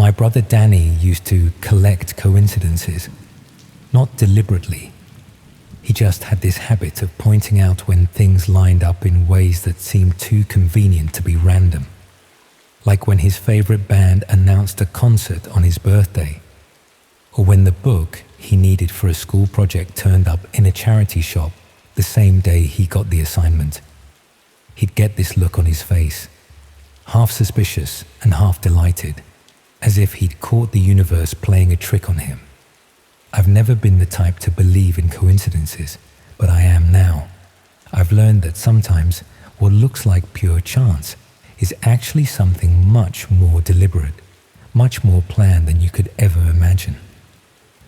My brother Danny used to collect coincidences, not deliberately. He just had this habit of pointing out when things lined up in ways that seemed too convenient to be random. Like when his favorite band announced a concert on his birthday, or when the book he needed for a school project turned up in a charity shop the same day he got the assignment. He'd get this look on his face, half suspicious and half delighted, as if he'd caught the universe playing a trick on him. I've never been the type to believe in coincidences, but I am now. I've learned that sometimes what looks like pure chance is actually something much more deliberate, much more planned than you could ever imagine.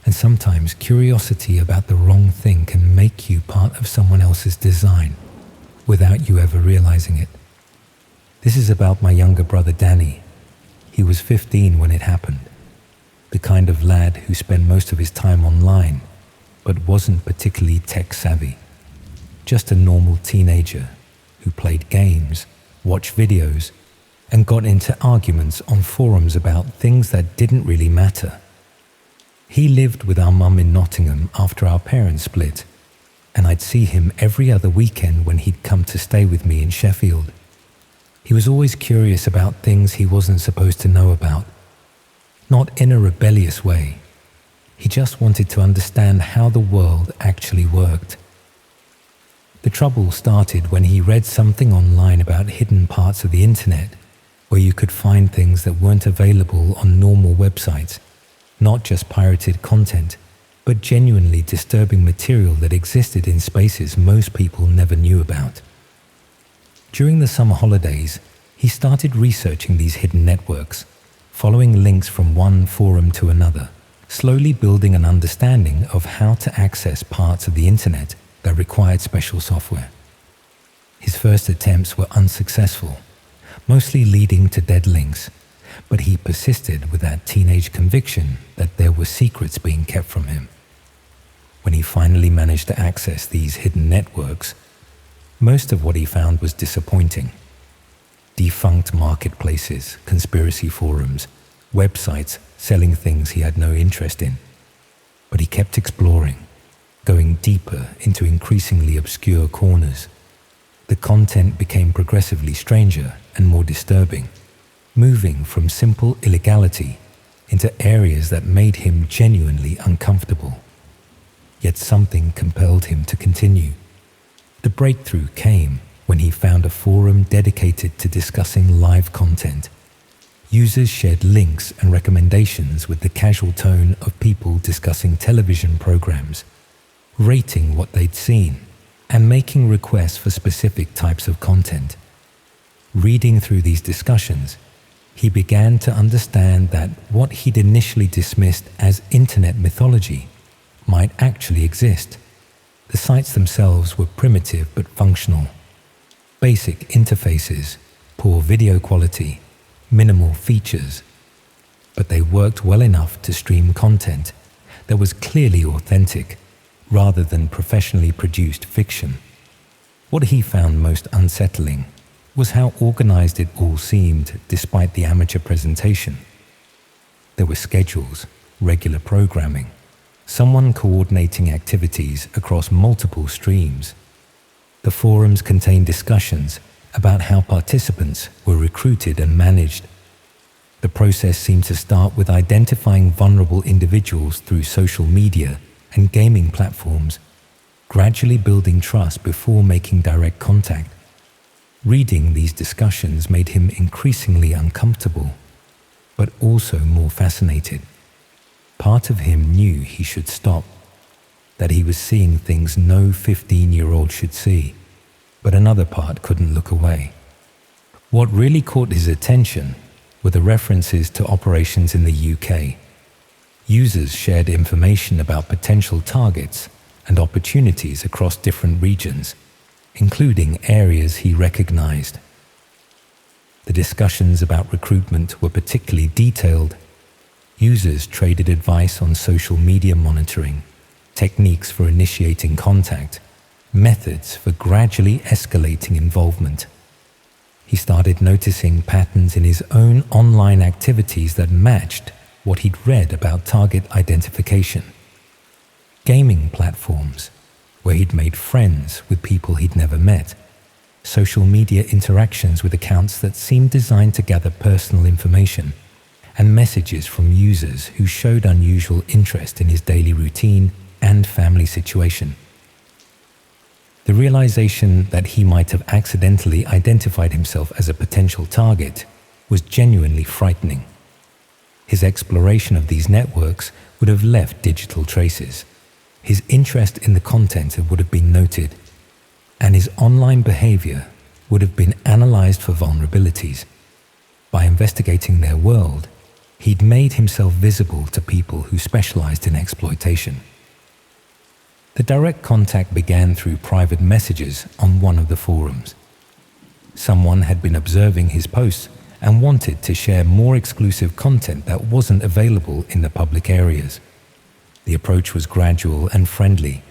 And sometimes curiosity about the wrong thing can make you part of someone else's design without you ever realizing it. This is about my younger brother Danny. He was 15 when it happened. The kind of lad who spent most of his time online, but wasn't particularly tech-savvy. Just a normal teenager who played games, watched videos, and got into arguments on forums about things that didn't really matter. He lived with our mum in Nottingham after our parents split, and I'd see him every other weekend when he'd come to stay with me in Sheffield. He was always curious about things he wasn't supposed to know about. Not in a rebellious way. He just wanted to understand how the world actually worked. The trouble started when he read something online about hidden parts of the internet, where you could find things that weren't available on normal websites, not just pirated content, but genuinely disturbing material that existed in spaces most people never knew about. During the summer holidays, he started researching these hidden networks, following links from one forum to another, slowly building an understanding of how to access parts of the internet that required special software. His first attempts were unsuccessful, mostly leading to dead links, but he persisted with that teenage conviction that there were secrets being kept from him. When he finally managed to access these hidden networks, most of what he found was disappointing. Defunct marketplaces, conspiracy forums, websites selling things he had no interest in. But he kept exploring, going deeper into increasingly obscure corners. The content became progressively stranger and more disturbing, moving from simple illegality into areas that made him genuinely uncomfortable. Yet something compelled him to continue. The breakthrough came when he found a forum dedicated to discussing live content. Users shared links and recommendations with the casual tone of people discussing television programs, rating what they'd seen, and making requests for specific types of content. Reading through these discussions, he began to understand that what he'd initially dismissed as internet mythology might actually exist. The sites themselves were primitive but functional. Basic interfaces, poor video quality, minimal features. But they worked well enough to stream content that was clearly authentic, rather than professionally produced fiction. What he found most unsettling was how organized it all seemed despite the amateur presentation. There were schedules, regular programming, someone coordinating activities across multiple streams. The forums contained discussions about how participants were recruited and managed. The process seemed to start with identifying vulnerable individuals through social media and gaming platforms, gradually building trust before making direct contact. Reading these discussions made him increasingly uncomfortable, but also more fascinated. Part of him knew he should stop, that he was seeing things no 15-year-old should see, but another part couldn't look away. What really caught his attention were the references to operations in the UK. Users shared information about potential targets and opportunities across different regions, including areas he recognized. The discussions about recruitment were particularly detailed. Users traded advice on social media monitoring, techniques for initiating contact, methods for gradually escalating involvement. He started noticing patterns in his own online activities that matched what he'd read about target identification. Gaming platforms, where he'd made friends with people he'd never met. Social media interactions with accounts that seemed designed to gather personal information, and messages from users who showed unusual interest in his daily routine and family situation. The realization that he might have accidentally identified himself as a potential target was genuinely frightening. His exploration of these networks would have left digital traces. His interest in the content would have been noted, and his online behavior would have been analyzed for vulnerabilities. By investigating their world, he'd made himself visible to people who specialized in exploitation. The direct contact began through private messages on one of the forums. Someone had been observing his posts and wanted to share more exclusive content that wasn't available in the public areas. The approach was gradual and friendly,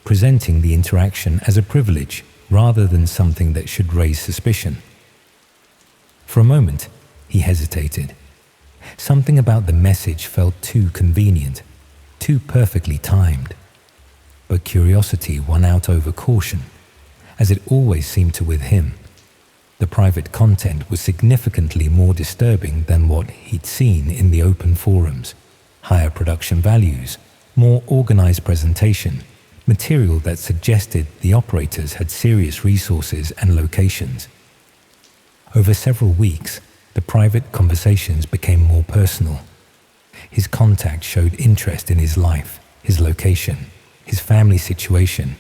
presenting the interaction as a privilege rather than something that should raise suspicion. For a moment, he hesitated. Something about the message felt too convenient, too perfectly timed. But curiosity won out over caution, as it always seemed to with him. The private content was significantly more disturbing than what he'd seen in the open forums. Higher production values, more organized presentation, material that suggested the operators had serious resources and locations. Over several weeks, the private conversations became more personal. His contact showed interest in his life, his location, his family situation,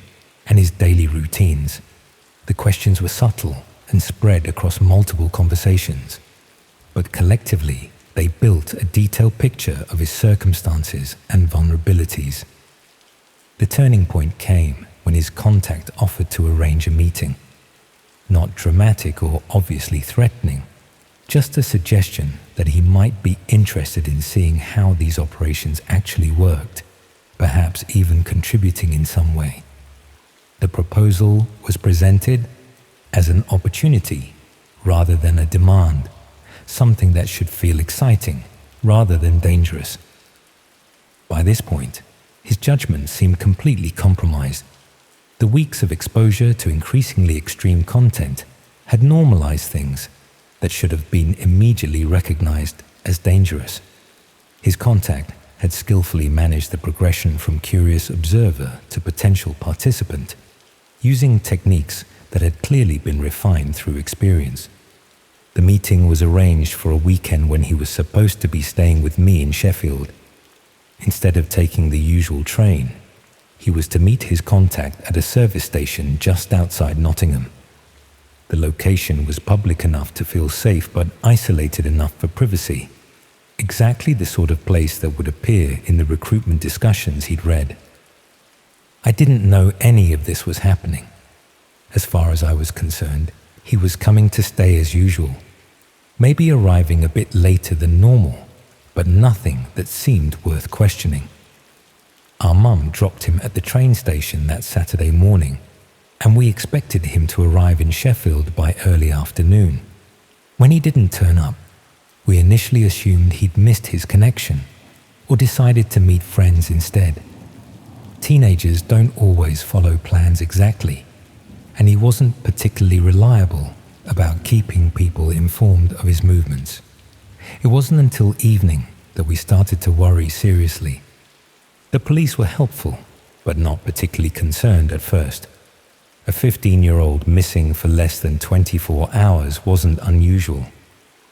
and his daily routines. The questions were subtle and spread across multiple conversations, but collectively they built a detailed picture of his circumstances and vulnerabilities. The turning point came when his contact offered to arrange a meeting. Not dramatic or obviously threatening, just a suggestion that he might be interested in seeing how these operations actually worked, perhaps even contributing in some way. The proposal was presented as an opportunity rather than a demand, something that should feel exciting rather than dangerous. By this point, his judgment seemed completely compromised. The weeks of exposure to increasingly extreme content had normalized things that should have been immediately recognized as dangerous. His contact had skillfully managed the progression from curious observer to potential participant, using techniques that had clearly been refined through experience. The meeting was arranged for a weekend when he was supposed to be staying with me in Sheffield. Instead of taking the usual train, he was to meet his contact at a service station just outside Nottingham. The location was public enough to feel safe but isolated enough for privacy. Exactly the sort of place that would appear in the recruitment discussions he'd read. I didn't know any of this was happening. As far as I was concerned, he was coming to stay as usual, maybe arriving a bit later than normal, but nothing that seemed worth questioning. Our mum dropped him at the train station that Saturday morning, and we expected him to arrive in Sheffield by early afternoon. When he didn't turn up, we initially assumed he'd missed his connection or decided to meet friends instead. Teenagers don't always follow plans exactly, and he wasn't particularly reliable about keeping people informed of his movements. It wasn't until evening that we started to worry seriously. The police were helpful, but not particularly concerned at first. A 15-year-old missing for less than 24 hours wasn't unusual,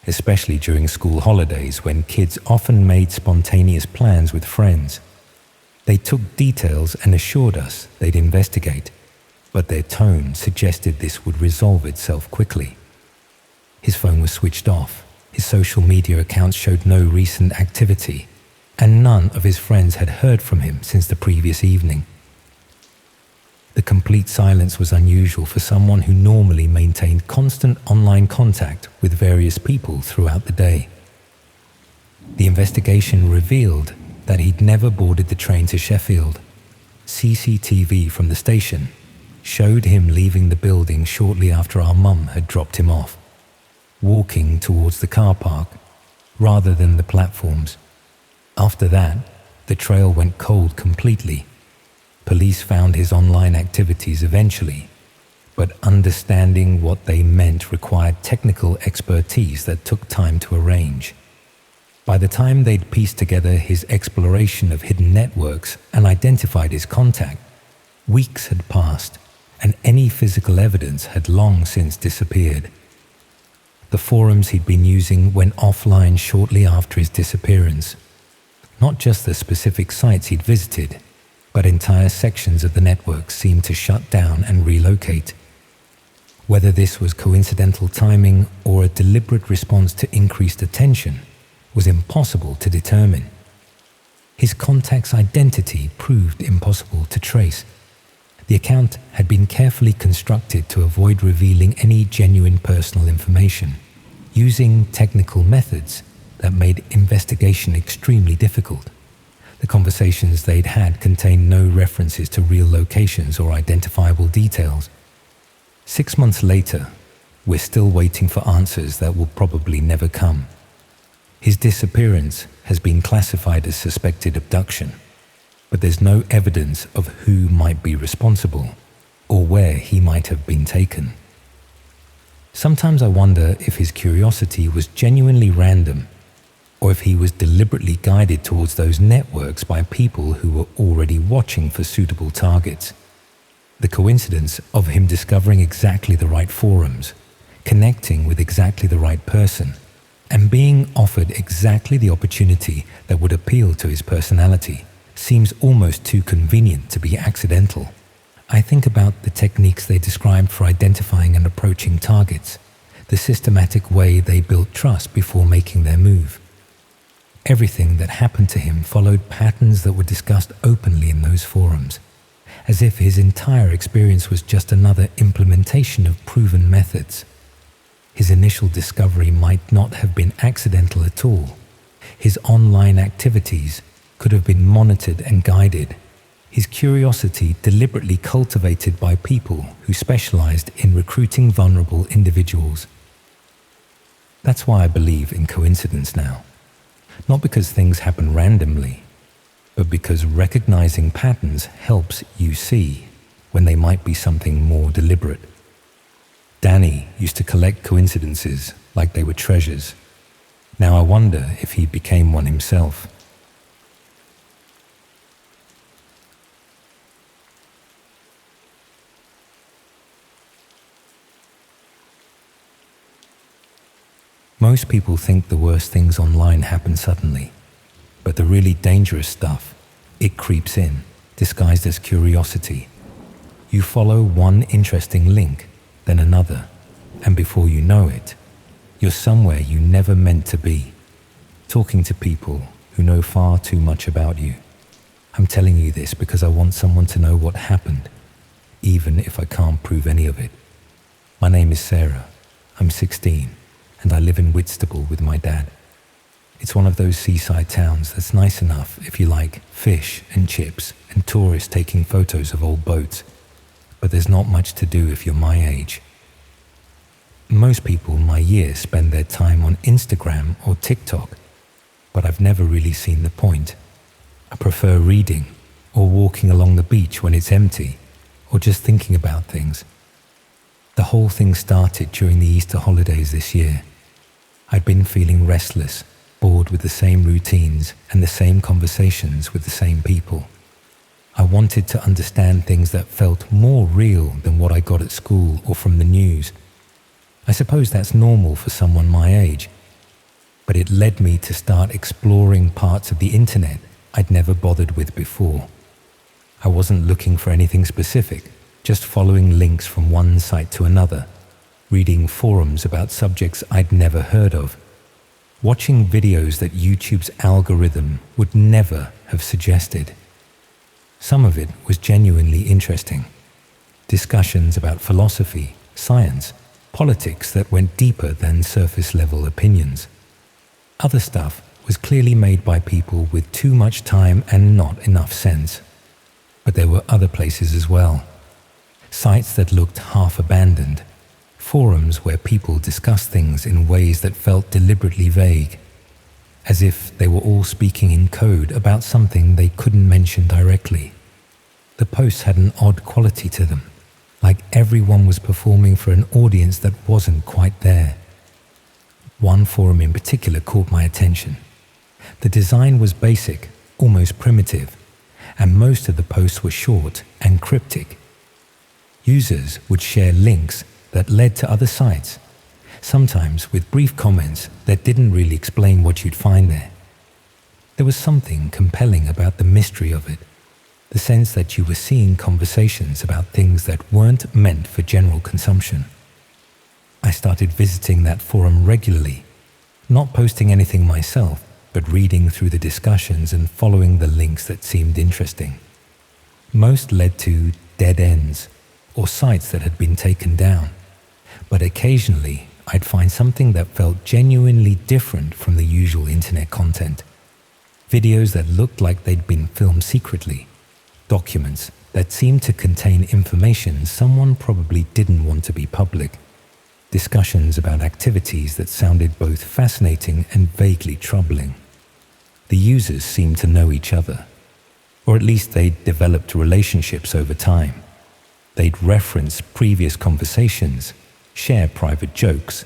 especially during school holidays when kids often made spontaneous plans with friends. They took details and assured us they'd investigate, but their tone suggested this would resolve itself quickly. His phone was switched off, his social media accounts showed no recent activity, and none of his friends had heard from him since the previous evening. The complete silence was unusual for someone who normally maintained constant online contact with various people throughout the day. The investigation revealed that he'd never boarded the train to Sheffield. CCTV from the station showed him leaving the building shortly after our mum had dropped him off. walking towards the car park rather than the platforms. After that, the trail went cold completely. Police found his online activities eventually, but understanding what they meant required technical expertise that took time to arrange. By the time they'd pieced together his exploration of hidden networks and identified his contact, weeks had passed, and any physical evidence had long since disappeared. The forums he'd been using went offline shortly after his disappearance. Not just the specific sites he'd visited, but entire sections of the network seemed to shut down and relocate. Whether this was coincidental timing or a deliberate response to increased attention was impossible to determine. His contact's identity proved impossible to trace. The account had been carefully constructed to avoid revealing any genuine personal information, using technical methods that made investigation extremely difficult. The conversations they'd had contained no references to real locations or identifiable details. 6 months later, we're still waiting for answers that will probably never come. His disappearance has been classified as suspected abduction, but there's no evidence of who might be responsible or where he might have been taken. Sometimes I wonder if his curiosity was genuinely random, or if he was deliberately guided towards those networks by people who were already watching for suitable targets. The coincidence of him discovering exactly the right forums, connecting with exactly the right person, and being offered exactly the opportunity that would appeal to his personality seems almost too convenient to be accidental. I think about the techniques they described for identifying and approaching targets, the systematic way they built trust before making their move. Everything that happened to him followed patterns that were discussed openly in those forums, as if his entire experience was just another implementation of proven methods. His initial discovery might not have been accidental at all. His online activities could have been monitored and guided. His curiosity deliberately cultivated by people who specialized in recruiting vulnerable individuals. That's why I believe in coincidence now. Not because things happen randomly, but because recognizing patterns helps you see when they might be something more deliberate. Danny used to collect coincidences like they were treasures. Now I wonder if he became one himself. Most people think the worst things online happen suddenly, but the really dangerous stuff, it creeps in, disguised as curiosity. You follow one interesting link, then another, and before you know it, you're somewhere you never meant to be, talking to people who know far too much about you. I'm telling you this because I want someone to know what happened, even if I can't prove any of it. My name is Sarah. I'm 16, and I live in Whitstable with my dad. It's one of those seaside towns that's nice enough if you like fish and chips and tourists taking photos of old boats, but there's not much to do if you're my age. Most people my year spend their time on Instagram or TikTok, but I've never really seen the point. I prefer reading or walking along the beach when it's empty, or just thinking about things. The whole thing started during the Easter holidays this year. I'd been feeling restless, bored with the same routines and the same conversations with the same people. I wanted to understand things that felt more real than what I got at school or from the news. I suppose that's normal for someone my age, but it led me to start exploring parts of the internet I'd never bothered with before. I wasn't looking for anything specific, just following links from one site to another, reading forums about subjects I'd never heard of, watching videos that YouTube's algorithm would never have suggested. Some of it was genuinely interesting. Discussions about philosophy, science, politics that went deeper than surface-level opinions. Other stuff was clearly made by people with too much time and not enough sense. But there were other places as well. Sites that looked half abandoned, Forums where people discuss things in ways that felt deliberately vague, as if they were all speaking in code about something they couldn't mention directly. The posts had an odd quality to them, like everyone was performing for an audience that wasn't quite there. One forum in particular caught my attention. The design was basic, almost primitive, and most of the posts were short and cryptic. Users would share links that led to other sites, sometimes with brief comments that didn't really explain what you'd find there. There was something compelling about the mystery of it, the sense that you were seeing conversations about things that weren't meant for general consumption. I started visiting that forum regularly, not posting anything myself, but reading through the discussions and following the links that seemed interesting. Most led to dead ends or sites that had been taken down, but occasionally I'd find something that felt genuinely different from the usual internet content. Videos that looked like they'd been filmed secretly, documents that seemed to contain information someone probably didn't want to be public, discussions about activities that sounded both fascinating and vaguely troubling. The users seemed to know each other, or at least they'd developed relationships over time. They'd reference previous conversations, share private jokes,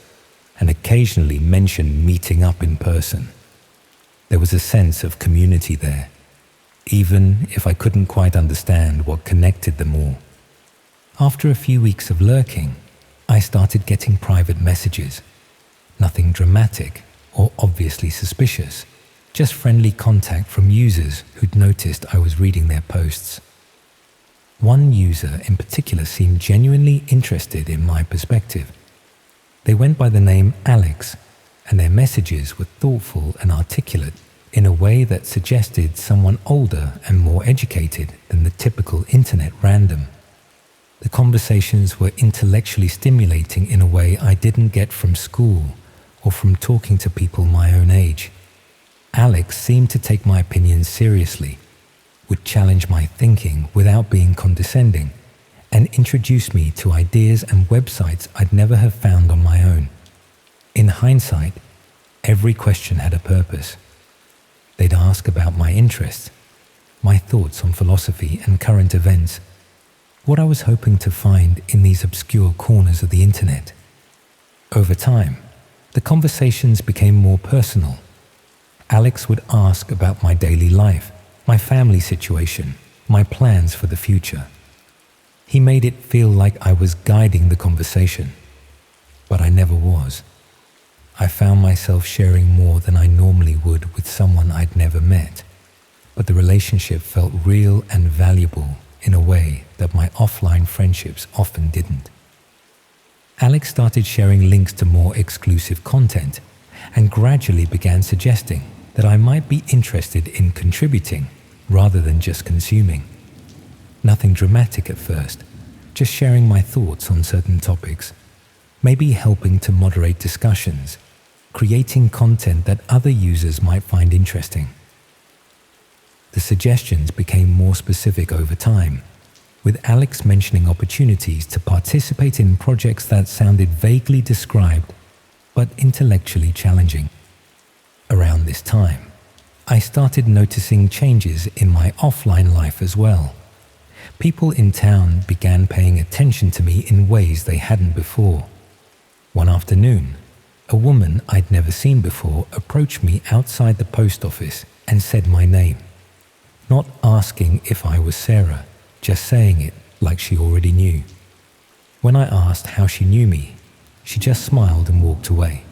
and occasionally mention meeting up in person. There was a sense of community there, even if I couldn't quite understand what connected them all. After a few weeks of lurking, I started getting private messages. Nothing dramatic or obviously suspicious, just friendly contact from users who'd noticed I was reading their posts. One user in particular seemed genuinely interested in my perspective. They went by the name Alex, and their messages were thoughtful and articulate in a way that suggested someone older and more educated than the typical internet random. The conversations were intellectually stimulating in a way I didn't get from school or from talking to people my own age. Alex seemed to take my opinions seriously, would challenge my thinking without being condescending, and introduce me to ideas and websites I'd never have found on my own. In hindsight, every question had a purpose. They'd ask about my interests, my thoughts on philosophy and current events, what I was hoping to find in these obscure corners of the internet. Over time, the conversations became more personal. Alex would ask about my daily life, my family situation, my plans for the future. He made it feel like I was guiding the conversation, but I never was. I found myself sharing more than I normally would with someone I'd never met, but the relationship felt real and valuable in a way that my offline friendships often didn't. Alex started sharing links to more exclusive content and gradually began suggesting that I might be interested in contributing rather than just consuming. Nothing dramatic at first, just sharing my thoughts on certain topics, maybe helping to moderate discussions, creating content that other users might find interesting. The suggestions became more specific over time, with Alex mentioning opportunities to participate in projects that sounded vaguely described but intellectually challenging. Around this time, I started noticing changes in my offline life as well. People in town began paying attention to me in ways they hadn't before. One afternoon, a woman I'd never seen before approached me outside the post office and said my name, not asking if I was Sarah, just saying it like she already knew. When I asked how she knew me, she just smiled and walked away.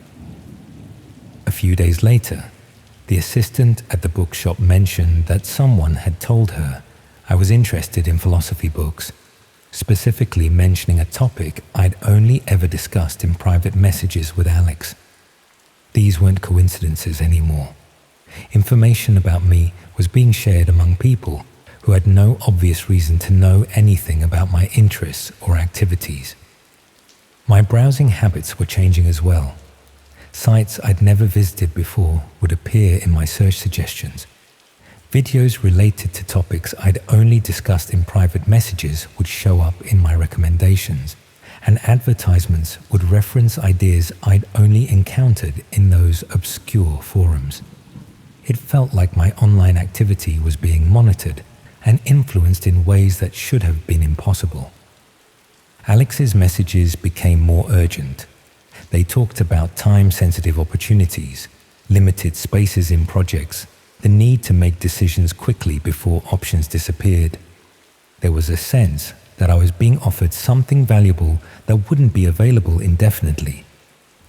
A few days later, the assistant at the bookshop mentioned that someone had told her I was interested in philosophy books, specifically mentioning a topic I'd only ever discussed in private messages with Alex. These weren't coincidences anymore. Information about me was being shared among people who had no obvious reason to know anything about my interests or activities. My browsing habits were changing as well. Sites I'd never visited before would appear in my search suggestions. Videos related to topics I'd only discussed in private messages would show up in my recommendations, and advertisements would reference ideas I'd only encountered in those obscure forums. It felt like my online activity was being monitored and influenced in ways that should have been impossible. Alex's messages became more urgent. They talked about time-sensitive opportunities, limited spaces in projects, the need to make decisions quickly before options disappeared. There was a sense that I was being offered something valuable that wouldn't be available indefinitely,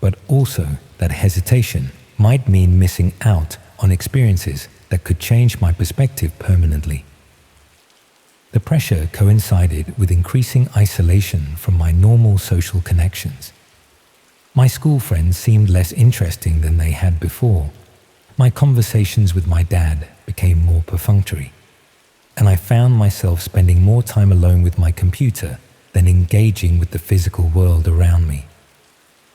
but also that hesitation might mean missing out on experiences that could change my perspective permanently. The pressure coincided with increasing isolation from my normal social connections. My school friends seemed less interesting than they had before. My conversations with my dad became more perfunctory, and I found myself spending more time alone with my computer than engaging with the physical world around me.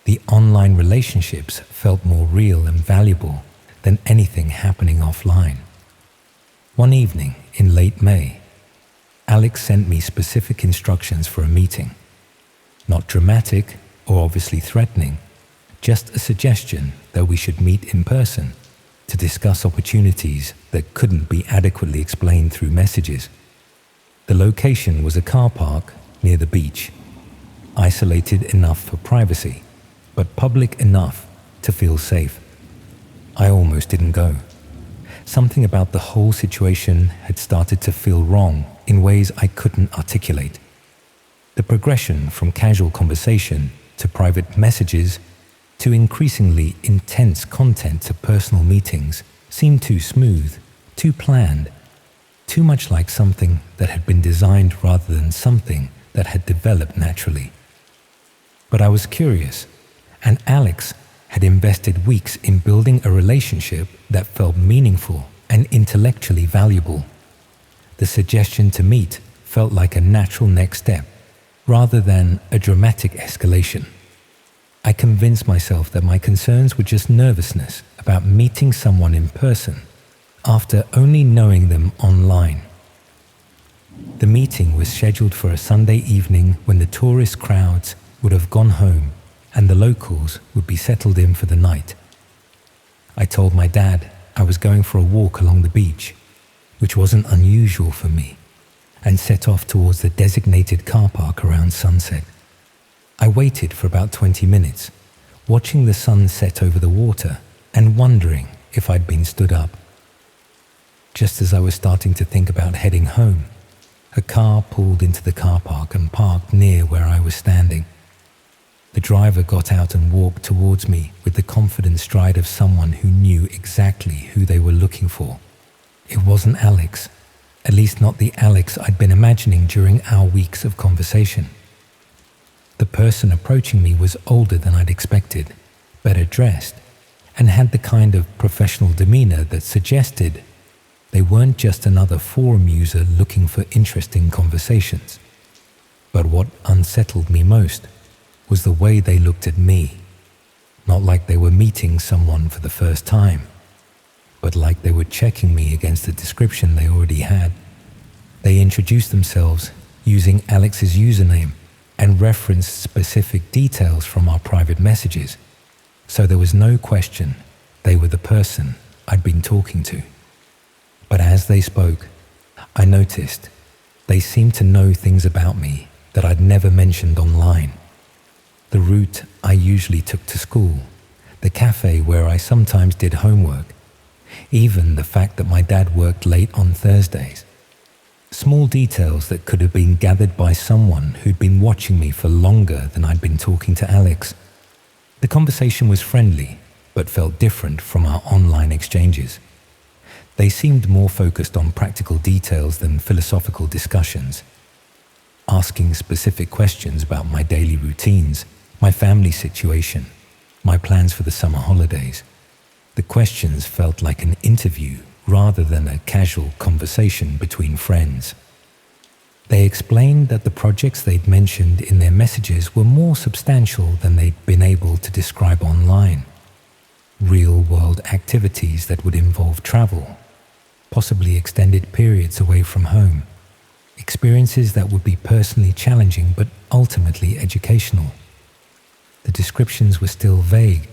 The online relationships felt more real and valuable than anything happening offline. One evening in late May, Alex sent me specific instructions for a meeting. Not dramatic or obviously threatening, just a suggestion that we should meet in person to discuss opportunities that couldn't be adequately explained through messages. The location was a car park near the beach, isolated enough for privacy, but public enough to feel safe. I almost didn't go. Something about the whole situation had started to feel wrong in ways I couldn't articulate. The progression from casual conversation to private messages to increasingly intense content to personal meetings seemed too smooth, too planned, too much like something that had been designed rather than something that had developed naturally. But I was curious, and Alex had invested weeks in building a relationship that felt meaningful and intellectually valuable. The suggestion to meet felt like a natural next step, rather than a dramatic escalation. I convinced myself that my concerns were just nervousness about meeting someone in person after only knowing them online. The meeting was scheduled for a Sunday evening when the tourist crowds would have gone home and the locals would be settled in for the night. I told my dad I was going for a walk along the beach, which wasn't unusual for me, and set off towards the designated car park around sunset. I waited for about 20 minutes, watching the sun set over the water and wondering if I'd been stood up. Just as I was starting to think about heading home, a car pulled into the car park and parked near where I was standing. The driver got out and walked towards me with the confident stride of someone who knew exactly who they were looking for. It wasn't Alex, at least not the Alex I'd been imagining during our weeks of conversation. The person approaching me was older than I'd expected, better dressed, and had the kind of professional demeanor that suggested they weren't just another forum user looking for interesting conversations. But what unsettled me most was the way they looked at me, not like they were meeting someone for the first time, but like they were checking me against the description they already had. They introduced themselves using Alex's username and referenced specific details from our private messages, so there was no question they were the person I'd been talking to. But as they spoke, I noticed they seemed to know things about me that I'd never mentioned online. The route I usually took to school, the cafe where I sometimes did homework, even the fact that my dad worked late on Thursdays. Small details that could have been gathered by someone who'd been watching me for longer than I'd been talking to Alex. The conversation was friendly, but felt different from our online exchanges. They seemed more focused on practical details than philosophical discussions, asking specific questions about my daily routines, my family situation, my plans for the summer holidays. The questions felt like an interview rather than a casual conversation between friends. They explained that the projects they'd mentioned in their messages were more substantial than they'd been able to describe online. Real-world activities that would involve travel, possibly extended periods away from home, experiences that would be personally challenging but ultimately educational. The descriptions were still vague,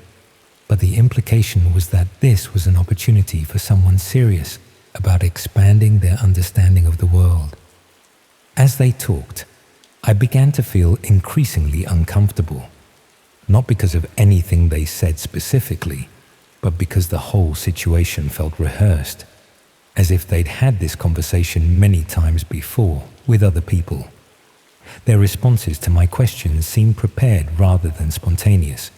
but the implication was that this was an opportunity for someone serious about expanding their understanding of the world. As they talked, I began to feel increasingly uncomfortable, not because of anything they said specifically, but because the whole situation felt rehearsed, as if they'd had this conversation many times before with other people. Their responses to my questions seemed prepared rather than spontaneous,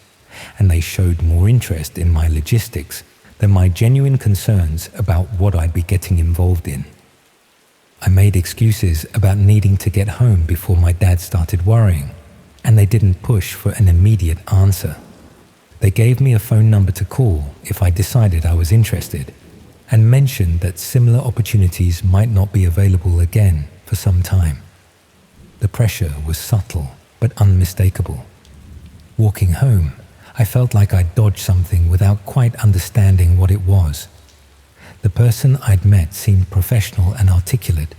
and they showed more interest in my logistics than my genuine concerns about what I'd be getting involved in. I made excuses about needing to get home before my dad started worrying, and they didn't push for an immediate answer. They gave me a phone number to call if I decided I was interested, and mentioned that similar opportunities might not be available again for some time. The pressure was subtle but unmistakable. Walking home, I felt like I'd dodged something without quite understanding what it was. The person I'd met seemed professional and articulate,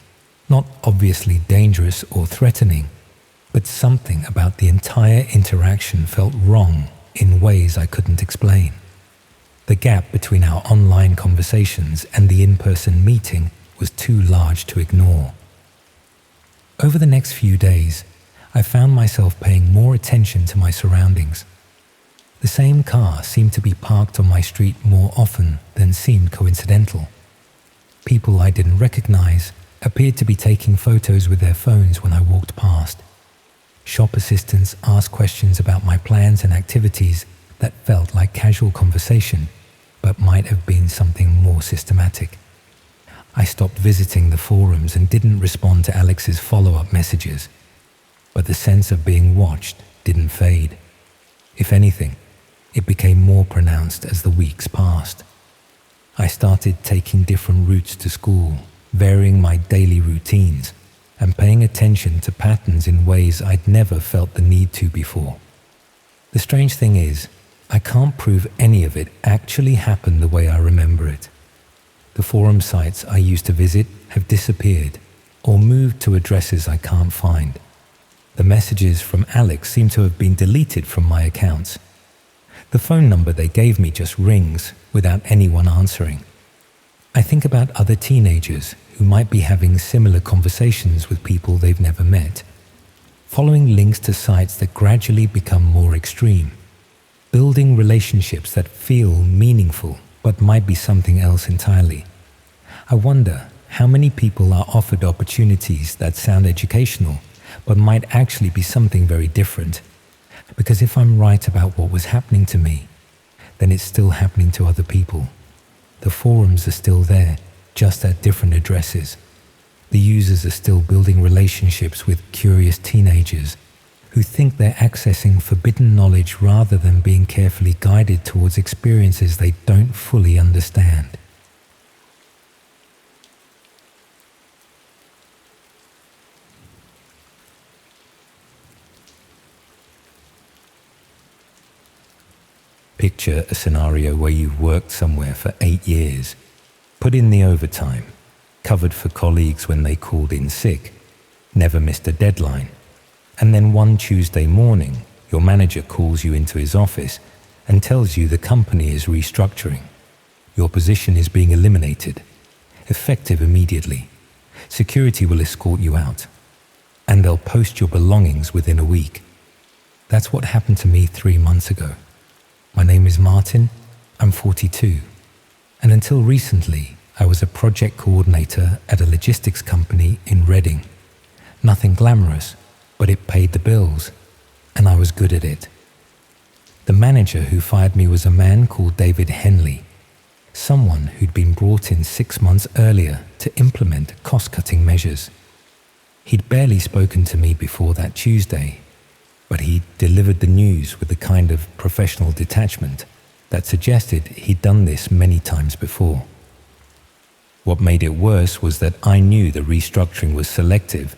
not obviously dangerous or threatening, but something about the entire interaction felt wrong in ways I couldn't explain. The gap between our online conversations and the in-person meeting was too large to ignore. Over the next few days, I found myself paying more attention to my surroundings. The same car seemed to be parked on my street more often than seemed coincidental. People I didn't recognize appeared to be taking photos with their phones when I walked past. Shop assistants asked questions about my plans and activities that felt like casual conversation, but might have been something more systematic. I stopped visiting the forums and didn't respond to Alex's follow-up messages, but the sense of being watched didn't fade. If anything, it became more pronounced as the weeks passed. I started taking different routes to school, varying my daily routines, and paying attention to patterns in ways I'd never felt the need to before. The strange thing is, I can't prove any of it actually happened the way I remember it. The forum sites I used to visit have disappeared or moved to addresses I can't find. The messages from Alex seem to have been deleted from my accounts. The phone number they gave me just rings without anyone answering. I think about other teenagers who might be having similar conversations with people they've never met, following links to sites that gradually become more extreme, building relationships that feel meaningful but might be something else entirely. I wonder how many people are offered opportunities that sound educational but might actually be something very different. Because if I'm right about what was happening to me, then it's still happening to other people. The forums are still there, just at different addresses. The users are still building relationships with curious teenagers who think they're accessing forbidden knowledge rather than being carefully guided towards experiences they don't fully understand. Picture a scenario where you've worked somewhere for 8 years, put in the overtime, covered for colleagues when they called in sick, never missed a deadline, and then one Tuesday morning, your manager calls you into his office and tells you the company is restructuring. Your position is being eliminated, effective immediately. Security will escort you out, and they'll post your belongings within a week. That's what happened to me 3 months ago. My name is Martin, I'm 42, and until recently, I was a project coordinator at a logistics company in Reading. Nothing glamorous, but it paid the bills, and I was good at it. The manager who fired me was a man called David Henley, someone who'd been brought in 6 months earlier to implement cost-cutting measures. He'd barely spoken to me before that Tuesday, but he delivered the news with the kind of professional detachment that suggested he'd done this many times before. What made it worse was that I knew the restructuring was selective.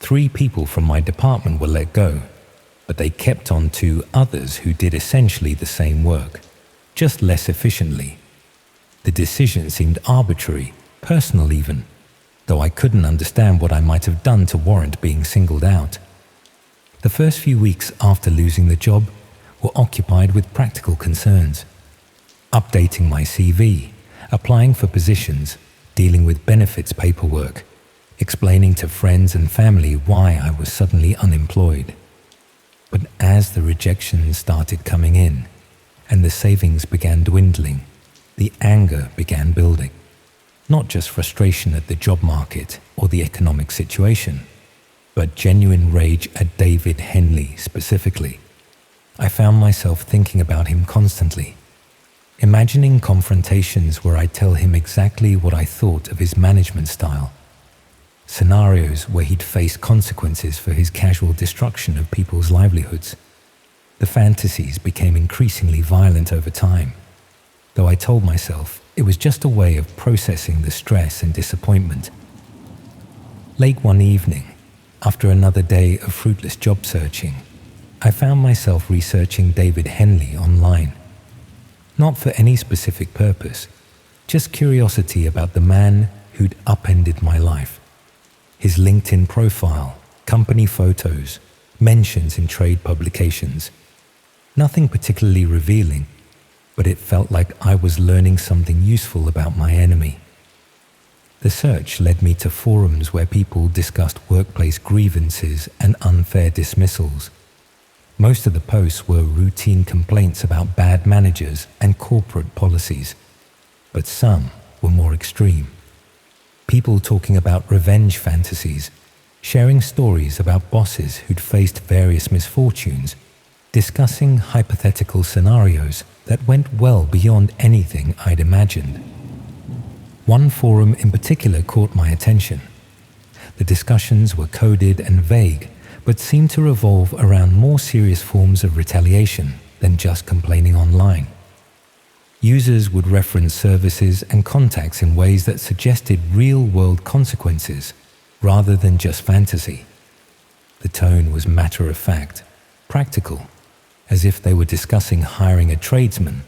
3 people from my department were let go, but they kept on 2 others who did essentially the same work, just less efficiently. The decision seemed arbitrary, personal even, though I couldn't understand what I might have done to warrant being singled out. The first few weeks after losing the job were occupied with practical concerns. Updating my CV, applying for positions, dealing with benefits paperwork, explaining to friends and family why I was suddenly unemployed. But as the rejections started coming in and the savings began dwindling, the anger began building. Not just frustration at the job market or the economic situation, but genuine rage at David Henley specifically. I found myself thinking about him constantly, imagining confrontations where I tell him exactly what I thought of his management style, scenarios where he'd face consequences for his casual destruction of people's livelihoods. The fantasies became increasingly violent over time, though I told myself it was just a way of processing the stress and disappointment. Late one evening, after another day of fruitless job searching, I found myself researching David Henley online. Not for any specific purpose, just curiosity about the man who'd upended my life. His LinkedIn profile, company photos, mentions in trade publications. Nothing particularly revealing, but it felt like I was learning something useful about my enemy. The search led me to forums where people discussed workplace grievances and unfair dismissals. Most of the posts were routine complaints about bad managers and corporate policies, but some were more extreme. People talking about revenge fantasies, sharing stories about bosses who'd faced various misfortunes, discussing hypothetical scenarios that went well beyond anything I'd imagined. One forum in particular caught my attention. The discussions were coded and vague, but seemed to revolve around more serious forms of retaliation than just complaining online. Users would reference services and contacts in ways that suggested real-world consequences rather than just fantasy. The tone was matter-of-fact, practical, as if they were discussing hiring a tradesman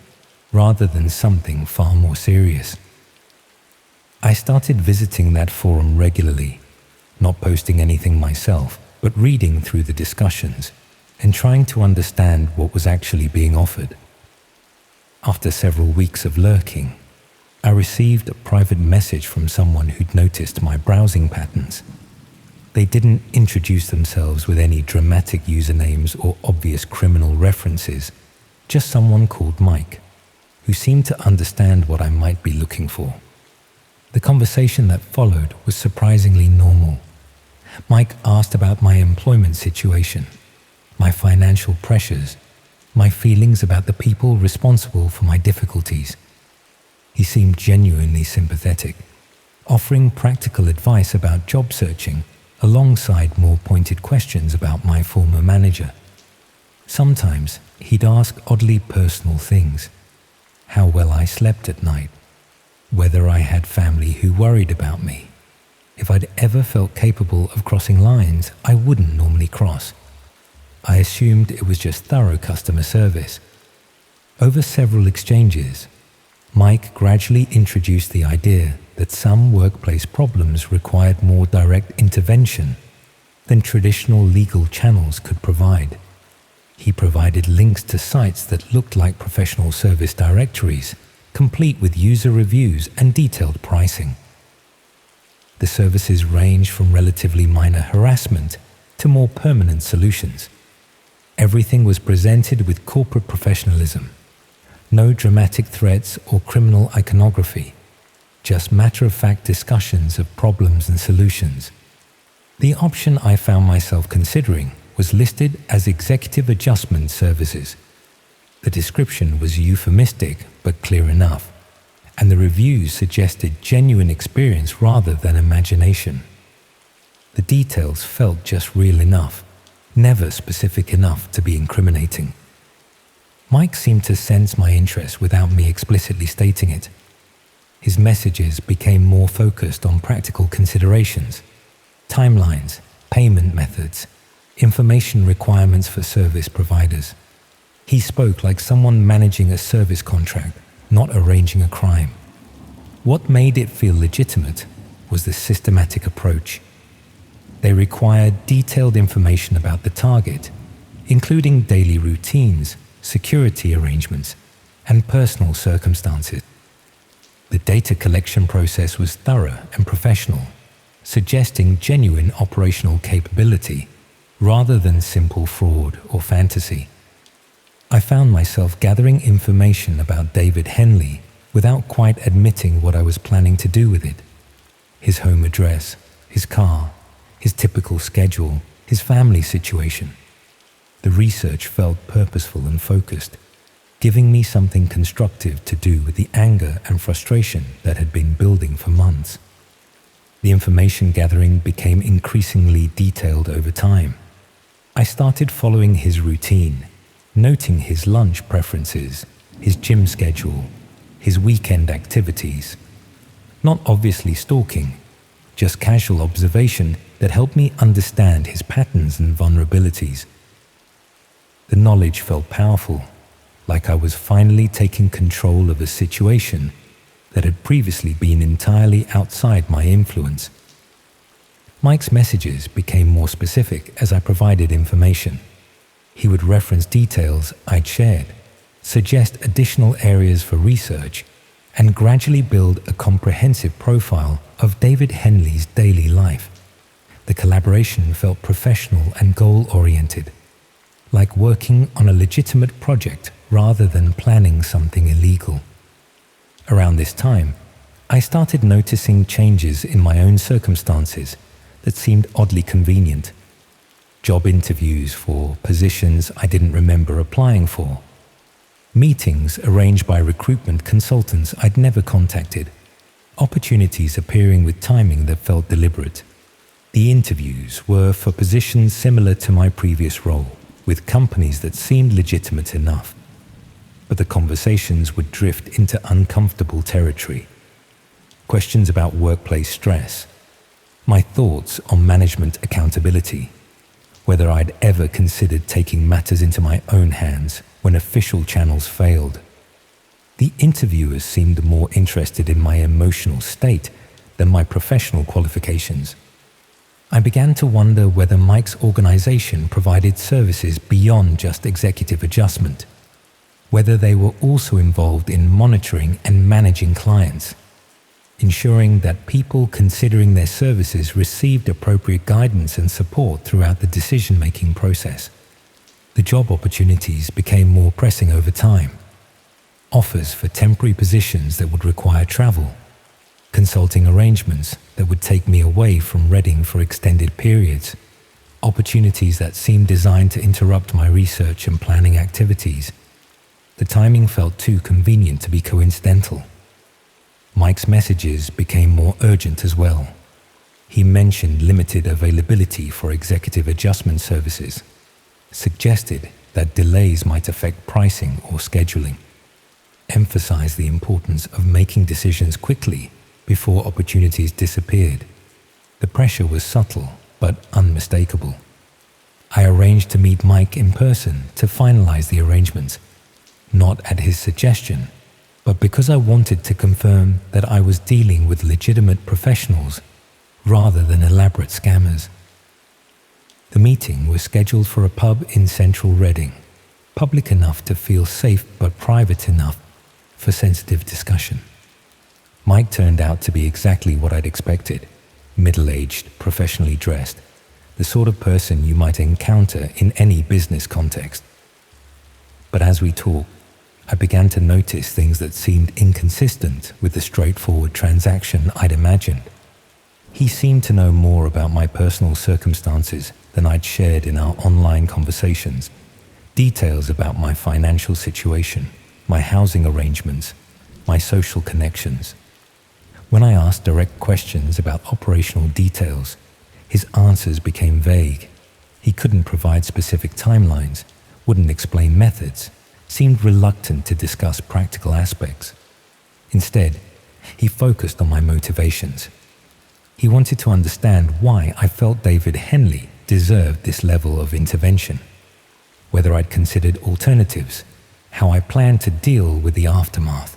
rather than something far more serious. I started visiting that forum regularly, not posting anything myself, but reading through the discussions and trying to understand what was actually being offered. After several weeks of lurking, I received a private message from someone who'd noticed my browsing patterns. They didn't introduce themselves with any dramatic usernames or obvious criminal references, just someone called Mike, who seemed to understand what I might be looking for. The conversation that followed was surprisingly normal. Mike asked about my employment situation, my financial pressures, my feelings about the people responsible for my difficulties. He seemed genuinely sympathetic, offering practical advice about job searching alongside more pointed questions about my former manager. Sometimes he'd ask oddly personal things: how well I slept at night, whether I had family who worried about me, if I'd ever felt capable of crossing lines I wouldn't normally cross. I assumed it was just thorough customer service. Over several exchanges, Mike gradually introduced the idea that some workplace problems required more direct intervention than traditional legal channels could provide. He provided links to sites that looked like professional service directories, complete with user reviews and detailed pricing. The services range from relatively minor harassment to more permanent solutions. Everything was presented with corporate professionalism. No dramatic threats or criminal iconography, just matter-of-fact discussions of problems and solutions. The option I found myself considering was listed as executive adjustment services. The description was euphemistic but clear enough, and the reviews suggested genuine experience rather than imagination. The details felt just real enough, never specific enough to be incriminating. Mike seemed to sense my interest without me explicitly stating it. His messages became more focused on practical considerations, timelines, payment methods, information requirements for service providers. He spoke like someone managing a service contract, not arranging a crime. What made it feel legitimate was the systematic approach. They required detailed information about the target, including daily routines, security arrangements, and personal circumstances. The data collection process was thorough and professional, suggesting genuine operational capability rather than simple fraud or fantasy. I found myself gathering information about David Henley without quite admitting what I was planning to do with it. His home address, his car, his typical schedule, his family situation. The research felt purposeful and focused, giving me something constructive to do with the anger and frustration that had been building for months. The information gathering became increasingly detailed over time. I started following his routine, noting his lunch preferences, his gym schedule, his weekend activities. Not obviously stalking, just casual observation that helped me understand his patterns and vulnerabilities. The knowledge felt powerful, like I was finally taking control of a situation that had previously been entirely outside my influence. Mike's messages became more specific as I provided information. He would reference details I'd shared, suggest additional areas for research, and gradually build a comprehensive profile of David Henley's daily life. The collaboration felt professional and goal-oriented, like working on a legitimate project rather than planning something illegal. Around this time, I started noticing changes in my own circumstances that seemed oddly convenient. Job interviews for positions I didn't remember applying for. Meetings arranged by recruitment consultants I'd never contacted. Opportunities appearing with timing that felt deliberate. The interviews were for positions similar to my previous role, with companies that seemed legitimate enough. But the conversations would drift into uncomfortable territory. Questions about workplace stress, my thoughts on management accountability, whether I'd ever considered taking matters into my own hands when official channels failed. The interviewers seemed more interested in my emotional state than my professional qualifications. I began to wonder whether Mike's organization provided services beyond just executive adjustment, whether they were also involved in monitoring and managing clients, ensuring that people considering their services received appropriate guidance and support throughout the decision-making process. The job opportunities became more pressing over time. Offers for temporary positions that would require travel, consulting arrangements that would take me away from Reading for extended periods, opportunities that seemed designed to interrupt my research and planning activities. The timing felt too convenient to be coincidental. Mike's messages became more urgent as well. He mentioned limited availability for executive adjustment services, suggested that delays might affect pricing or scheduling, emphasized the importance of making decisions quickly before opportunities disappeared. The pressure was subtle but unmistakable. I arranged to meet Mike in person to finalize the arrangements, not at his suggestion, but because I wanted to confirm that I was dealing with legitimate professionals rather than elaborate scammers. The meeting was scheduled for a pub in central Reading, public enough to feel safe but private enough for sensitive discussion. Mike turned out to be exactly what I'd expected, middle-aged, professionally dressed, the sort of person you might encounter in any business context. But as we talked, I began to notice things that seemed inconsistent with the straightforward transaction I'd imagined. He seemed to know more about my personal circumstances than I'd shared in our online conversations, details about my financial situation, my housing arrangements, my social connections. When I asked direct questions about operational details, his answers became vague. He couldn't provide specific timelines, wouldn't explain methods, seemed reluctant to discuss practical aspects. Instead, he focused on my motivations. He wanted to understand why I felt David Henley deserved this level of intervention, whether I'd considered alternatives, how I planned to deal with the aftermath.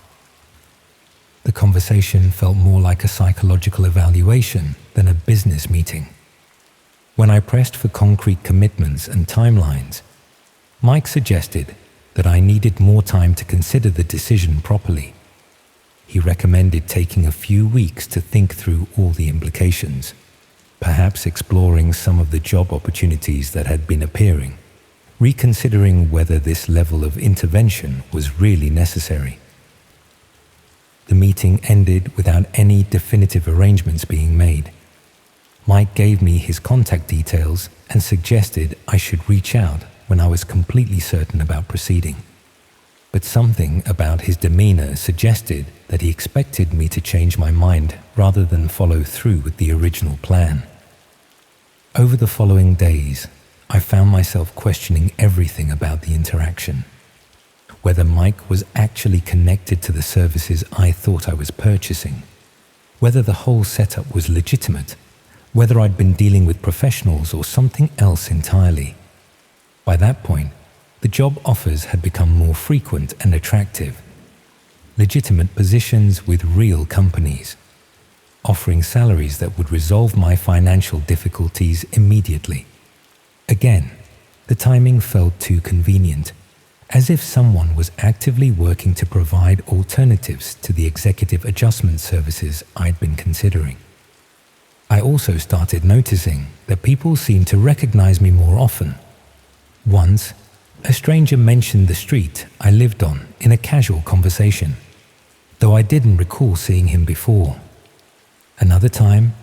The conversation felt more like a psychological evaluation than a business meeting. When I pressed for concrete commitments and timelines, Mike suggested that I needed more time to consider the decision properly. He recommended taking a few weeks to think through all the implications, perhaps exploring some of the job opportunities that had been appearing, reconsidering whether this level of intervention was really necessary. The meeting ended without any definitive arrangements being made. Mike gave me his contact details and suggested I should reach out when I was completely certain about proceeding. But something about his demeanor suggested that he expected me to change my mind rather than follow through with the original plan. Over the following days, I found myself questioning everything about the interaction. Whether Mike was actually connected to the services I thought I was purchasing, whether the whole setup was legitimate, whether I'd been dealing with professionals or something else entirely. By that point, the job offers had become more frequent and attractive. Legitimate positions with real companies, offering salaries that would resolve my financial difficulties immediately. Again, the timing felt too convenient, as if someone was actively working to provide alternatives to the executive adjustment services I'd been considering. I also started noticing that people seemed to recognize me more often. Once, a stranger mentioned the street I lived on in a casual conversation, though I didn't recall seeing him before. Another time,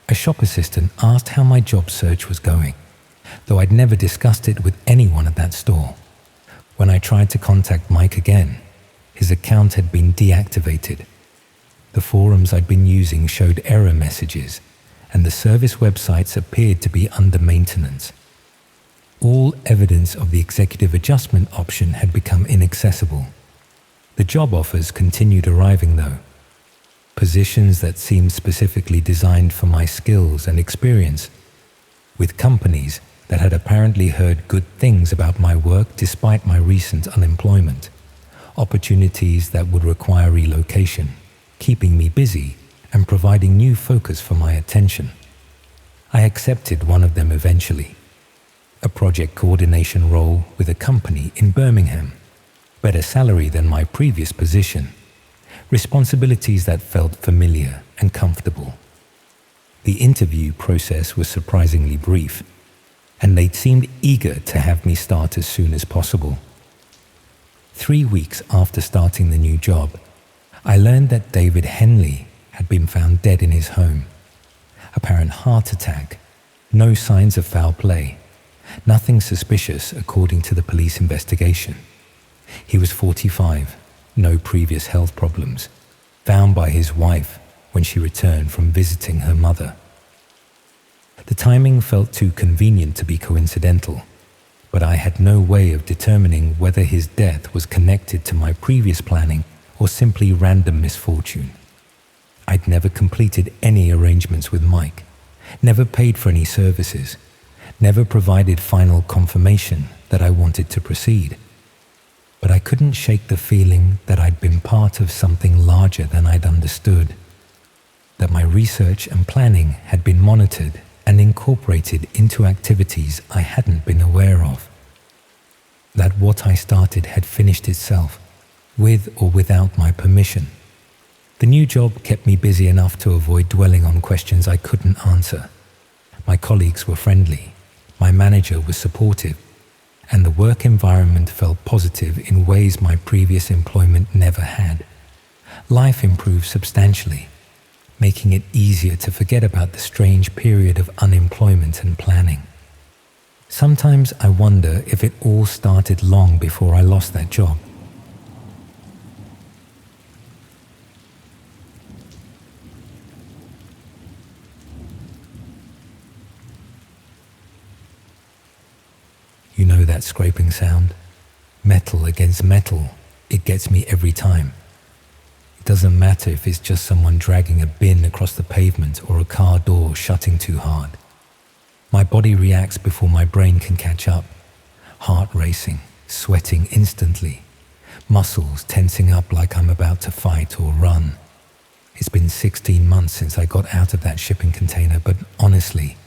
a shop assistant asked how my job search was going, though I'd never discussed it with anyone at that store. When I tried to contact Mike again, his account had been deactivated. The forums I'd been using showed error messages, and the service websites appeared to be under maintenance. All evidence of the executive adjustment option had become inaccessible. The job offers continued arriving though. Positions that seemed specifically designed for my skills and experience, with companies that had apparently heard good things about my work despite my recent unemployment, opportunities that would require relocation, keeping me busy and providing new focus for my attention. I accepted one of them eventually, a project coordination role with a company in Birmingham, better salary than my previous position, responsibilities that felt familiar and comfortable. The interview process was surprisingly brief, and they'd seemed eager to have me start as soon as possible. 3 weeks after starting the new job, I learned that David Henley had been found dead in his home. Apparent heart attack, no signs of foul play, nothing suspicious according to the police investigation. He was 45, no previous health problems, found by his wife when she returned from visiting her mother. The timing felt too convenient to be coincidental, but I had no way of determining whether his death was connected to my previous planning or simply random misfortune. I'd never completed any arrangements with Mike, never paid for any services, never provided final confirmation that I wanted to proceed. But I couldn't shake the feeling that I'd been part of something larger than I'd understood, that my research and planning had been monitored and incorporated into activities I hadn't been aware of, that what I started had finished itself, with or without my permission. The new job kept me busy enough to avoid dwelling on questions I couldn't answer. My colleagues were friendly, my manager was supportive, and the work environment felt positive in ways my previous employment never had. Life improved substantially, making it easier to forget about the strange period of unemployment and planning. Sometimes I wonder if it all started long before I lost that job. You know that scraping sound? Metal against metal, it gets me every time. It doesn't matter if it's just someone dragging a bin across the pavement or a car door shutting too hard. My body reacts before my brain can catch up. Heart racing, sweating instantly, muscles tensing up like I'm about to fight or run. It's been 16 months since I got out of that shipping container, but honestly,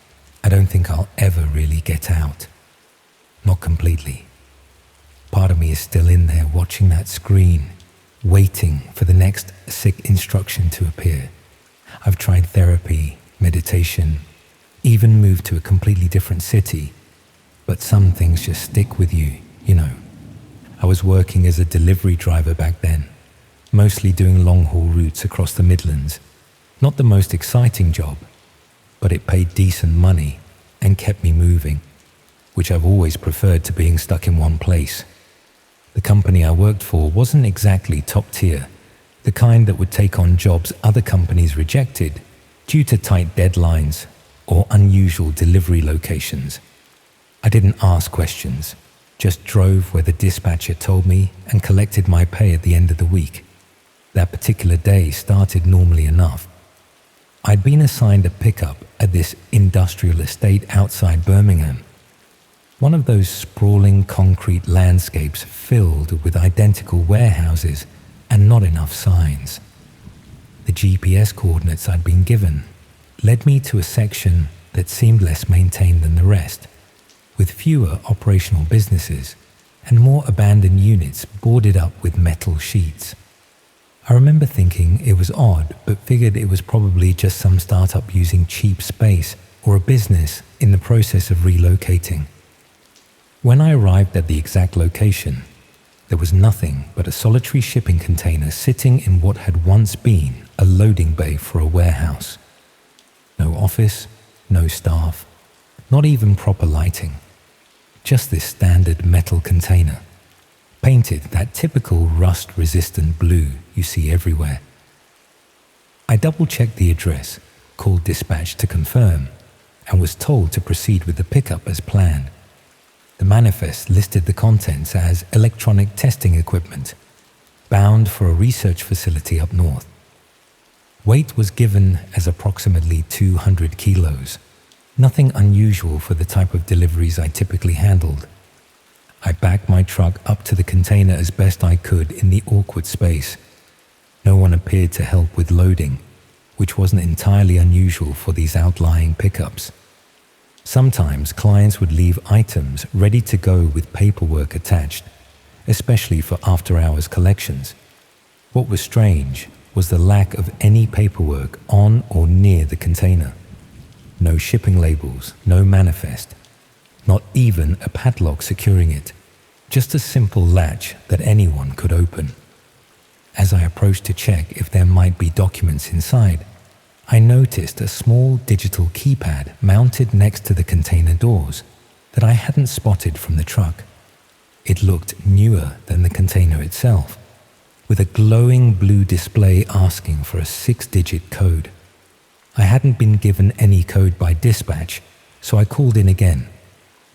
I don't think I'll ever really get out. Not completely. Part of me is still in there watching that screen, waiting for the next sick instruction to appear. I've tried therapy, meditation, even moved to a completely different city, but some things just stick with you, you know. I was working as a delivery driver back then, mostly doing long-haul routes across the Midlands. Not the most exciting job, but it paid decent money and kept me moving, which I've always preferred to being stuck in one place. The company I worked for wasn't exactly top tier, the kind that would take on jobs other companies rejected due to tight deadlines or unusual delivery locations. I didn't ask questions, just drove where the dispatcher told me and collected my pay at the end of the week. That particular day started normally enough. I'd been assigned a pickup at this industrial estate outside Birmingham, one of those sprawling concrete landscapes filled with identical warehouses and not enough signs. The GPS coordinates I'd been given led me to a section that seemed less maintained than the rest, with fewer operational businesses and more abandoned units boarded up with metal sheets. I remember thinking it was odd, but figured it was probably just some startup using cheap space or a business in the process of relocating. When I arrived at the exact location, there was nothing but a solitary shipping container sitting in what had once been a loading bay for a warehouse. No office, no staff, not even proper lighting. Just this standard metal container, painted that typical rust-resistant blue you see everywhere. I double-checked the address, called dispatch to confirm, and was told to proceed with the pickup as planned. The manifest listed the contents as electronic testing equipment, bound for a research facility up north. Weight was given as approximately 200 kilos, nothing unusual for the type of deliveries I typically handled. I backed my truck up to the container as best I could in the awkward space. No one appeared to help with loading, which wasn't entirely unusual for these outlying pickups. Sometimes clients would leave items ready to go with paperwork attached, especially for after-hours collections. What was strange was the lack of any paperwork on or near the container. No shipping labels, no manifest, not even a padlock securing it, just a simple latch that anyone could open. As I approached to check if there might be documents inside, I noticed a small digital keypad mounted next to the container doors that I hadn't spotted from the truck. It looked newer than the container itself, with a glowing blue display asking for a 6-digit code. I hadn't been given any code by dispatch, so I called in again.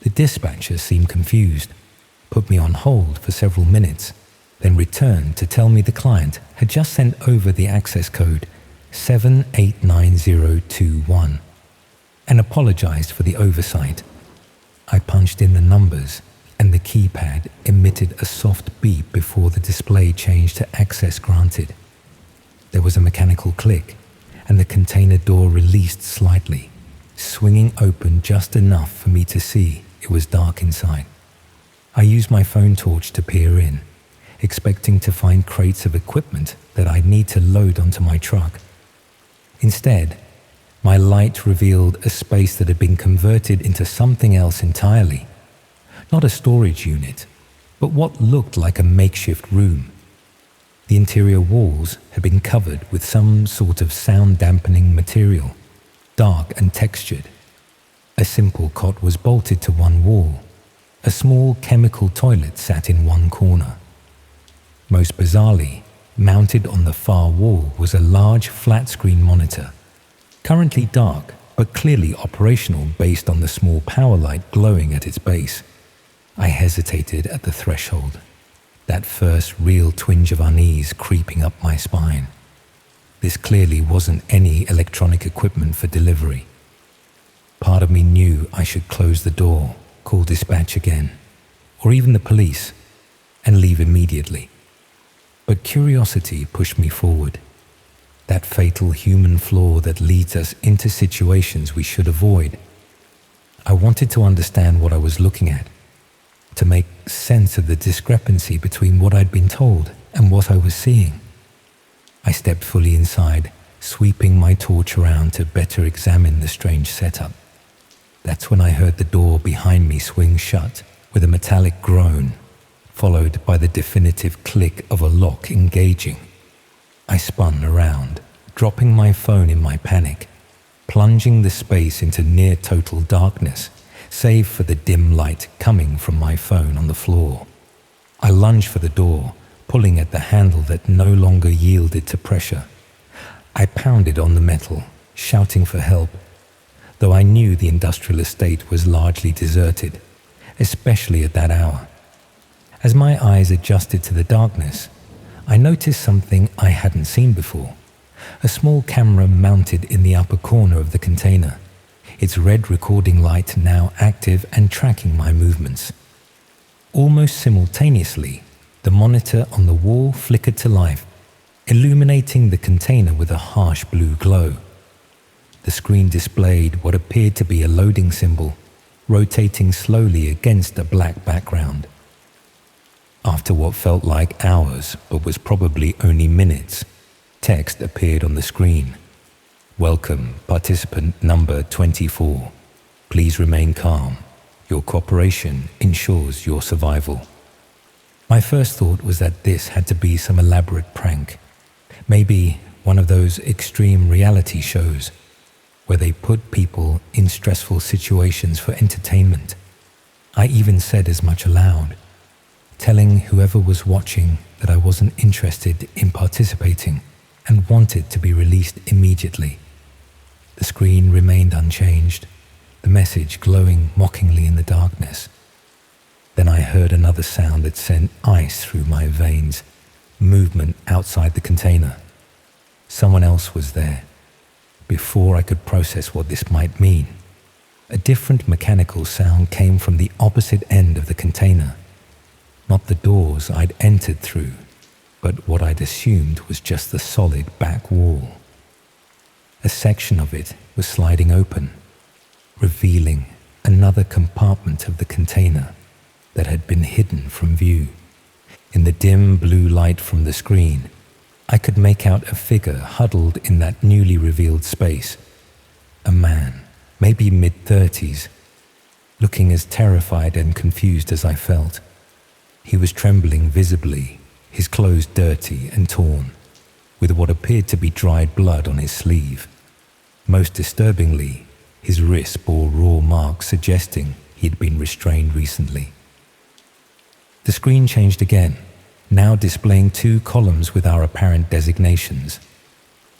The dispatcher seemed confused, put me on hold for several minutes, then returned to tell me the client had just sent over the access code 789021 and apologized for the oversight. I punched in the numbers and the keypad emitted a soft beep before the display changed to access granted. There was a mechanical click and the container door released slightly, swinging open just enough for me to see it was dark inside. I used my phone torch to peer in, expecting to find crates of equipment that I'd need to load onto my truck. Instead, my light revealed a space that had been converted into something else entirely. Not a storage unit, but what looked like a makeshift room. The interior walls had been covered with some sort of sound-dampening material, dark and textured. A simple cot was bolted to one wall. A small chemical toilet sat in one corner. Most bizarrely, mounted on the far wall was a large flat-screen monitor, currently dark but clearly operational based on the small power light glowing at its base. I hesitated at the threshold, that first real twinge of unease creeping up my spine. This clearly wasn't any electronic equipment for delivery. Part of me knew I should close the door, call dispatch again, or even the police, and leave immediately. But curiosity pushed me forward. That fatal human flaw that leads us into situations we should avoid. I wanted to understand what I was looking at, to make sense of the discrepancy between what I'd been told and what I was seeing. I stepped fully inside, sweeping my torch around to better examine the strange setup. That's when I heard the door behind me swing shut with a metallic groan, followed by the definitive click of a lock engaging. I spun around, dropping my phone in my panic, plunging the space into near total darkness, save for the dim light coming from my phone on the floor. I lunged for the door, pulling at the handle that no longer yielded to pressure. I pounded on the metal, shouting for help, though I knew the industrial estate was largely deserted, especially at that hour. As my eyes adjusted to the darkness, I noticed something I hadn't seen before. A small camera mounted in the upper corner of the container, its red recording light now active and tracking my movements. Almost simultaneously, the monitor on the wall flickered to life, illuminating the container with a harsh blue glow. The screen displayed what appeared to be a loading symbol, rotating slowly against a black background. After what felt like hours, but was probably only minutes, text appeared on the screen. "Welcome, participant number 24. Please remain calm. Your cooperation ensures your survival." My first thought was that this had to be some elaborate prank. Maybe one of those extreme reality shows where they put people in stressful situations for entertainment. I even said as much aloud, telling whoever was watching that I wasn't interested in participating and wanted to be released immediately. The screen remained unchanged, the message glowing mockingly in the darkness. Then I heard another sound that sent ice through my veins, movement outside the container. Someone else was there. Before I could process what this might mean, a different mechanical sound came from the opposite end of the container. Not the doors I'd entered through, but what I'd assumed was just the solid back wall. A section of it was sliding open, revealing another compartment of the container that had been hidden from view. In the dim blue light from the screen, I could make out a figure huddled in that newly revealed space. A man, maybe mid-30s, looking as terrified and confused as I felt. He was trembling visibly, his clothes dirty and torn, with what appeared to be dried blood on his sleeve. Most disturbingly, his wrist bore raw marks suggesting he had been restrained recently. The screen changed again, now displaying two columns with our apparent designations: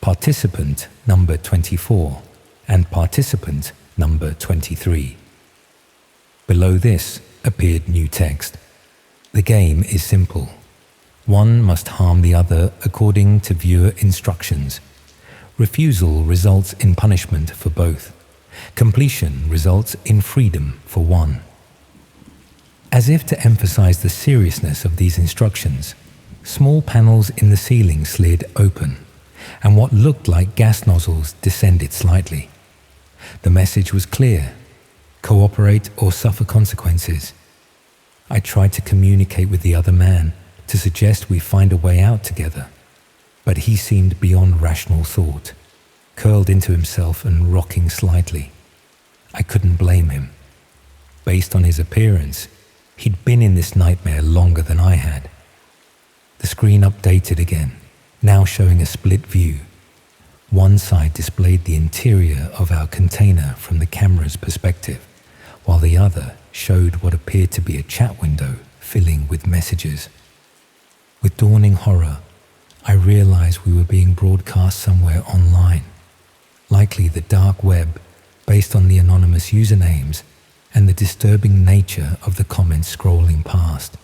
participant number 24 and participant number 23. Below this appeared new text. "The game is simple. One must harm the other according to viewer instructions. Refusal results in punishment for both. Completion results in freedom for one." As if to emphasize the seriousness of these instructions, small panels in the ceiling slid open, and what looked like gas nozzles descended slightly. The message was clear: cooperate or suffer consequences. I tried to communicate with the other man to suggest we find a way out together, but he seemed beyond rational thought, curled into himself and rocking slightly. I couldn't blame him. Based on his appearance, he'd been in this nightmare longer than I had. The screen updated again, now showing a split view. One side displayed the interior of our container from the camera's perspective, while the other showed what appeared to be a chat window filling with messages. With dawning horror, I realized we were being broadcast somewhere online, likely the dark web, based on the anonymous usernames and the disturbing nature of the comments scrolling past.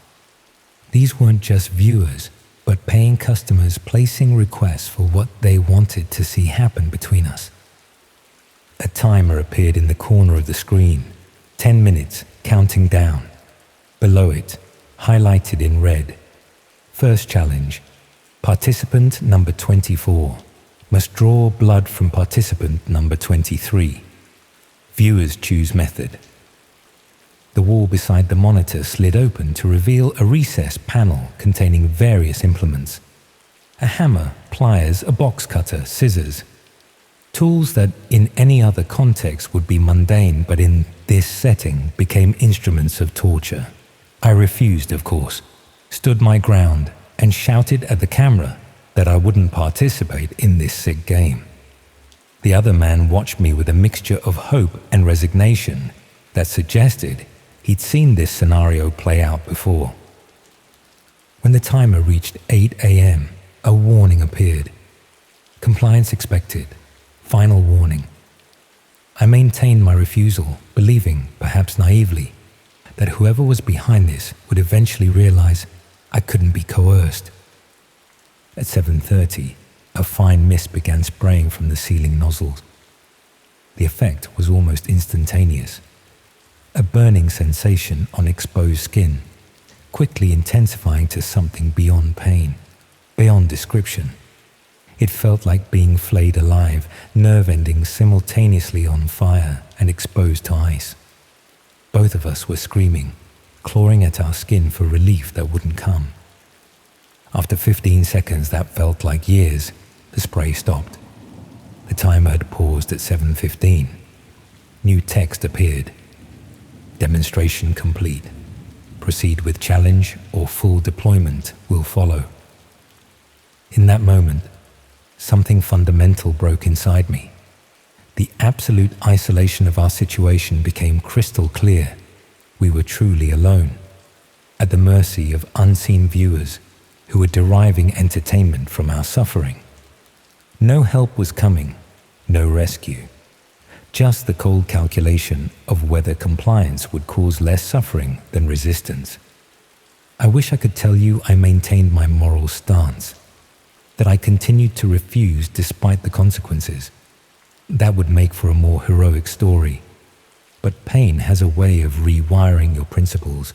These weren't just viewers, but paying customers placing requests for what they wanted to see happen between us. A timer appeared in the corner of the screen, 10 minutes, counting down. Below it, highlighted in red: first challenge, participant number 24 must draw blood from participant number 23. Viewers choose method, The wall beside the monitor slid open to reveal a recessed panel containing various implements. A hammer, pliers, a box cutter, scissors. Tools that in any other context would be mundane, but in this setting became instruments of torture. I refused, of course, stood my ground, and shouted at the camera that I wouldn't participate in this sick game. The other man watched me with a mixture of hope and resignation that suggested he'd seen this scenario play out before. When the timer reached 8 a.m., a warning appeared. Compliance expected. Final warning. I maintained my refusal, believing, perhaps naively, that whoever was behind this would eventually realize I couldn't be coerced. At 7:30, a fine mist began spraying from the ceiling nozzles. The effect was almost instantaneous. A burning sensation on exposed skin, quickly intensifying to something beyond pain, beyond description. It felt like being flayed alive, nerve endings simultaneously on fire and exposed to ice. Both of us were screaming, clawing at our skin for relief that wouldn't come. After 15 seconds that felt like years, the spray stopped. The timer had paused at 7:15. New text appeared. Demonstration complete. Proceed with challenge or full deployment will follow. In that moment, something fundamental broke inside me. The absolute isolation of our situation became crystal clear. We were truly alone, at the mercy of unseen viewers who were deriving entertainment from our suffering. No help was coming, no rescue. Just the cold calculation of whether compliance would cause less suffering than resistance. I wish I could tell you I maintained my moral stance, that I continued to refuse despite the consequences. That would make for a more heroic story. But pain has a way of rewiring your principles,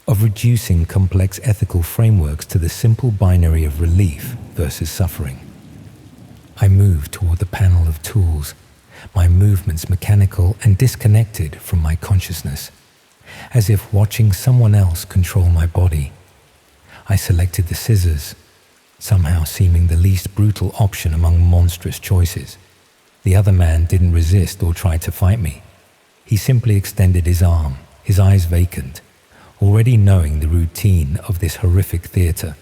of reducing complex ethical frameworks to the simple binary of relief versus suffering. I moved toward the panel of tools, my movements mechanical and disconnected from my consciousness, as if watching someone else control my body. I selected the scissors, somehow seeming the least brutal option among monstrous choices. The other man didn't resist or try to fight me. He simply extended his arm, his eyes vacant, already knowing the routine of this horrific theater.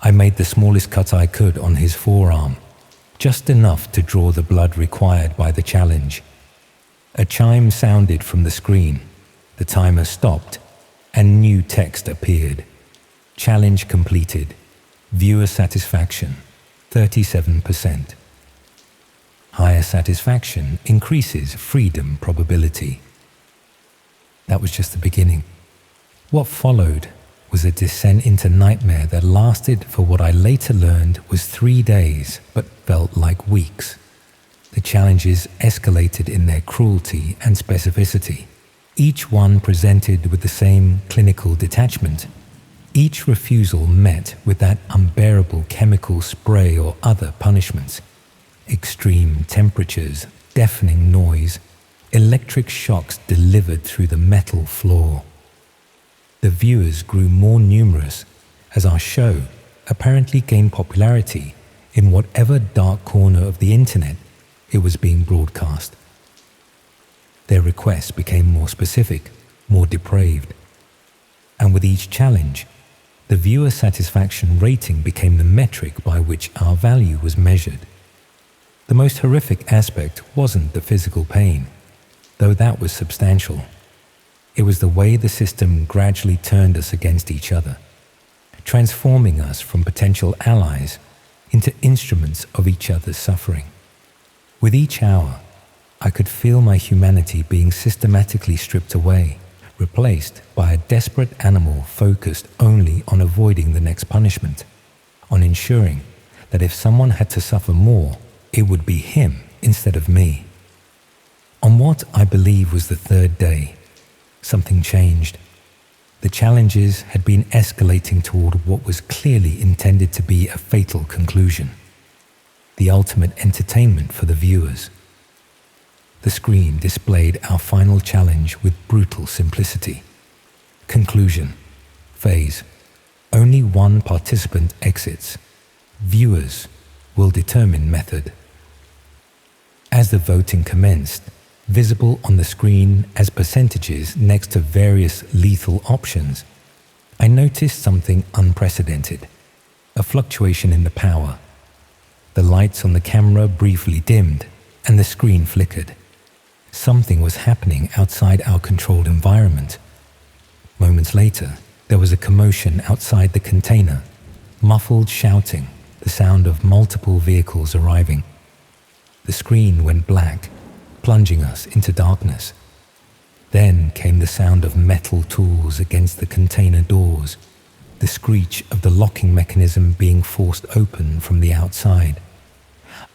I made the smallest cut I could on his forearm, just enough to draw the blood required by the challenge. A chime sounded from the screen, the timer stopped, and new text appeared. Challenge completed. Viewer satisfaction, 37%. Higher satisfaction increases freedom probability. That was just the beginning. What followed was a descent into nightmare that lasted for what I later learned was 3 days, but felt like weeks. The challenges escalated in their cruelty and specificity, each one presented with the same clinical detachment. Each refusal met with that unbearable chemical spray or other punishments. Extreme temperatures, deafening noise, electric shocks delivered through the metal floor. The viewers grew more numerous as our show apparently gained popularity in whatever dark corner of the internet it was being broadcast. Their requests became more specific, more depraved. And with each challenge, the viewer satisfaction rating became the metric by which our value was measured. The most horrific aspect wasn't the physical pain, though that was substantial. It was the way the system gradually turned us against each other, transforming us from potential allies into instruments of each other's suffering. With each hour, I could feel my humanity being systematically stripped away, replaced by a desperate animal focused only on avoiding the next punishment, on ensuring that if someone had to suffer more, it would be him instead of me. On what I believe was the third day, something changed. The challenges had been escalating toward what was clearly intended to be a fatal conclusion, the ultimate entertainment for the viewers. The screen displayed our final challenge with brutal simplicity. Conclusion. Phase. Only one participant exits. Viewers will determine method. As the voting commenced, visible on the screen as percentages next to various lethal options, I noticed something unprecedented. A fluctuation in the power. The lights on the camera briefly dimmed and the screen flickered. Something was happening outside our controlled environment. Moments later, there was a commotion outside the container, muffled shouting, the sound of multiple vehicles arriving. The screen went black, plunging us into darkness. Then came the sound of metal tools against the container doors, the screech of the locking mechanism being forced open from the outside.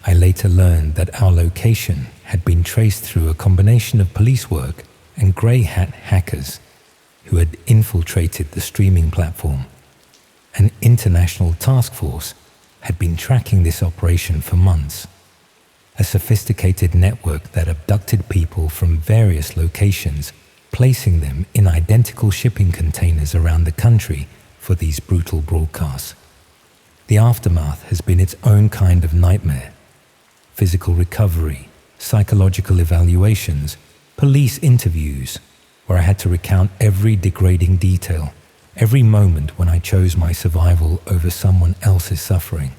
I later learned that our location had been traced through a combination of police work and grey hat hackers who had infiltrated the streaming platform. An international task force had been tracking this operation for months. A sophisticated network that abducted people from various locations, placing them in identical shipping containers around the country for these brutal broadcasts. The aftermath has been its own kind of nightmare. Physical recovery, psychological evaluations, police interviews, where I had to recount every degrading detail, every moment when I chose my survival over someone else's suffering.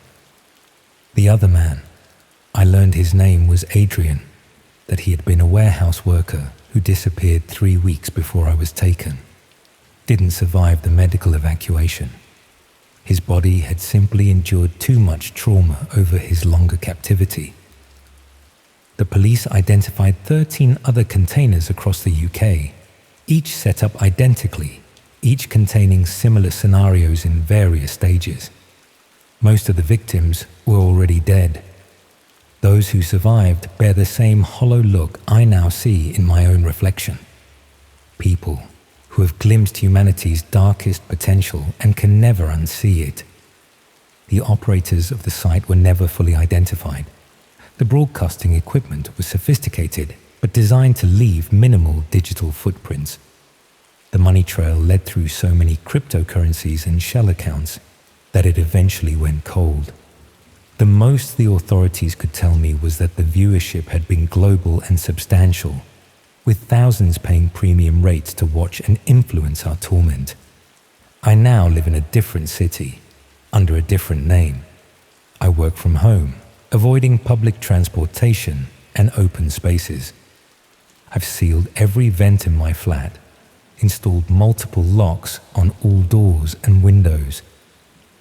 The other man, I learned his name was Adrian, that he had been a warehouse worker who disappeared 3 weeks before I was taken. Didn't survive the medical evacuation. His body had simply endured too much trauma over his longer captivity. The police identified 13 other containers across the UK, each set up identically, each containing similar scenarios in various stages. Most of the victims were already dead. Those who survived bear the same hollow look I now see in my own reflection. People who have glimpsed humanity's darkest potential and can never unsee it. The operators of the site were never fully identified. The broadcasting equipment was sophisticated but designed to leave minimal digital footprints. The money trail led through so many cryptocurrencies and shell accounts that it eventually went cold. The most the authorities could tell me was that the viewership had been global and substantial, with thousands paying premium rates to watch and influence our torment. I now live in a different city, under a different name. I work from home, avoiding public transportation and open spaces. I've sealed every vent in my flat, installed multiple locks on all doors and windows.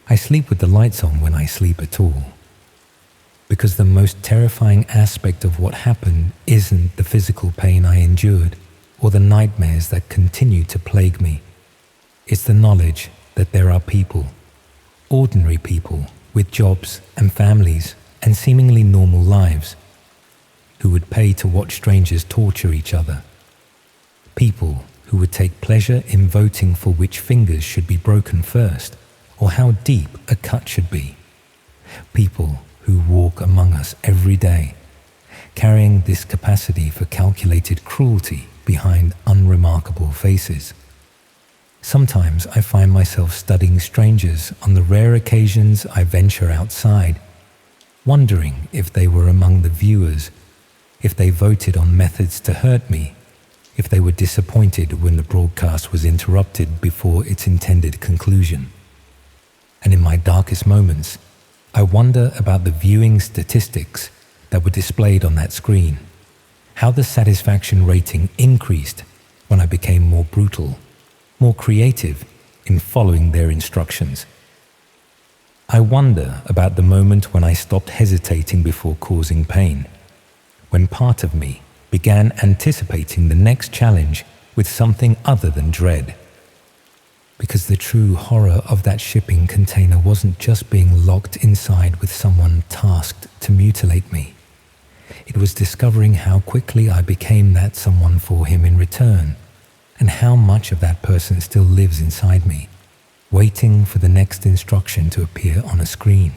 I sleep with the lights on when I sleep at all. Because the most terrifying aspect of what happened isn't the physical pain I endured or the nightmares that continue to plague me. It's the knowledge that there are people, ordinary people with jobs and families and seemingly normal lives, who would pay to watch strangers torture each other. People who would take pleasure in voting for which fingers should be broken first, or how deep a cut should be. People who walk among us every day, carrying this capacity for calculated cruelty behind unremarkable faces. Sometimes I find myself studying strangers on the rare occasions I venture outside, wondering if they were among the viewers, if they voted on methods to hurt me, if they were disappointed when the broadcast was interrupted before its intended conclusion. And in my darkest moments, I wonder about the viewing statistics that were displayed on that screen, how the satisfaction rating increased when I became more brutal, more creative in following their instructions. I wonder about the moment when I stopped hesitating before causing pain, when part of me began anticipating the next challenge with something other than dread. Because the true horror of that shipping container wasn't just being locked inside with someone tasked to mutilate me. It was discovering how quickly I became that someone for him in return, and how much of that person still lives inside me, waiting for the next instruction to appear on a screen.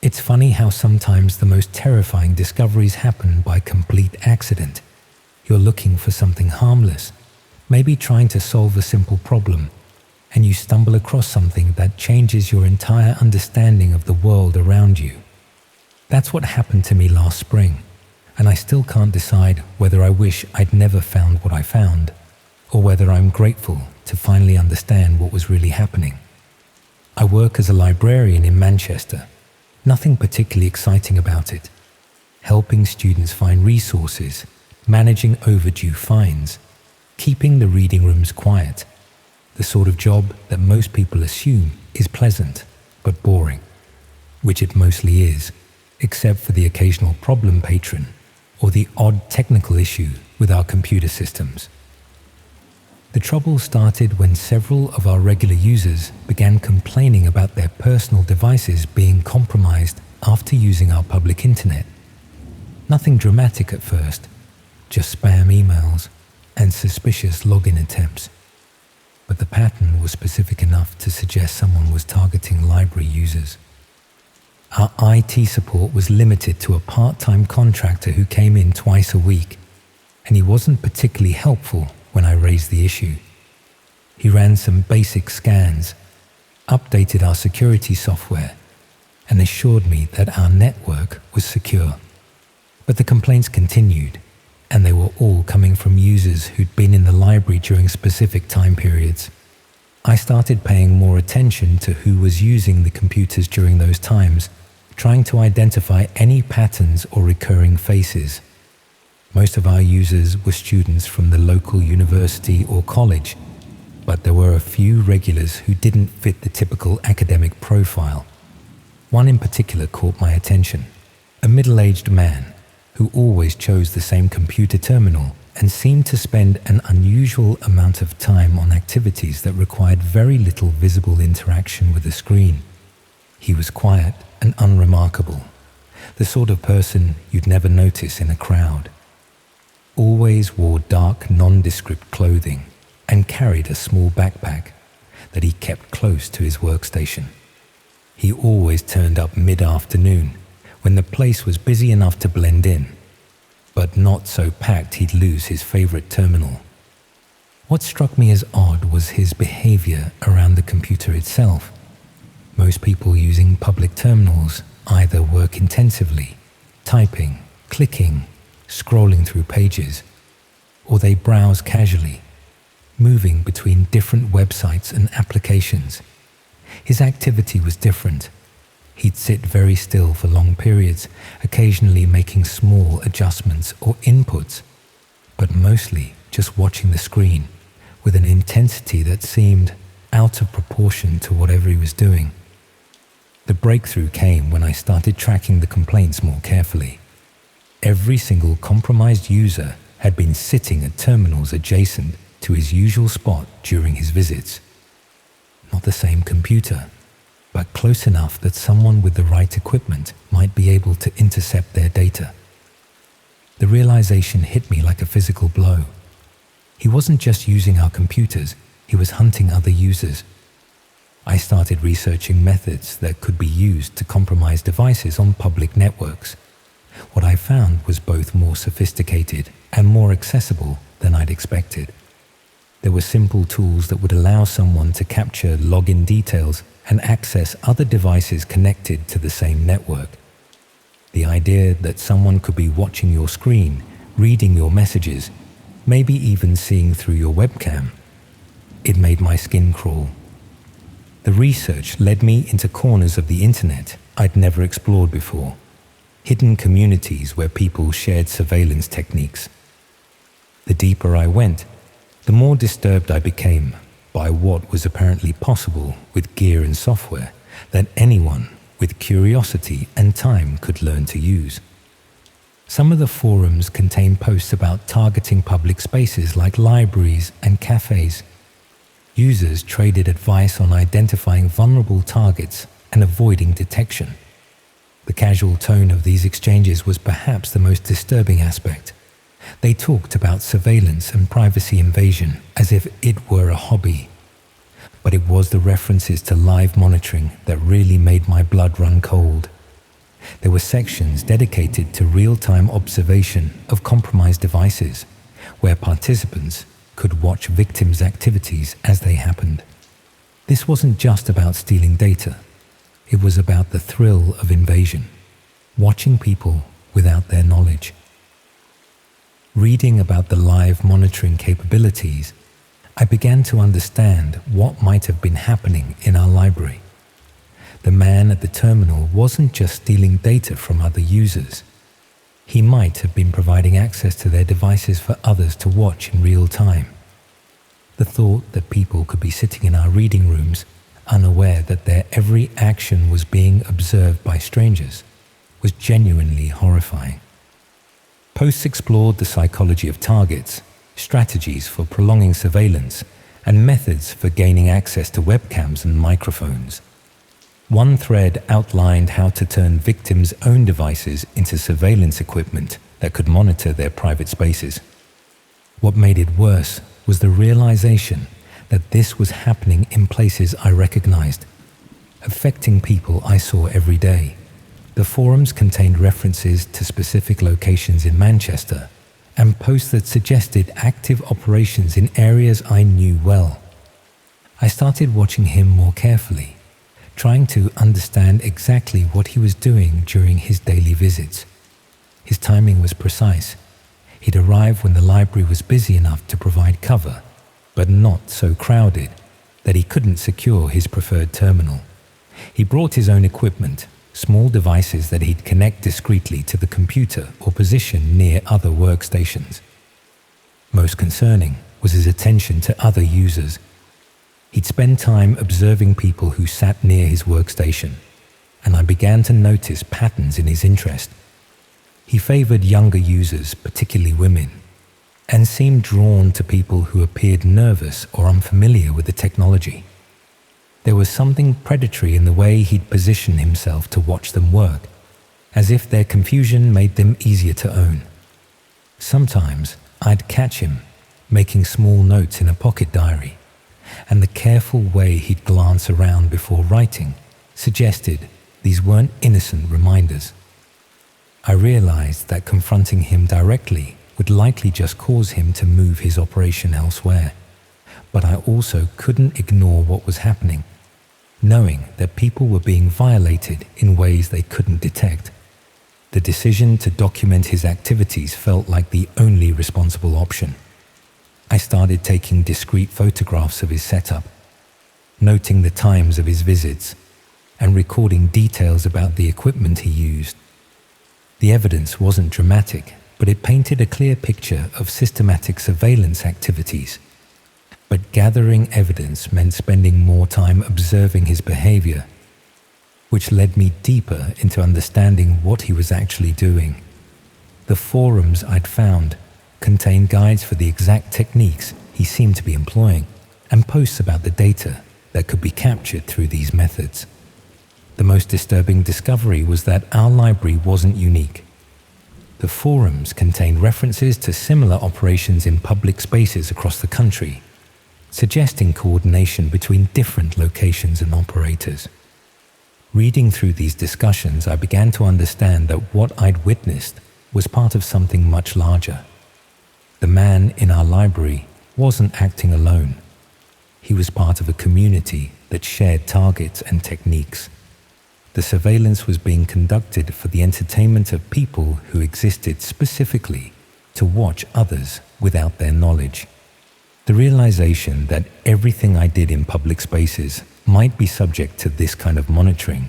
It's funny how sometimes the most terrifying discoveries happen by complete accident. You're looking for something harmless, maybe trying to solve a simple problem, and you stumble across something that changes your entire understanding of the world around you. That's what happened to me last spring, and I still can't decide whether I wish I'd never found what I found, or whether I'm grateful to finally understand what was really happening. I work as a librarian in Manchester. Nothing particularly exciting about it. Helping students find resources, managing overdue fines, keeping the reading rooms quiet. The sort of job that most people assume is pleasant but boring, which it mostly is, except for the occasional problem patron or the odd technical issue with our computer systems. The trouble started when several of our regular users began complaining about their personal devices being compromised after using our public internet. Nothing dramatic at first, just spam emails and suspicious login attempts. But the pattern was specific enough to suggest someone was targeting library users. Our IT support was limited to a part-time contractor who came in twice a week, and he wasn't particularly helpful when I raised the issue. He ran some basic scans, updated our security software, and assured me that our network was secure. But the complaints continued, and they were all coming from users who'd been in the library during specific time periods. I started paying more attention to who was using the computers during those times, trying to identify any patterns or recurring faces. Most of our users were students from the local university or college, but there were a few regulars who didn't fit the typical academic profile. One in particular caught my attention, a middle-aged man who always chose the same computer terminal and seemed to spend an unusual amount of time on activities that required very little visible interaction with the screen. He was quiet and unremarkable, the sort of person you'd never notice in a crowd. Always wore dark, nondescript clothing and carried a small backpack that he kept close to his workstation. He always turned up mid-afternoon when the place was busy enough to blend in, but not so packed he'd lose his favorite terminal. What struck me as odd was his behavior around the computer itself. Most people using public terminals either work intensively, typing, clicking, scrolling through pages, or they browse casually, moving between different websites and applications. His activity was different. He'd sit very still for long periods, occasionally making small adjustments or inputs, but mostly just watching the screen with an intensity that seemed out of proportion to whatever he was doing. The breakthrough came when I started tracking the complaints more carefully. Every single compromised user had been sitting at terminals adjacent to his usual spot during his visits. Not the same computer, but close enough that someone with the right equipment might be able to intercept their data. The realization hit me like a physical blow. He wasn't just using our computers, he was hunting other users. I started researching methods that could be used to compromise devices on public networks. What I found was both more sophisticated and more accessible than I'd expected. There were simple tools that would allow someone to capture login details and access other devices connected to the same network. The idea that someone could be watching your screen, reading your messages, maybe even seeing through your webcam, it made my skin crawl. The research led me into corners of the internet I'd never explored before. Hidden communities where people shared surveillance techniques. The deeper I went, the more disturbed I became by what was apparently possible with gear and software that anyone with curiosity and time could learn to use. Some of the forums contain posts about targeting public spaces like libraries and cafes. Users traded advice on identifying vulnerable targets and avoiding detection. The casual tone of these exchanges was perhaps the most disturbing aspect. They talked about surveillance and privacy invasion as if it were a hobby. But it was the references to live monitoring that really made my blood run cold. There were sections dedicated to real-time observation of compromised devices, where participants could watch victims' activities as they happened. This wasn't just about stealing data. It was about the thrill of invasion, watching people without their knowledge. Reading about the live monitoring capabilities, I began to understand what might have been happening in our library. The man at the terminal wasn't just stealing data from other users. He might have been providing access to their devices for others to watch in real time. The thought that people could be sitting in our reading rooms, unaware that their every action was being observed by strangers, was genuinely horrifying. Posts explored the psychology of targets, strategies for prolonging surveillance, and methods for gaining access to webcams and microphones. One thread outlined how to turn victims' own devices into surveillance equipment that could monitor their private spaces. What made it worse was the realization that this was happening in places I recognized, affecting people I saw every day. The forums contained references to specific locations in Manchester and posts that suggested active operations in areas I knew well. I started watching him more carefully, trying to understand exactly what he was doing during his daily visits. His timing was precise. He'd arrive when the library was busy enough to provide cover, but not so crowded that he couldn't secure his preferred terminal. He brought his own equipment, small devices that he'd connect discreetly to the computer or position near other workstations. Most concerning was his attention to other users. He'd spend time observing people who sat near his workstation, and I began to notice patterns in his interest. He favored younger users, particularly women, and seemed drawn to people who appeared nervous or unfamiliar with the technology. There was something predatory in the way he'd position himself to watch them work, as if their confusion made them easier to own. Sometimes I'd catch him making small notes in a pocket diary, and the careful way he'd glance around before writing suggested these weren't innocent reminders. I realized that confronting him directly would likely just cause him to move his operation elsewhere, but I also couldn't ignore what was happening, knowing that people were being violated in ways they couldn't detect. The decision to document his activities felt like the only responsible option. I started taking discreet photographs of his setup, noting the times of his visits, and recording details about the equipment he used. The evidence wasn't dramatic, but it painted a clear picture of systematic surveillance activities. But gathering evidence meant spending more time observing his behavior, which led me deeper into understanding what he was actually doing. The forums I'd found contained guides for the exact techniques he seemed to be employing, and posts about the data that could be captured through these methods. The most disturbing discovery was that our library wasn't unique. The forums contained references to similar operations in public spaces across the country, suggesting coordination between different locations and operators. Reading through these discussions, I began to understand that what I'd witnessed was part of something much larger. The man in our library wasn't acting alone. He was part of a community that shared targets and techniques. The surveillance was being conducted for the entertainment of people who existed specifically to watch others without their knowledge. The realization that everything I did in public spaces might be subject to this kind of monitoring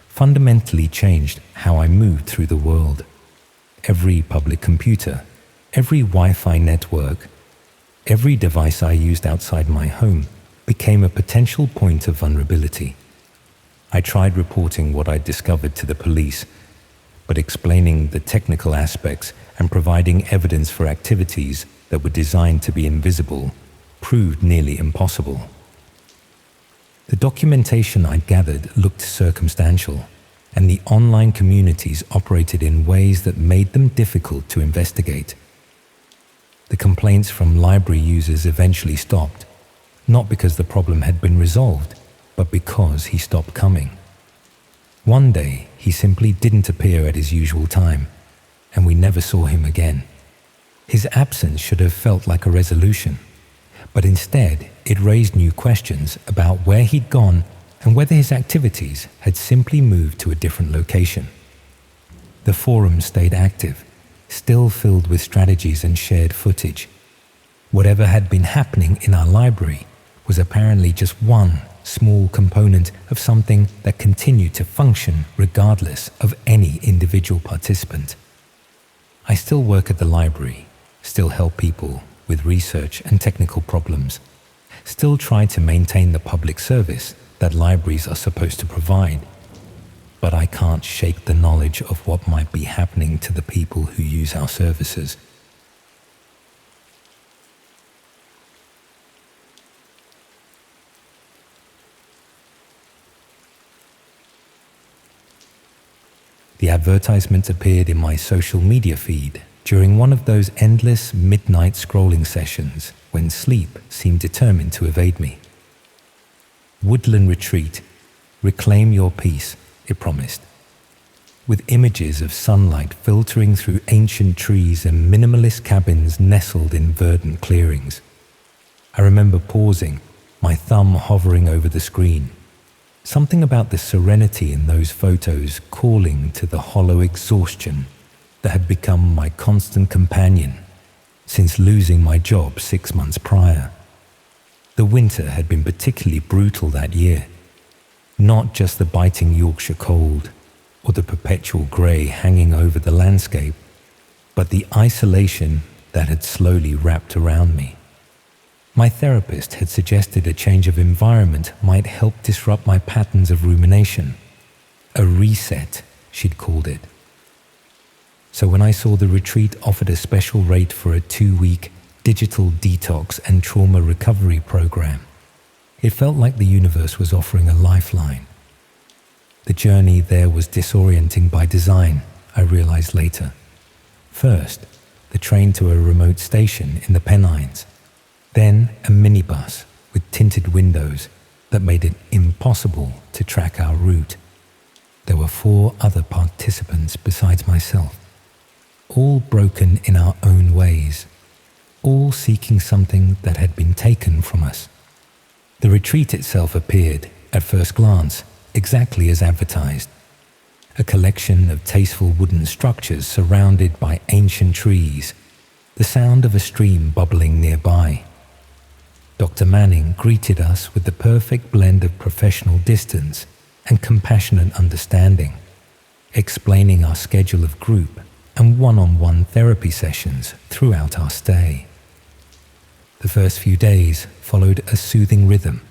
fundamentally changed how I moved through the world. Every public computer, every Wi-Fi network, every device I used outside my home became a potential point of vulnerability. I tried reporting what I'd discovered to the police, but explaining the technical aspects and providing evidence for activities that were designed to be invisible proved nearly impossible. The documentation I'd gathered looked circumstantial, and the online communities operated in ways that made them difficult to investigate. The complaints from library users eventually stopped, not because the problem had been resolved, but because he stopped coming. One day, he simply didn't appear at his usual time, and we never saw him again. His absence should have felt like a resolution, but instead it raised new questions about where he'd gone and whether his activities had simply moved to a different location. The forum stayed active, still filled with strategies and shared footage. Whatever had been happening in our library was apparently just one small component of something that continued to function regardless of any individual participant. I still work at the library, still help people with research and technical problems, still try to maintain the public service that libraries are supposed to provide. But I can't shake the knowledge of what might be happening to the people who use our services. The advertisement appeared in my social media feed during one of those endless midnight scrolling sessions when sleep seemed determined to evade me. Woodland retreat, reclaim your peace, it promised, with images of sunlight filtering through ancient trees and minimalist cabins nestled in verdant clearings. I remember pausing, my thumb hovering over the screen. Something about the serenity in those photos calling to the hollow exhaustion that had become my constant companion since losing my job 6 months prior. The winter had been particularly brutal that year. Not just the biting Yorkshire cold or the perpetual grey hanging over the landscape, but the isolation that had slowly wrapped around me. My therapist had suggested a change of environment might help disrupt my patterns of rumination. A reset, she'd called it. So when I saw the retreat offered a special rate for a 2-week digital detox and trauma recovery program, it felt like the universe was offering a lifeline. The journey there was disorienting by design, I realized later. First, the train to a remote station in the Pennines. Then a minibus with tinted windows that made it impossible to track our route. There were 4 other participants besides myself, all broken in our own ways, all seeking something that had been taken from us. The retreat itself appeared, at first glance, exactly as advertised. A collection of tasteful wooden structures surrounded by ancient trees, the sound of a stream bubbling nearby. Dr. Manning greeted us with the perfect blend of professional distance and compassionate understanding, explaining our schedule of group and one-on-one therapy sessions throughout our stay. The first few days followed a soothing rhythm.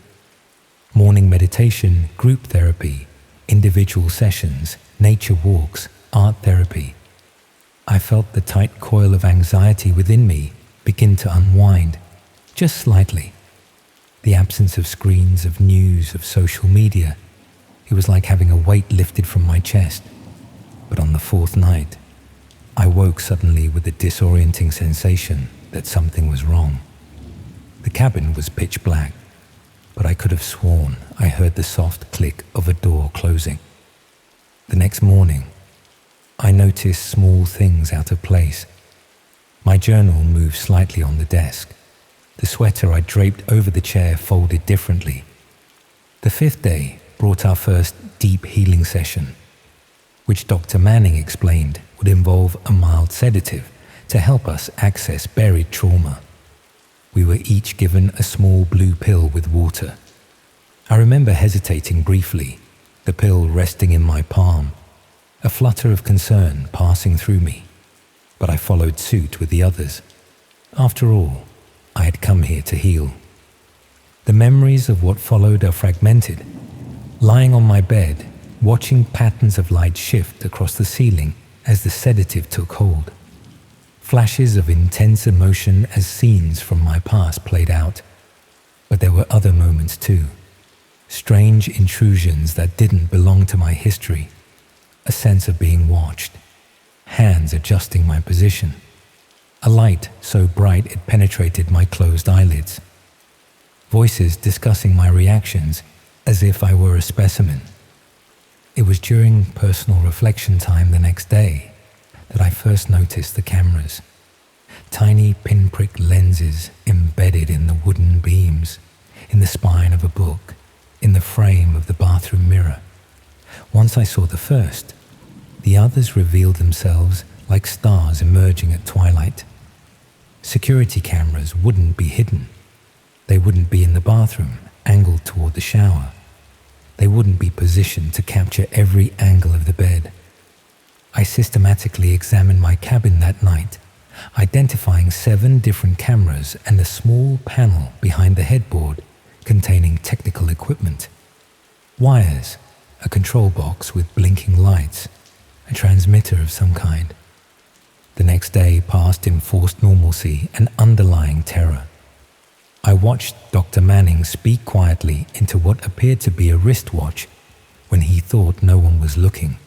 Morning meditation, group therapy, individual sessions, nature walks, art therapy. I felt the tight coil of anxiety within me begin to unwind, just slightly. The absence of screens, of news, of social media, it was like having a weight lifted from my chest. But on the 4th night, I woke suddenly with a disorienting sensation that something was wrong. The cabin was pitch black, but I could have sworn I heard the soft click of a door closing. The next morning, I noticed small things out of place. My journal moved slightly on the desk. The sweater I draped over the chair folded differently. The 5th day brought our first deep healing session, which Dr. Manning explained would involve a mild sedative to help us access buried trauma. We were each given a small blue pill with water. I remember hesitating briefly, the pill resting in my palm, a flutter of concern passing through me, but I followed suit with the others. After all, I had come here to heal. The memories of what followed are fragmented. Lying on my bed, watching patterns of light shift across the ceiling as the sedative took hold. Flashes of intense emotion as scenes from my past played out. But there were other moments too. Strange intrusions that didn't belong to my history. A sense of being watched. Hands adjusting my position. A light so bright it penetrated my closed eyelids. Voices discussing my reactions as if I were a specimen. It was during personal reflection time the next day that I first noticed the cameras. Tiny pinprick lenses embedded in the wooden beams, in the spine of a book, in the frame of the bathroom mirror. Once I saw the first, the others revealed themselves like stars emerging at twilight. Security cameras wouldn't be hidden. They wouldn't be in the bathroom, angled toward the shower. They wouldn't be positioned to capture every angle of the bed. I systematically examined my cabin that night, identifying 7 different cameras and a small panel behind the headboard containing technical equipment. Wires, a control box with blinking lights, a transmitter of some kind. The next day passed in forced normalcy and underlying terror. I watched Dr. Manning speak quietly into what appeared to be a wristwatch when he thought no one was looking.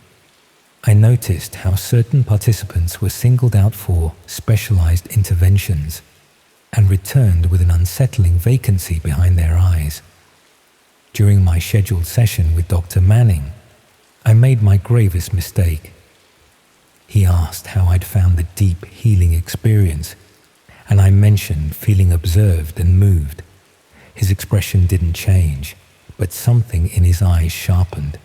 I noticed how certain participants were singled out for specialized interventions and returned with an unsettling vacancy behind their eyes. During my scheduled session with Dr. Manning, I made my gravest mistake. He asked how I'd found the deep healing experience, and I mentioned feeling observed and moved. His expression didn't change, but something in his eyes sharpened,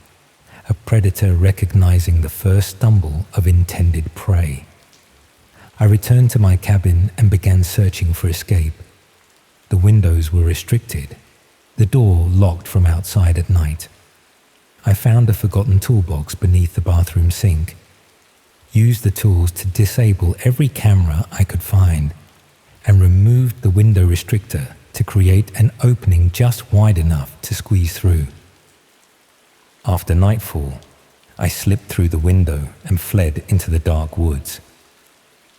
a predator recognizing the first stumble of intended prey. I returned to my cabin and began searching for escape. The windows were restricted, the door locked from outside at night. I found a forgotten toolbox beneath the bathroom sink, used the tools to disable every camera I could find, and removed the window restrictor to create an opening just wide enough to squeeze through. After nightfall, I slipped through the window and fled into the dark woods.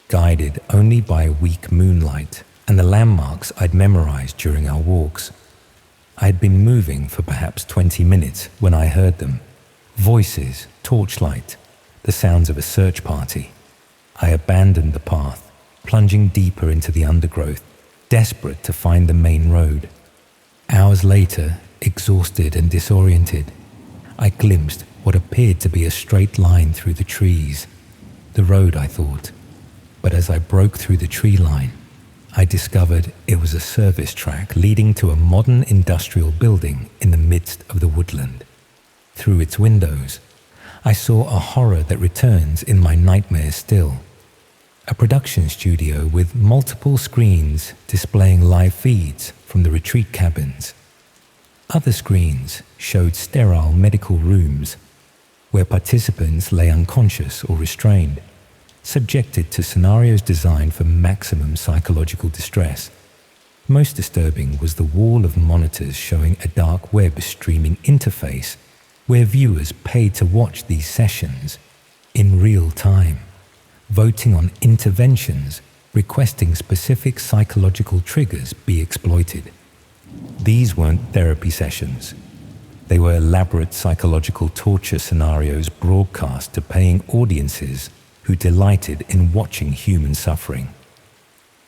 Guided only by weak moonlight and the landmarks I'd memorized during our walks. I had been moving for perhaps 20 minutes when I heard them. Voices, torchlight, the sounds of a search party. I abandoned the path, plunging deeper into the undergrowth, desperate to find the main road. Hours later, exhausted and disoriented, I glimpsed what appeared to be a straight line through the trees. The road, I thought. But as I broke through the tree line, I discovered it was a service track leading to a modern industrial building in the midst of the woodland. Through its windows, I saw a horror that returns in my nightmares still. A production studio with multiple screens displaying live feeds from the retreat cabins. Other screens showed sterile medical rooms where participants lay unconscious or restrained, subjected to scenarios designed for maximum psychological distress. Most disturbing was the wall of monitors showing a dark web streaming interface where viewers paid to watch these sessions in real time, voting on interventions, requesting specific psychological triggers be exploited. These weren't therapy sessions. They were elaborate psychological torture scenarios broadcast to paying audiences who delighted in watching human suffering.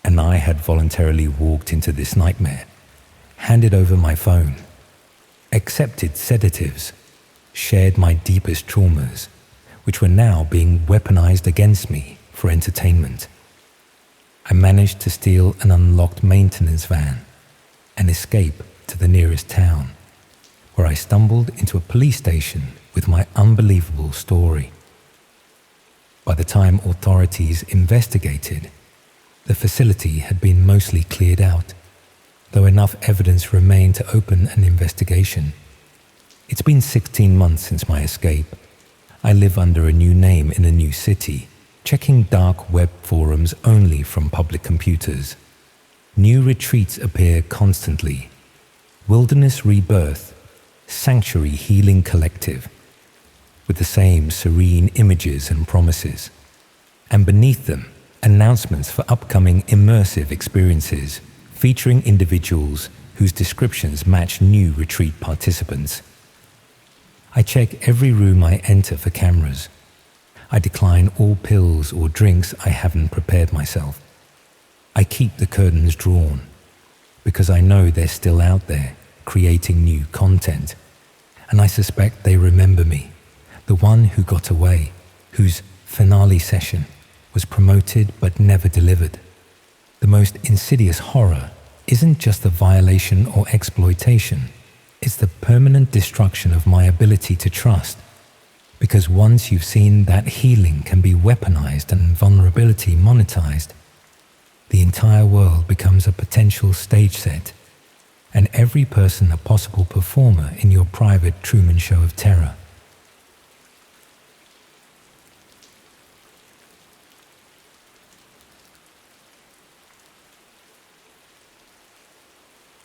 And I had voluntarily walked into this nightmare, handed over my phone, accepted sedatives, shared my deepest traumas, which were now being weaponized against me for entertainment. I managed to steal an unlocked maintenance van and escape to the nearest town, where I stumbled into a police station with my unbelievable story. By the time authorities investigated, the facility had been mostly cleared out, though enough evidence remained to open an investigation. It's been 16 months since my escape. I live under a new name in a new city, checking dark web forums only from public computers. New retreats appear constantly. Wilderness Rebirth, Sanctuary Healing Collective, with the same serene images and promises. And beneath them, announcements for upcoming immersive experiences featuring individuals whose descriptions match new retreat participants. I check every room I enter for cameras. I decline all pills or drinks I haven't prepared myself. I keep the curtains drawn because I know they're still out there creating new content, and I suspect they remember me, one who got away, whose finale session was promoted but never delivered. The most insidious horror isn't just the violation or exploitation, it's the permanent destruction of my ability to trust. Because once you've seen that healing can be weaponized and vulnerability monetized, the entire world becomes a potential stage set, and every person a possible performer in your private Truman Show of terror.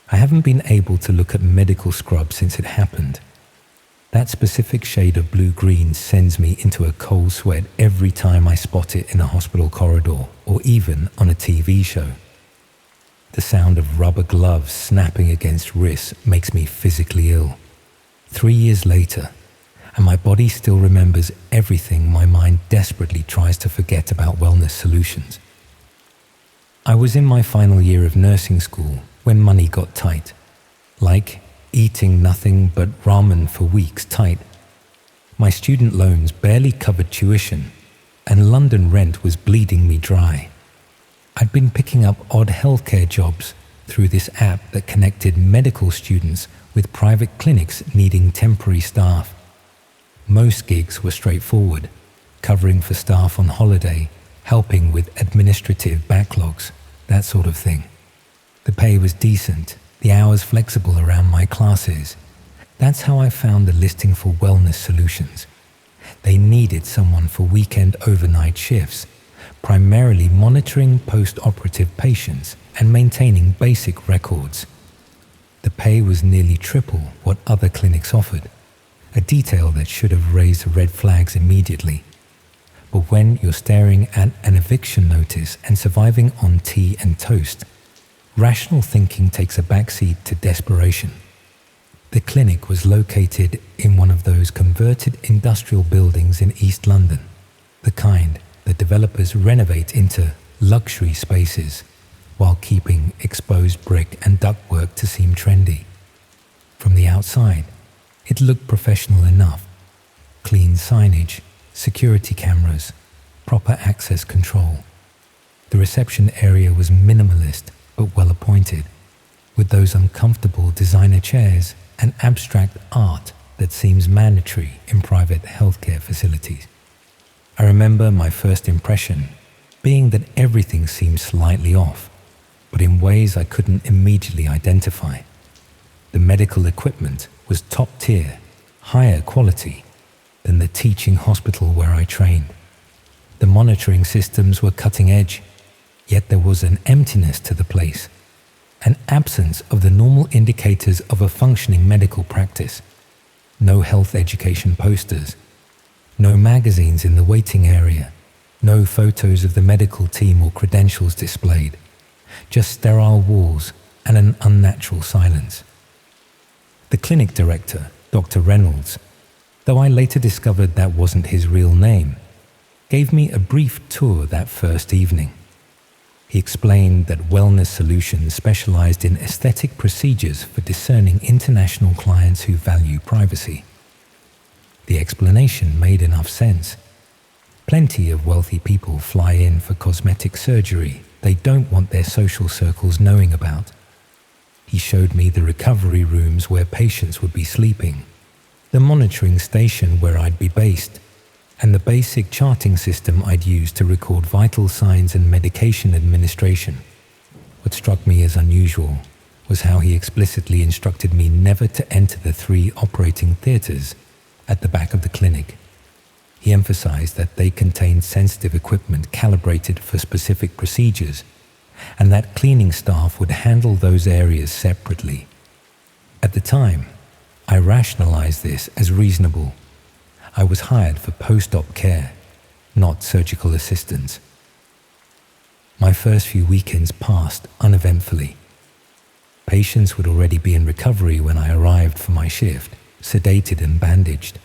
I haven't been able to look at medical scrub since it happened. That specific shade of blue-green sends me into a cold sweat every time I spot it in a hospital corridor or even on a TV show. The sound of rubber gloves snapping against wrists makes me physically ill. 3 years later, and my body still remembers everything my mind desperately tries to forget about wellness solutions. I was in my final year of nursing school when money got tight, like eating nothing but ramen for weeks tight. My student loans barely covered tuition, and London rent was bleeding me dry. I'd been picking up odd healthcare jobs through this app that connected medical students with private clinics needing temporary staff. Most gigs were straightforward, covering for staff on holiday, helping with administrative backlogs, that sort of thing. The pay was decent, the hours flexible around my classes. That's how I found the listing for wellness solutions. They needed someone for weekend overnight shifts, primarily monitoring post-operative patients and maintaining basic records. The pay was nearly triple what other clinics offered, a detail that should have raised red flags immediately. But when you're staring at an eviction notice and surviving on tea and toast, rational thinking takes a backseat to desperation. The clinic was located in one of those converted industrial buildings in East London, the kind that developers renovate into luxury spaces while keeping exposed brick and ductwork to seem trendy. From the outside, it looked professional enough. Clean signage, security cameras, proper access control. The reception area was minimalist but well appointed, with those uncomfortable designer chairs and abstract art that seems mandatory in private healthcare facilities. I remember my first impression being that everything seemed slightly off, but in ways I couldn't immediately identify. The medical equipment was top tier, higher quality than the teaching hospital where I trained. The monitoring systems were cutting edge, yet there was an emptiness to the place, an absence of the normal indicators of a functioning medical practice. No health education posters, no magazines in the waiting area, no photos of the medical team or credentials displayed, just sterile walls and an unnatural silence. The clinic director, Dr. Reynolds, though I later discovered that wasn't his real name, gave me a brief tour that first evening. He explained that Wellness Solutions specialized in aesthetic procedures for discerning international clients who value privacy. The explanation made enough sense. Plenty of wealthy people fly in for cosmetic surgery they don't want their social circles knowing about. He showed me the recovery rooms where patients would be sleeping, the monitoring station where I'd be based, and the basic charting system I'd use to record vital signs and medication administration. What struck me as unusual was how he explicitly instructed me never to enter the 3 operating theaters at the back of the clinic. He emphasized that they contained sensitive equipment calibrated for specific procedures, and that cleaning staff would handle those areas separately. At the time, I rationalized this as reasonable. I was hired for post-op care, not surgical assistance. My first few weekends passed uneventfully. Patients would already be in recovery when I arrived for my shift, sedated and bandaged.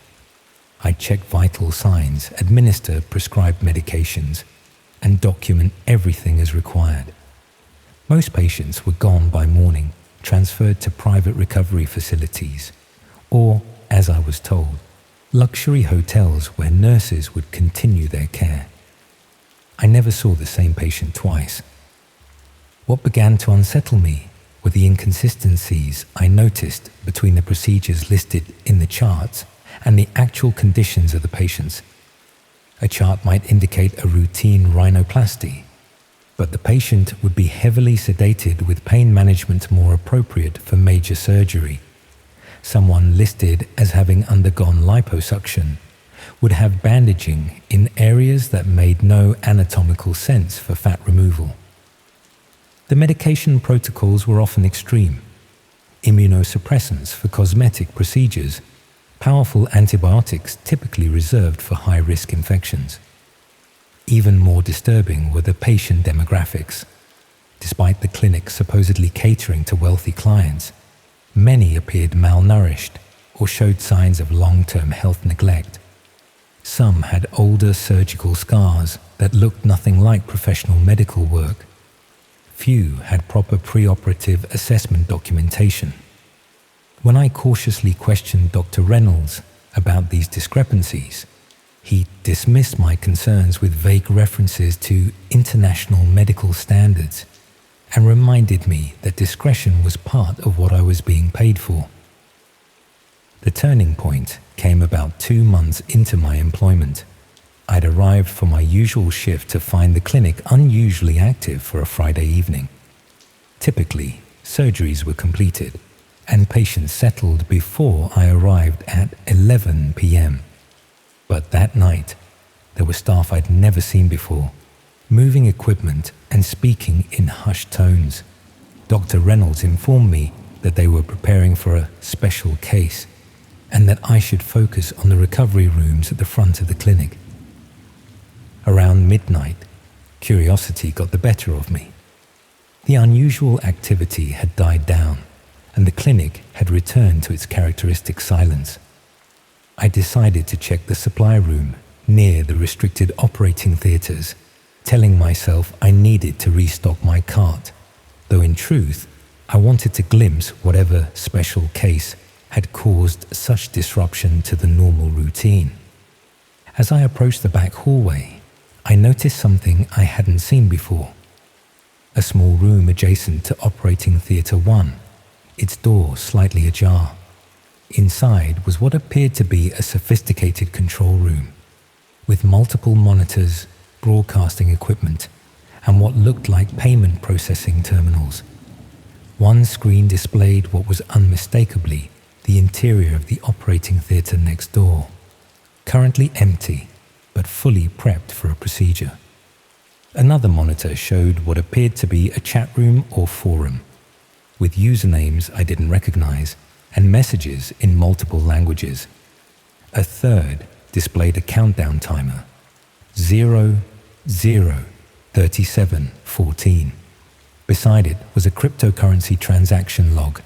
I'd check vital signs, administer prescribed medications, and document everything as required. Most patients were gone by morning, transferred to private recovery facilities, or, as I was told, luxury hotels where nurses would continue their care. I never saw the same patient twice. What began to unsettle me were the inconsistencies I noticed between the procedures listed in the charts and the actual conditions of the patients. A chart might indicate a routine rhinoplasty, but the patient would be heavily sedated with pain management more appropriate for major surgery. Someone listed as having undergone liposuction would have bandaging in areas that made no anatomical sense for fat removal. The medication protocols were often extreme. Immunosuppressants for cosmetic procedures, powerful antibiotics typically reserved for high-risk infections. Even more disturbing were the patient demographics. Despite the clinic supposedly catering to wealthy clients, many appeared malnourished or showed signs of long-term health neglect. Some had older surgical scars that looked nothing like professional medical work. Few had proper preoperative assessment documentation. When I cautiously questioned Dr. Reynolds about these discrepancies, he dismissed my concerns with vague references to international medical standards and reminded me that discretion was part of what I was being paid for. The turning point came about 2 months into my employment. I'd arrived for my usual shift to find the clinic unusually active for a Friday evening. Typically, surgeries were completed and patients settled before I arrived at 11 p.m. But that night, there were staff I'd never seen before, moving equipment and speaking in hushed tones. Dr. Reynolds informed me that they were preparing for a special case and that I should focus on the recovery rooms at the front of the clinic. Around midnight, curiosity got the better of me. The unusual activity had died down, and the clinic had returned to its characteristic silence. I decided to check the supply room near the restricted operating theatres, telling myself I needed to restock my cart, though in truth, I wanted to glimpse whatever special case had caused such disruption to the normal routine. As I approached the back hallway, I noticed something I hadn't seen before. A small room adjacent to Operating Theatre 1, its door slightly ajar. Inside was what appeared to be a sophisticated control room, with multiple monitors, broadcasting equipment, and what looked like payment processing terminals. One screen displayed what was unmistakably the interior of the operating theatre next door, currently empty, but fully prepped for a procedure. Another monitor showed what appeared to be a chat room or forum, with usernames I didn't recognize and messages in multiple languages. A third displayed a countdown timer, 00:37:14. Beside it was a cryptocurrency transaction log,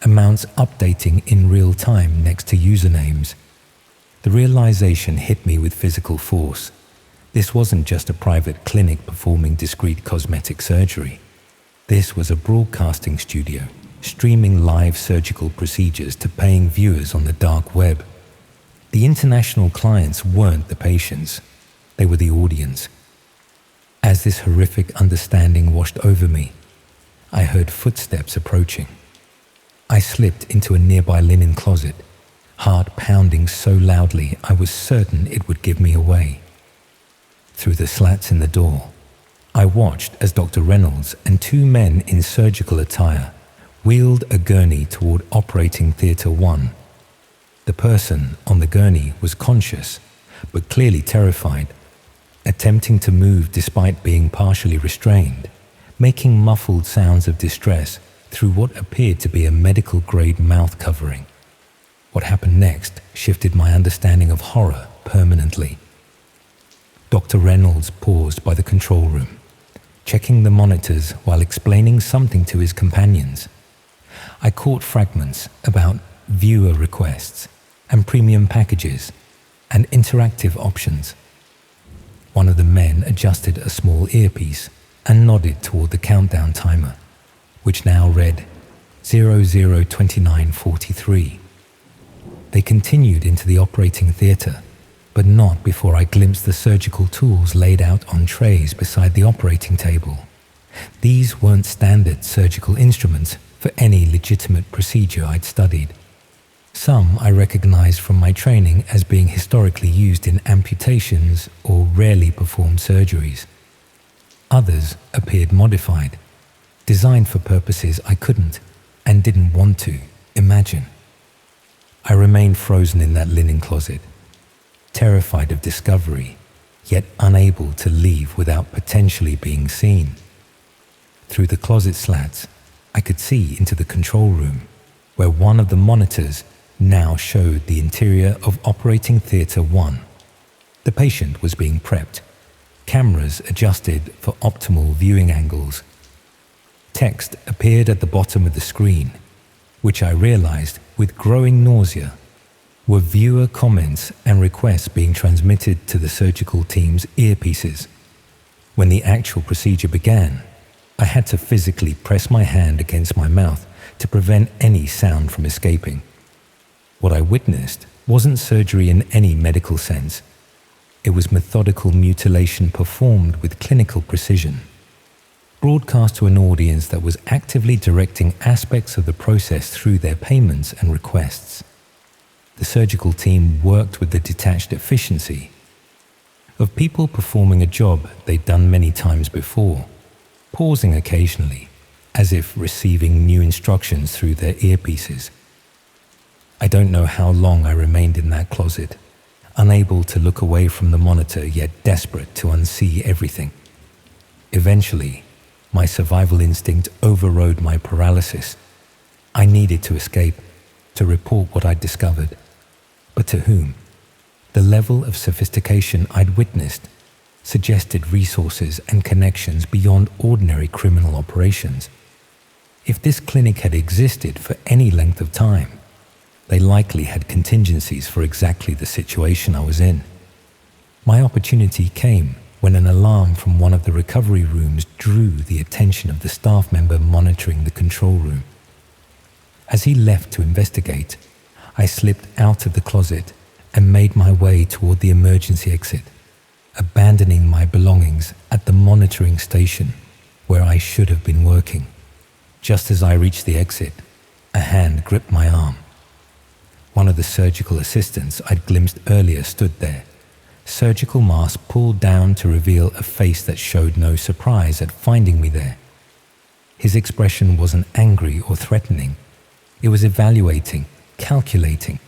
amounts updating in real time next to usernames. The realization hit me with physical force. This wasn't just a private clinic performing discreet cosmetic surgery. This was a broadcasting studio, streaming live surgical procedures to paying viewers on the dark web. The international clients weren't the patients, they were the audience. As this horrific understanding washed over me, I heard footsteps approaching. I slipped into a nearby linen closet, heart pounding so loudly I was certain it would give me away. Through the slats in the door, I watched as Dr. Reynolds and 2 men in surgical attire wheeled a gurney toward Operating Theatre 1. The person on the gurney was conscious, but clearly terrified, attempting to move despite being partially restrained, making muffled sounds of distress through what appeared to be a medical-grade mouth covering. What happened next shifted my understanding of horror permanently. Dr. Reynolds paused by the control room, checking the monitors while explaining something to his companions. I caught fragments about viewer requests and premium packages and interactive options. One of the men adjusted a small earpiece and nodded toward the countdown timer, which now read 00:29:43. They continued into the operating theatre, but not before I glimpsed the surgical tools laid out on trays beside the operating table. These weren't standard surgical instruments for any legitimate procedure I'd studied. Some I recognized from my training as being historically used in amputations or rarely performed surgeries. Others appeared modified, designed for purposes I couldn't and didn't want to imagine. I remained frozen in that linen closet, terrified of discovery, yet unable to leave without potentially being seen. Through the closet slats, I could see into the control room, where one of the monitors now showed the interior of Operating Theatre 1. The patient was being prepped, cameras adjusted for optimal viewing angles. Text appeared at the bottom of the screen, which I realized with growing nausea were viewer comments and requests being transmitted to the surgical team's earpieces. When the actual procedure began, I had to physically press my hand against my mouth to prevent any sound from escaping. What I witnessed wasn't surgery in any medical sense. It was methodical mutilation performed with clinical precision, broadcast to an audience that was actively directing aspects of the process through their payments and requests. The surgical team worked with the detached efficiency of people performing a job they'd done many times before, pausing occasionally as if receiving new instructions through their earpieces. I don't know how long I remained in that closet, unable to look away from the monitor yet desperate to unsee everything. Eventually, my survival instinct overrode my paralysis. I needed to escape, to report what I'd discovered. But to whom? The level of sophistication I'd witnessed suggested resources and connections beyond ordinary criminal operations. If this clinic had existed for any length of time, they likely had contingencies for exactly the situation I was in. My opportunity came when an alarm from one of the recovery rooms drew the attention of the staff member monitoring the control room. As he left to investigate, I slipped out of the closet and made my way toward the emergency exit, abandoning my belongings at the monitoring station where I should have been working. Just as I reached the exit, a hand gripped my arm. One of the surgical assistants I'd glimpsed earlier stood there, surgical mask pulled down to reveal a face that showed no surprise at finding me there. His expression wasn't angry or threatening. It was evaluating, calculating,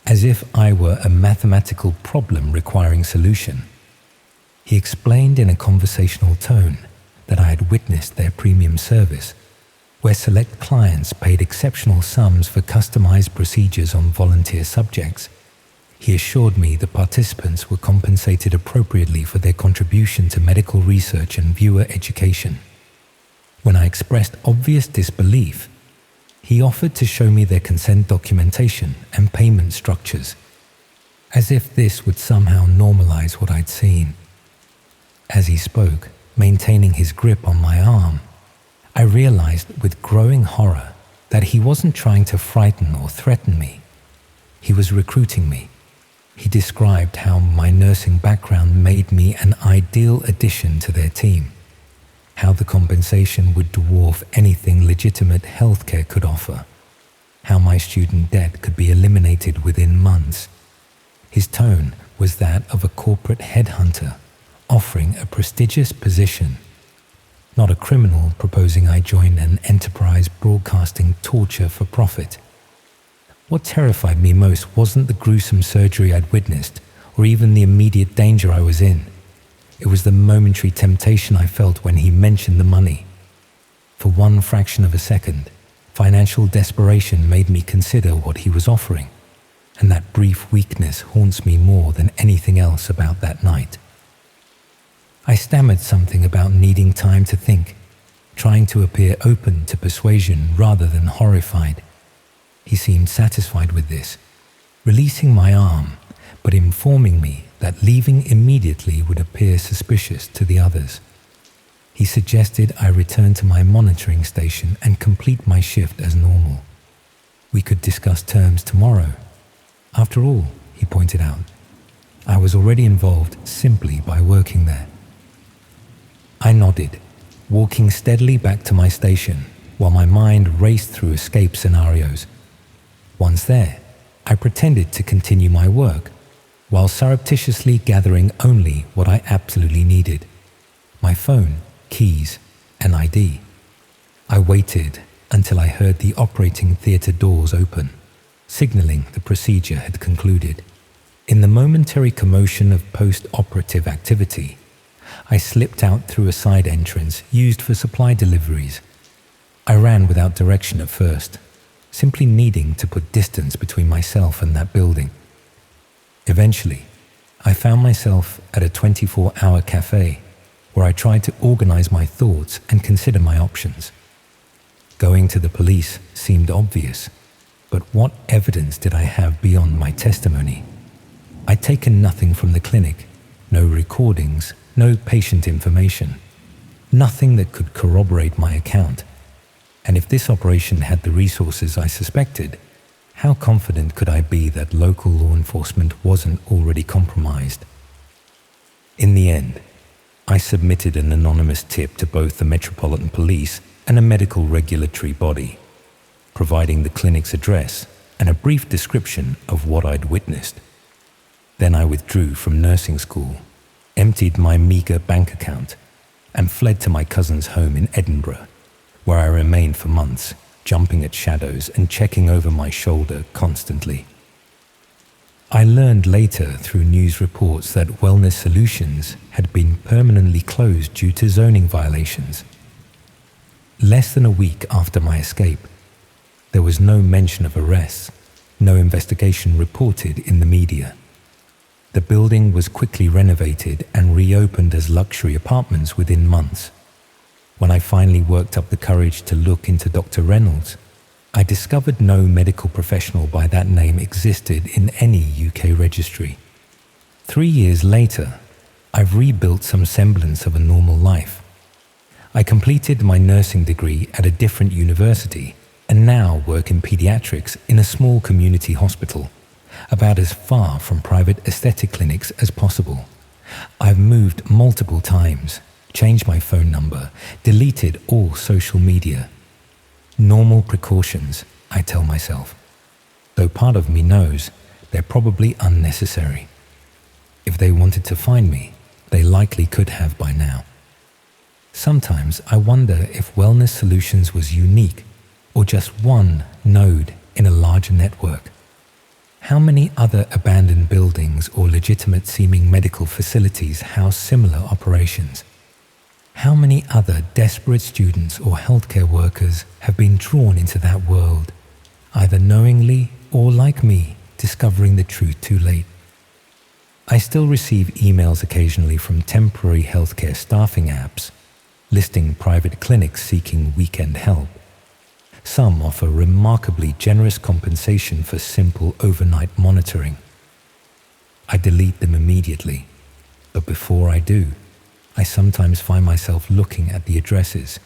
as if I were a mathematical problem requiring solution. He explained in a conversational tone that I had witnessed their premium service, where select clients paid exceptional sums for customized procedures on volunteer subjects. He assured me the participants were compensated appropriately for their contribution to medical research and viewer education. When I expressed obvious disbelief, he offered to show me their consent documentation and payment structures, as if this would somehow normalize what I'd seen. As he spoke, maintaining his grip on my arm, I realized with growing horror that he wasn't trying to frighten or threaten me. He was recruiting me. He described how my nursing background made me an ideal addition to their team, how the compensation would dwarf anything legitimate healthcare could offer, how my student debt could be eliminated within months. His tone was that of a corporate headhunter offering a prestigious position, not a criminal proposing I join an enterprise broadcasting torture for profit. What terrified me most wasn't the gruesome surgery I'd witnessed or even the immediate danger I was in. It was the momentary temptation I felt when he mentioned the money. For one fraction of a second, financial desperation made me consider what he was offering, and that brief weakness haunts me more than anything else about that night. I stammered something about needing time to think, trying to appear open to persuasion rather than horrified. He seemed satisfied with this, releasing my arm, but informing me that leaving immediately would appear suspicious to the others. He suggested I return to my monitoring station and complete my shift as normal. We could discuss terms tomorrow. After all, he pointed out, I was already involved simply by working there. I nodded, walking steadily back to my station while my mind raced through escape scenarios. Once there, I pretended to continue my work while surreptitiously gathering only what I absolutely needed: my phone, keys, and ID. I waited until I heard the operating theatre doors open, signaling the procedure had concluded. In the momentary commotion of post-operative activity, I slipped out through a side entrance used for supply deliveries. I ran without direction at first, simply needing to put distance between myself and that building. Eventually, I found myself at a 24-hour cafe where I tried to organize my thoughts and consider my options. Going to the police seemed obvious, but what evidence did I have beyond my testimony? I'd taken nothing from the clinic, no recordings, no patient information, nothing that could corroborate my account. And if this operation had the resources I suspected, how confident could I be that local law enforcement wasn't already compromised? In the end, I submitted an anonymous tip to both the Metropolitan Police and a medical regulatory body, providing the clinic's address and a brief description of what I'd witnessed. Then I withdrew from nursing school, emptied my meager bank account, and fled to my cousin's home in Edinburgh, where I remained for months, jumping at shadows and checking over my shoulder constantly. I learned later through news reports that Wellness Solutions had been permanently closed due to zoning violations. Less than a week after my escape, there was no mention of arrests, no investigation reported in the media. The building was quickly renovated and reopened as luxury apartments within months. When I finally worked up the courage to look into Dr. Reynolds, I discovered no medical professional by that name existed in any UK registry. 3 years later, I've rebuilt some semblance of a normal life. I completed my nursing degree at a different university and now work in pediatrics in a small community hospital, about as far from private aesthetic clinics as possible. I've moved multiple times, changed my phone number, deleted all social media. Normal precautions, I tell myself, though part of me knows they're probably unnecessary. If they wanted to find me, they likely could have by now. Sometimes I wonder if Wellness Solutions was unique or just one node in a larger network. How many other abandoned buildings or legitimate-seeming medical facilities house similar operations? How many other desperate students or healthcare workers have been drawn into that world, either knowingly or, like me, discovering the truth too late? I still receive emails occasionally from temporary healthcare staffing apps listing private clinics seeking weekend help. Some offer remarkably generous compensation for simple overnight monitoring. I delete them immediately, but before I do, I sometimes find myself looking at the addresses,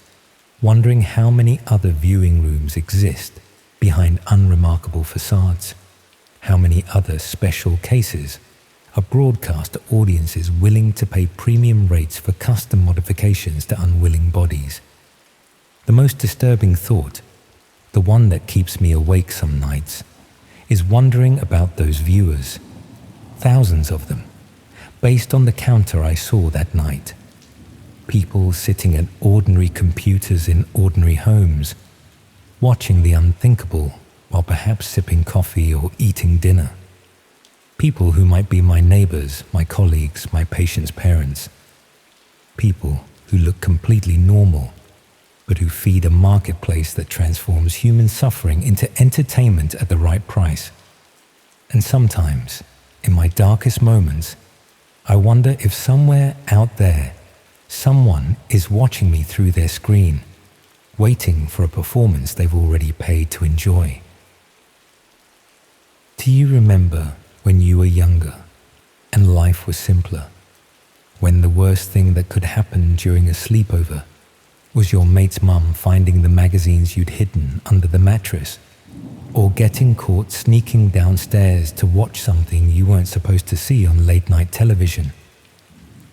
wondering how many other viewing rooms exist behind unremarkable facades, how many other special cases are broadcast to audiences willing to pay premium rates for custom modifications to unwilling bodies. The most disturbing thought, the one that keeps me awake some nights, is wondering about those viewers, thousands of them, based on the counter I saw that night. People sitting at ordinary computers in ordinary homes, watching the unthinkable while perhaps sipping coffee or eating dinner. People who might be my neighbors, my colleagues, my patients' parents. People who look completely normal, but who feed a marketplace that transforms human suffering into entertainment at the right price. And sometimes, in my darkest moments, I wonder if somewhere out there, someone is watching me through their screen, waiting for a performance they've already paid to enjoy. Do you remember when you were younger and life was simpler? When the worst thing that could happen during a sleepover was your mate's mum finding the magazines you'd hidden under the mattress, or getting caught sneaking downstairs to watch something you weren't supposed to see on late-night television.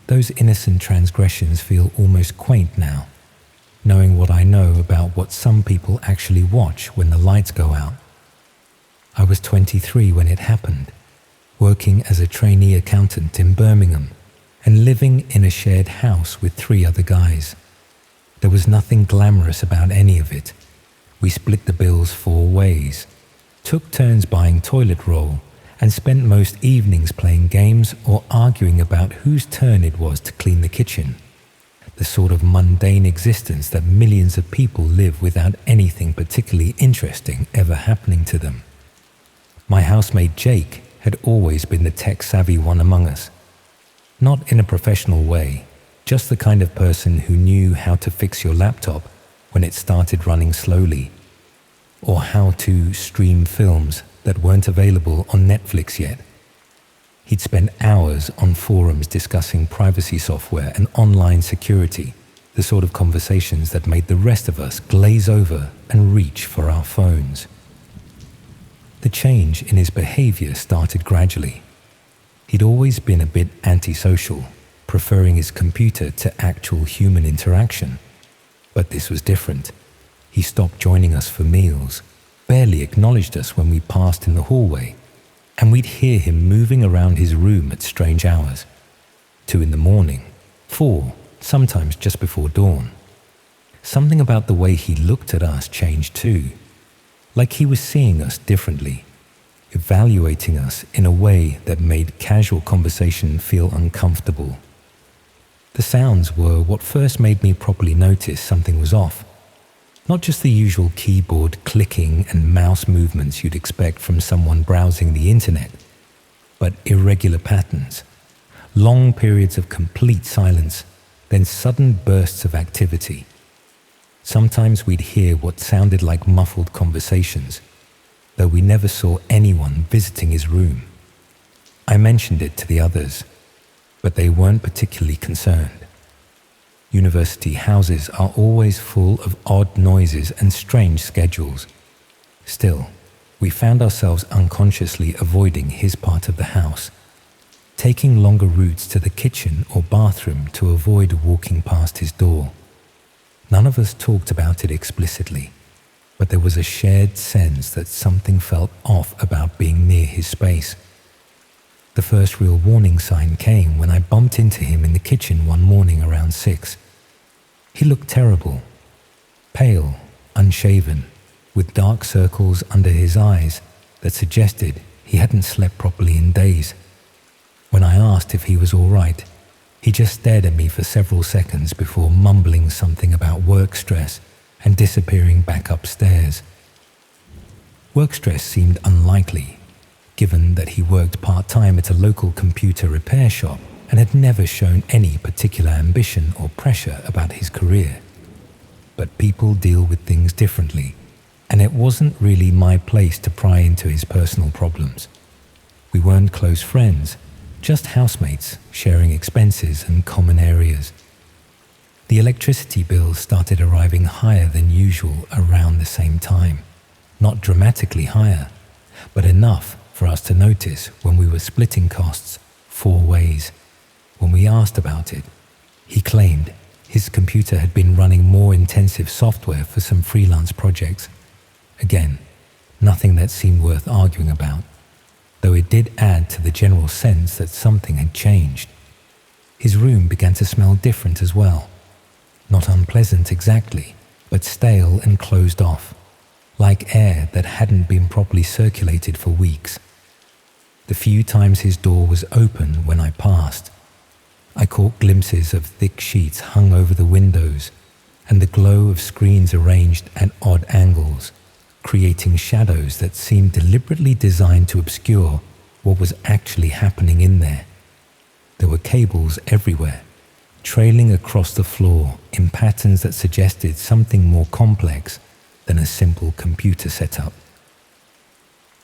Those innocent transgressions feel almost quaint now, knowing what I know about what some people actually watch when the lights go out. I was 23 when it happened, working as a trainee accountant in Birmingham and living in a shared house with 3 other guys. There was nothing glamorous about any of it. We split the bills 4 ways, took turns buying toilet roll, and spent most evenings playing games or arguing about whose turn it was to clean the kitchen. The sort of mundane existence that millions of people live without anything particularly interesting ever happening to them. My housemate Jake had always been the tech-savvy one among us. Not in a professional way, just the kind of person who knew how to fix your laptop when it started running slowly, or how to stream films that weren't available on Netflix yet. He'd spent hours on forums discussing privacy software and online security, the sort of conversations that made the rest of us glaze over and reach for our phones. The change in his behavior started gradually. He'd always been a bit antisocial, preferring his computer to actual human interaction. But this was different. He stopped joining us for meals, barely acknowledged us when we passed in the hallway, and we'd hear him moving around his room at strange hours. 2 in the morning, 4, sometimes just before dawn. Something about the way he looked at us changed too, like he was seeing us differently, evaluating us in a way that made casual conversation feel uncomfortable. The sounds were what first made me properly notice something was off. Not just the usual keyboard clicking and mouse movements you'd expect from someone browsing the internet, but irregular patterns, long periods of complete silence, then sudden bursts of activity. Sometimes we'd hear what sounded like muffled conversations, though we never saw anyone visiting his room. I mentioned it to the others, but they weren't particularly concerned. University houses are always full of odd noises and strange schedules. Still, we found ourselves unconsciously avoiding his part of the house, taking longer routes to the kitchen or bathroom to avoid walking past his door. None of us talked about it explicitly, but there was a shared sense that something felt off about being near his space. The first real warning sign came when I bumped into him in the kitchen one morning around 6. He looked terrible, pale, unshaven, with dark circles under his eyes that suggested he hadn't slept properly in days. When I asked if he was all right, he just stared at me for several seconds before mumbling something about work stress and disappearing back upstairs. Work stress seemed unlikely, given that he worked part-time at a local computer repair shop and had never shown any particular ambition or pressure about his career. But people deal with things differently, and it wasn't really my place to pry into his personal problems. We weren't close friends, just housemates sharing expenses and common areas. The electricity bills started arriving higher than usual around the same time. Not dramatically higher, but enough for us to notice when we were splitting costs 4 ways. When we asked about it, he claimed his computer had been running more intensive software for some freelance projects. Again, nothing that seemed worth arguing about, though it did add to the general sense that something had changed. His room began to smell different as well. Not unpleasant exactly, but stale and closed off, like air that hadn't been properly circulated for weeks. The few times his door was open when I passed, I caught glimpses of thick sheets hung over the windows and the glow of screens arranged at odd angles, creating shadows that seemed deliberately designed to obscure what was actually happening in there. There were cables everywhere, trailing across the floor in patterns that suggested something more complex than a simple computer setup.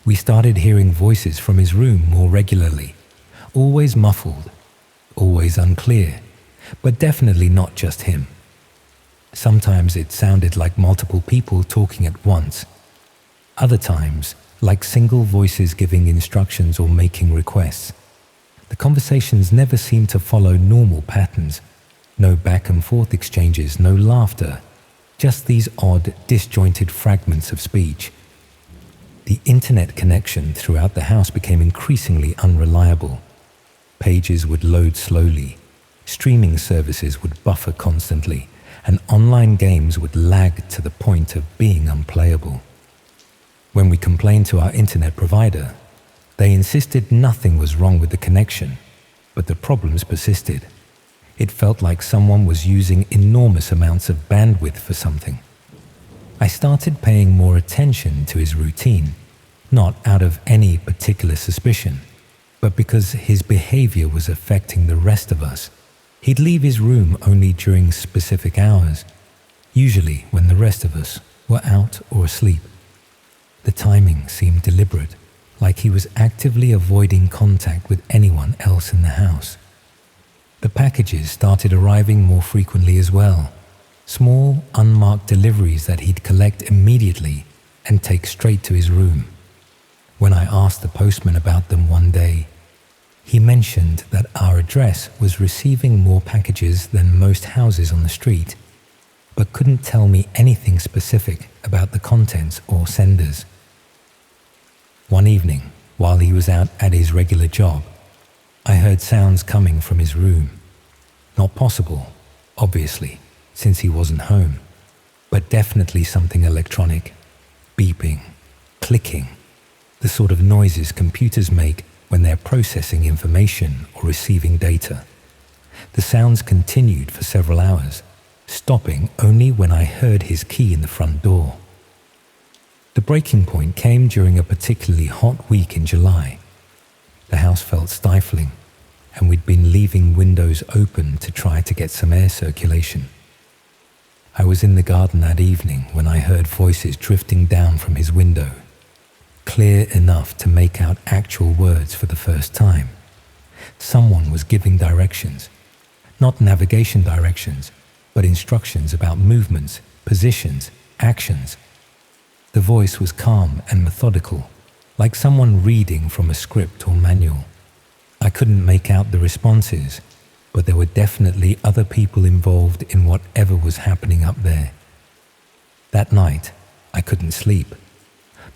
We started hearing voices from his room more regularly, always muffled, always unclear, but definitely not just him. Sometimes it sounded like multiple people talking at once. Other times, like single voices giving instructions or making requests. The conversations never seemed to follow normal patterns. No back and forth exchanges, no laughter. Just these odd, disjointed fragments of speech. The internet connection throughout the house became increasingly unreliable. Pages would load slowly, streaming services would buffer constantly, and online games would lag to the point of being unplayable. When we complained to our internet provider, they insisted nothing was wrong with the connection, but the problems persisted. It felt like someone was using enormous amounts of bandwidth for something. I started paying more attention to his routine, not out of any particular suspicion, but because his behavior was affecting the rest of us. He'd leave his room only during specific hours, usually when the rest of us were out or asleep. The timing seemed deliberate, like he was actively avoiding contact with anyone else in the house. The packages started arriving more frequently as well. Small, unmarked deliveries that he'd collect immediately and take straight to his room. When I asked the postman about them one day, he mentioned that our address was receiving more packages than most houses on the street, but couldn't tell me anything specific about the contents or senders. One evening, while he was out at his regular job, I heard sounds coming from his room. Not possible, obviously, since he wasn't home, but definitely something electronic. Beeping, clicking, the sort of noises computers make when they're processing information or receiving data. The sounds continued for several hours, stopping only when I heard his key in the front door. The breaking point came during a particularly hot week in July. The house felt stifling, and we'd been leaving windows open to try to get some air circulation. I was in the garden that evening when I heard voices drifting down from his window, clear enough to make out actual words for the first time. Someone was giving directions, not navigation directions, but instructions about movements, positions, actions. The voice was calm and methodical, like someone reading from a script or manual. I couldn't make out the responses, but there were definitely other people involved in whatever was happening up there. That night, I couldn't sleep,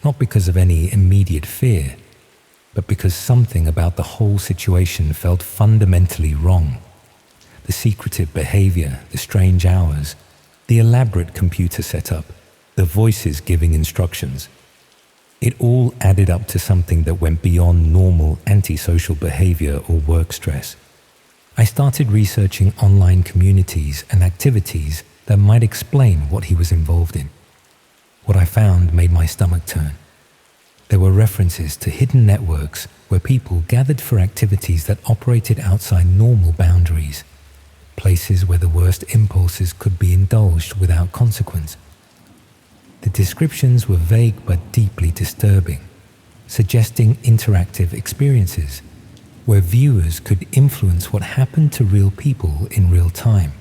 not because of any immediate fear, but because something about the whole situation felt fundamentally wrong. The secretive behavior, the strange hours, the elaborate computer setup, the voices giving instructions. It all added up to something that went beyond normal antisocial behavior or work stress. I started researching online communities and activities that might explain what he was involved in. What I found made my stomach turn. There were references to hidden networks where people gathered for activities that operated outside normal boundaries, places where the worst impulses could be indulged without consequence. The descriptions were vague but deeply disturbing, suggesting interactive experiences where viewers could influence what happened to real people in real time.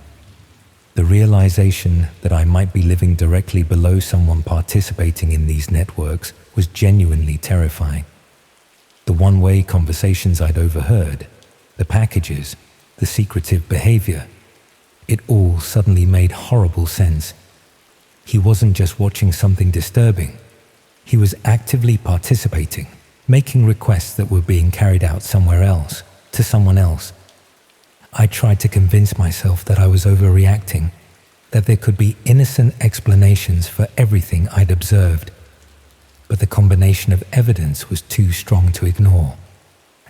The realization that I might be living directly below someone participating in these networks was genuinely terrifying. The one-way conversations I'd overheard, the packages, the secretive behavior, it all suddenly made horrible sense. He wasn't just watching something disturbing. He was actively participating, making requests that were being carried out somewhere else, to someone else. I tried to convince myself that I was overreacting, that there could be innocent explanations for everything I'd observed. But the combination of evidence was too strong to ignore,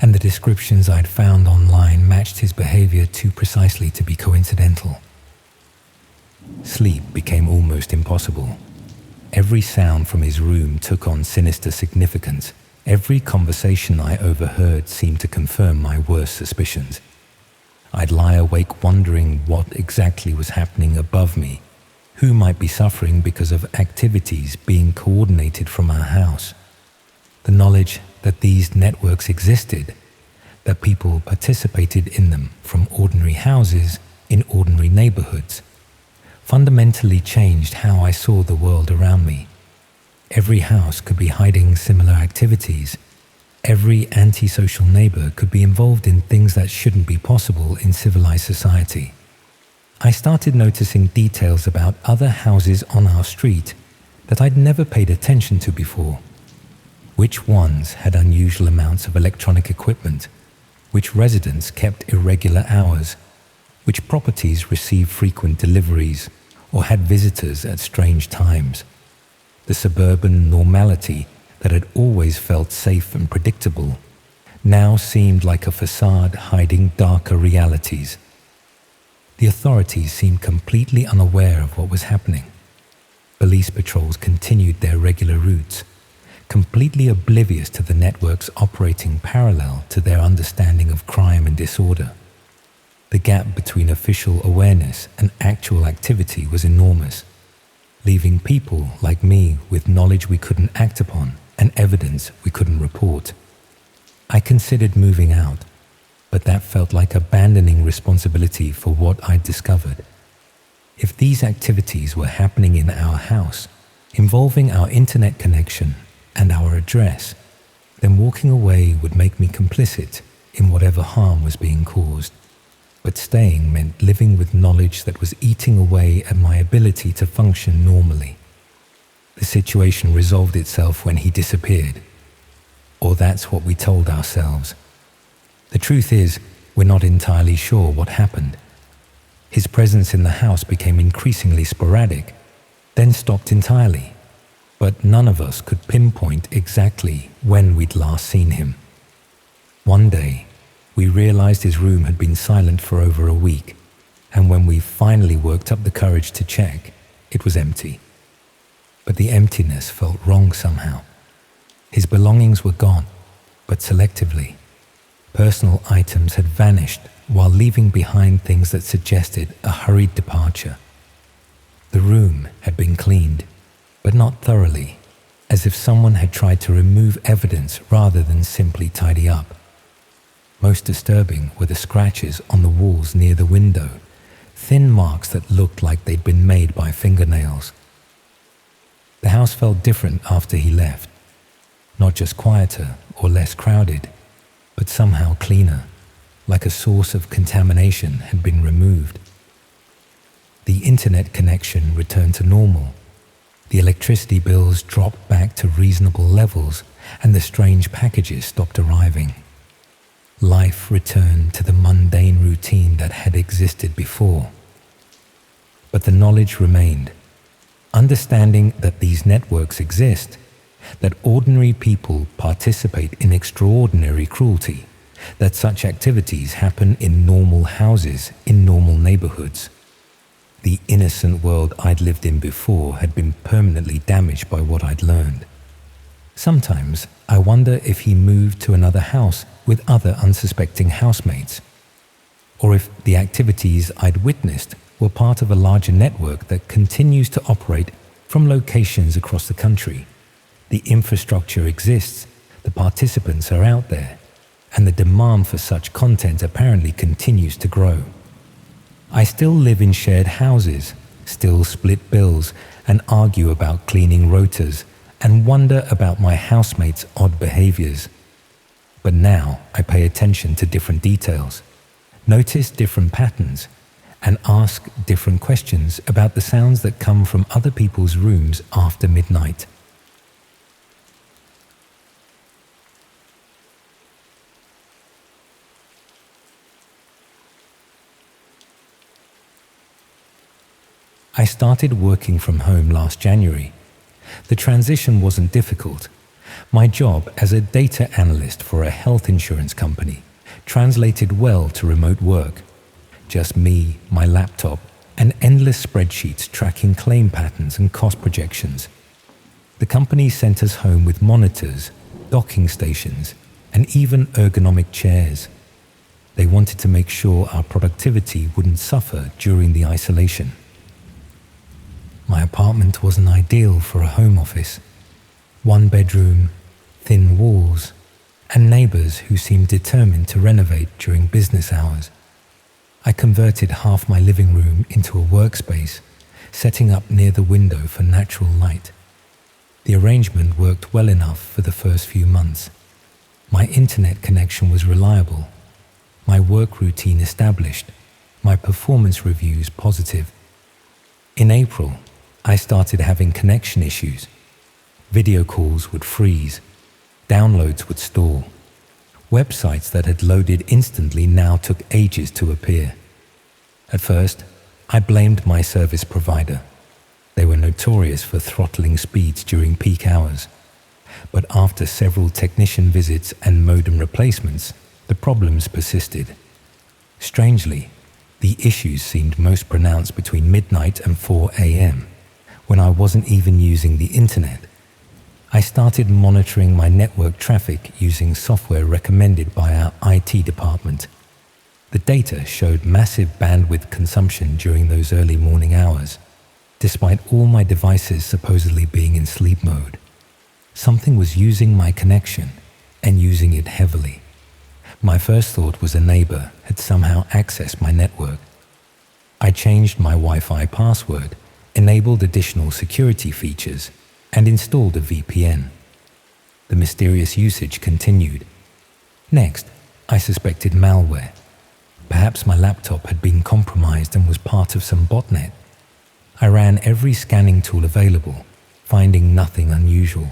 and the descriptions I'd found online matched his behavior too precisely to be coincidental. Sleep became almost impossible. Every sound from his room took on sinister significance. Every conversation I overheard seemed to confirm my worst suspicions. I'd lie awake wondering what exactly was happening above me, who might be suffering because of activities being coordinated from our house. The knowledge that these networks existed, that people participated in them from ordinary houses in ordinary neighborhoods, fundamentally changed how I saw the world around me. Every house could be hiding similar activities. Every antisocial neighbor could be involved in things that shouldn't be possible in civilized society. I started noticing details about other houses on our street that I'd never paid attention to before. Which ones had unusual amounts of electronic equipment? Which residents kept irregular hours? Which properties received frequent deliveries or had visitors at strange times? The suburban normality that had always felt safe and predictable now seemed like a facade hiding darker realities. The authorities seemed completely unaware of what was happening. Police patrols continued their regular routes, completely oblivious to the networks operating parallel to their understanding of crime and disorder. The gap between official awareness and actual activity was enormous, leaving people like me with knowledge we couldn't act upon and evidence we couldn't report. I considered moving out, but that felt like abandoning responsibility for what I'd discovered. If these activities were happening in our house, involving our internet connection and our address, then walking away would make me complicit in whatever harm was being caused. But staying meant living with knowledge that was eating away at my ability to function normally. The situation resolved itself when he disappeared. Or that's what we told ourselves. The truth is, we're not entirely sure what happened. His presence in the house became increasingly sporadic, then stopped entirely. But none of us could pinpoint exactly when we'd last seen him. One day, we realized his room had been silent for over a week, and when we finally worked up the courage to check, it was empty. But the emptiness felt wrong somehow. His belongings were gone, but selectively. Personal items had vanished while leaving behind things that suggested a hurried departure. The room had been cleaned, but not thoroughly, as if someone had tried to remove evidence rather than simply tidy up. Most disturbing were the scratches on the walls near the window, thin marks that looked like they'd been made by fingernails. The house felt different after he left, not just quieter or less crowded, but somehow cleaner, like a source of contamination had been removed. The internet connection returned to normal. The electricity bills dropped back to reasonable levels, and the strange packages stopped arriving. Life returned to the mundane routine that had existed before. But the knowledge remained. Understanding that these networks exist, that ordinary people participate in extraordinary cruelty, that such activities happen in normal houses, in normal neighborhoods. The innocent world I'd lived in before had been permanently damaged by what I'd learned. Sometimes I wonder if he moved to another house with other unsuspecting housemates, or if the activities I'd witnessed were part of a larger network that continues to operate from locations across the country. The infrastructure exists, the participants are out there, and the demand for such content apparently continues to grow. I still live in shared houses, still split bills and argue about cleaning rotas and wonder about my housemates' odd behaviors. But now I pay attention to different details, notice different patterns, and ask different questions about the sounds that come from other people's rooms after midnight. I started working from home last January. The transition wasn't difficult. My job as a data analyst for a health insurance company translated well to remote work. Just me, my laptop, and endless spreadsheets tracking claim patterns and cost projections. The company sent us home with monitors, docking stations, and even ergonomic chairs. They wanted to make sure our productivity wouldn't suffer during the isolation. My apartment wasn't ideal for a home office. One bedroom, thin walls, and neighbors who seemed determined to renovate during business hours. I converted half my living room into a workspace, setting up near the window for natural light. The arrangement worked well enough for the first few months. My internet connection was reliable, my work routine established, my performance reviews positive. In April, I started having connection issues. Video calls would freeze, downloads would stall. Websites that had loaded instantly now took ages to appear. At first, I blamed my service provider. They were notorious for throttling speeds during peak hours. But after several technician visits and modem replacements, the problems persisted. Strangely, the issues seemed most pronounced between midnight and 4 a.m., when I wasn't even using the internet. I started monitoring my network traffic using software recommended by our IT department. The data showed massive bandwidth consumption during those early morning hours, despite all my devices supposedly being in sleep mode. Something was using my connection and using it heavily. My first thought was a neighbor had somehow accessed my network. I changed my Wi-Fi password, enabled additional security features, and installed a VPN. The mysterious usage continued. Next, I suspected malware. Perhaps my laptop had been compromised and was part of some botnet. I ran every scanning tool available, finding nothing unusual.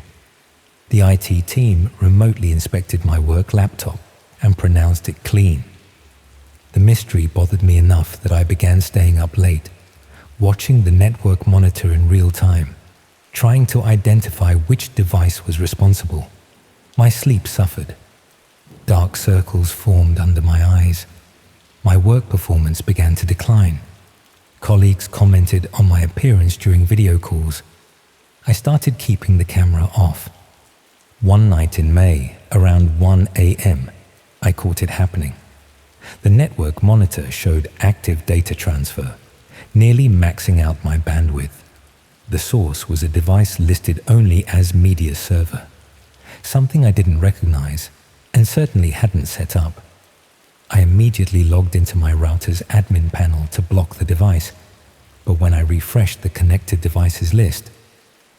The IT team remotely inspected my work laptop and pronounced it clean. The mystery bothered me enough that I began staying up late, watching the network monitor in real time, trying to identify which device was responsible. My sleep suffered. Dark circles formed under my eyes. My work performance began to decline. Colleagues commented on my appearance during video calls. I started keeping the camera off. One night in May, around 1 a.m., I caught it happening. The network monitor showed active data transfer, nearly maxing out my bandwidth. The source was a device listed only as media server, something I didn't recognize and certainly hadn't set up. I immediately logged into my router's admin panel to block the device, but when I refreshed the connected devices list,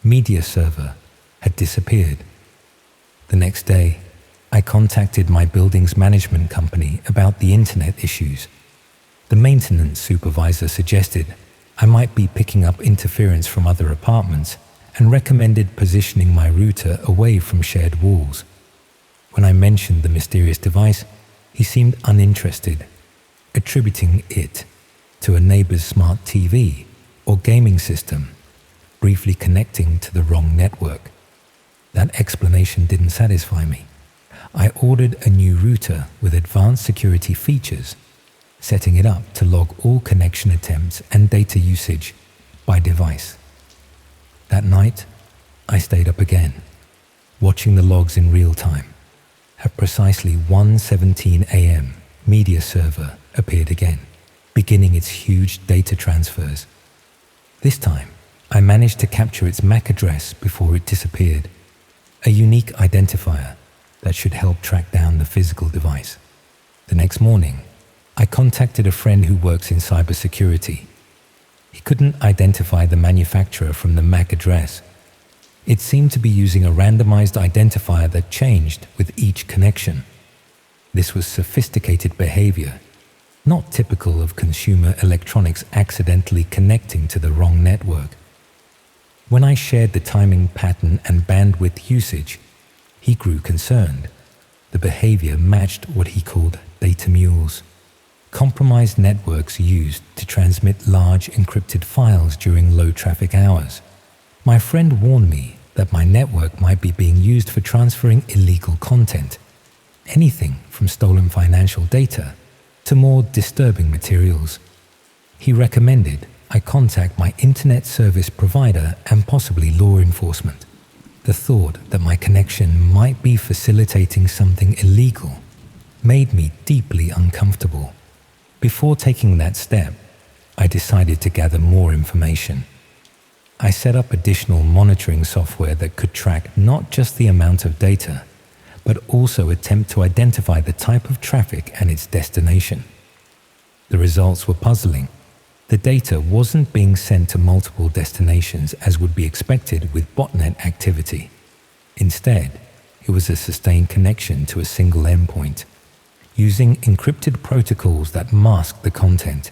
media server had disappeared. The next day, I contacted my building's management company about the internet issues. The maintenance supervisor suggested I might be picking up interference from other apartments and recommended positioning my router away from shared walls. When I mentioned the mysterious device, he seemed uninterested, attributing it to a neighbor's smart TV or gaming system, briefly connecting to the wrong network. That explanation didn't satisfy me. I ordered a new router with advanced security features, setting it up to log all connection attempts and data usage by device. That night, I stayed up again, watching the logs in real time. At precisely 1:17 a.m., media server appeared again, beginning its huge data transfers. This time, I managed to capture its MAC address before it disappeared, a unique identifier that should help track down the physical device. The next morning, I contacted a friend who works in cybersecurity. He couldn't identify the manufacturer from the MAC address. It seemed to be using a randomized identifier that changed with each connection. This was sophisticated behavior, not typical of consumer electronics accidentally connecting to the wrong network. When I shared the timing pattern and bandwidth usage, he grew concerned. The behavior matched what he called data mules, compromised networks used to transmit large encrypted files during low traffic hours. My friend warned me that my network might be being used for transferring illegal content, anything from stolen financial data to more disturbing materials. He recommended I contact my internet service provider and possibly law enforcement. The thought that my connection might be facilitating something illegal made me deeply uncomfortable. Before taking that step, I decided to gather more information. I set up additional monitoring software that could track not just the amount of data, but also attempt to identify the type of traffic and its destination. The results were puzzling. The data wasn't being sent to multiple destinations as would be expected with botnet activity. Instead, it was a sustained connection to a single endpoint, using encrypted protocols that masked the content.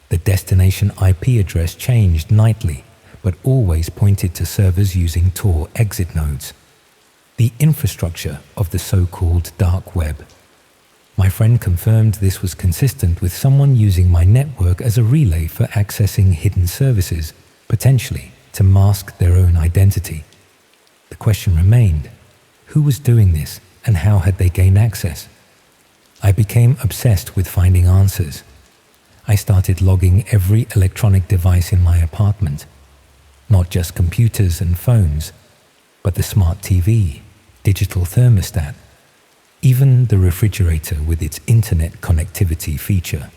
The destination IP address changed nightly, but always pointed to servers using Tor exit nodes, the infrastructure of the so-called dark web. My friend confirmed this was consistent with someone using my network as a relay for accessing hidden services, potentially to mask their own identity. The question remained, who was doing this and how had they gained access? I became obsessed with finding answers. I started logging every electronic device in my apartment, not just computers and phones, but the smart TV, digital thermostat, even the refrigerator with its internet connectivity feature.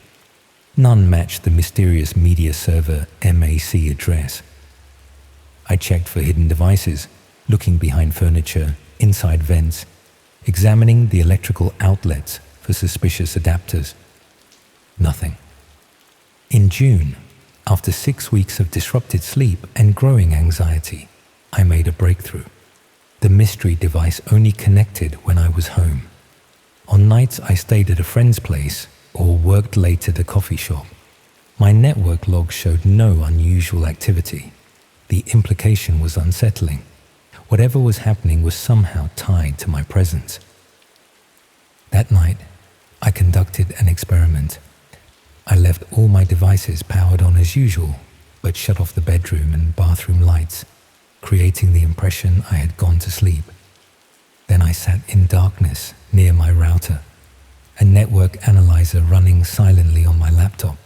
None matched the mysterious media server MAC address. I checked for hidden devices, looking behind furniture, inside vents, examining the electrical outlets for suspicious adapters. Nothing. In June, after 6 weeks of disrupted sleep and growing anxiety, I made a breakthrough. The mystery device only connected when I was home. On nights I stayed at a friend's place or worked late at a coffee shop. My network log showed no unusual activity. The implication was unsettling. Whatever was happening was somehow tied to my presence. That night, I conducted an experiment. I left all my devices powered on as usual, but shut off the bedroom and bathroom lights, creating the impression I had gone to sleep. Then I sat in darkness near my router, a network analyzer running silently on my laptop.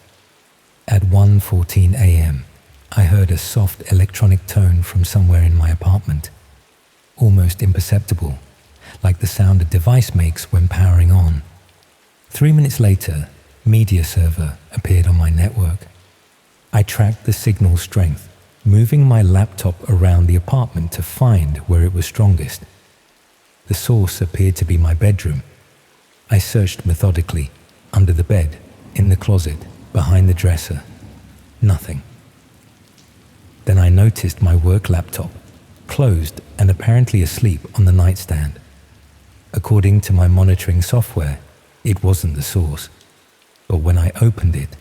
At 1:14 a.m., I heard a soft electronic tone from somewhere in my apartment, almost imperceptible, like the sound a device makes when powering on. 3 minutes later, media server appeared on my network. I tracked the signal strength, moving my laptop around the apartment to find where it was strongest. The source appeared to be my bedroom. I searched methodically, under the bed, in the closet, behind the dresser. Nothing. Then I noticed my work laptop, closed and apparently asleep on the nightstand. According to my monitoring software, it wasn't the source. But when I opened it,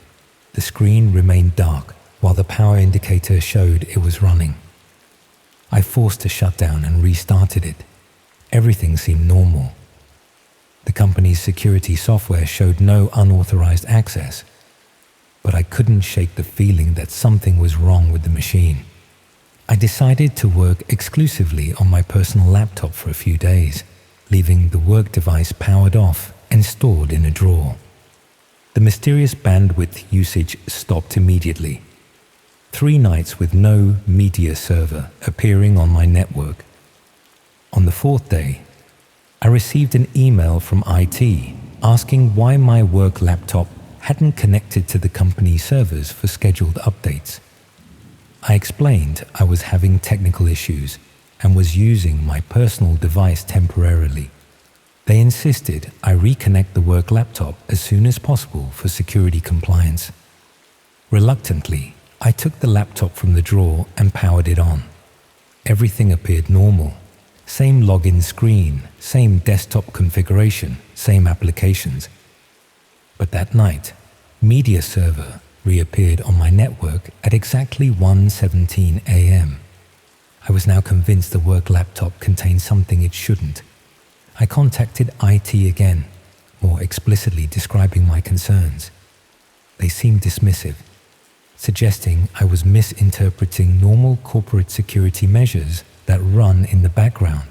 the screen remained dark while the power indicator showed it was running. I forced a shutdown and restarted it. Everything seemed normal. The company's security software showed no unauthorized access, but I couldn't shake the feeling that something was wrong with the machine. I decided to work exclusively on my personal laptop for a few days, leaving the work device powered off and stored in a drawer. The mysterious bandwidth usage stopped immediately. 3 nights with no media server appearing on my network. On the 4th day, I received an email from IT asking why my work laptop hadn't connected to the company servers for scheduled updates. I explained I was having technical issues and was using my personal device temporarily. They insisted I reconnect the work laptop as soon as possible for security compliance. Reluctantly, I took the laptop from the drawer and powered it on. Everything appeared normal. Same login screen, same desktop configuration, same applications. But that night, media server reappeared on my network at exactly 1:17 a.m. I was now convinced the work laptop contained something it shouldn't. I contacted IT again, more explicitly describing my concerns. They seemed dismissive, suggesting I was misinterpreting normal corporate security measures that run in the background.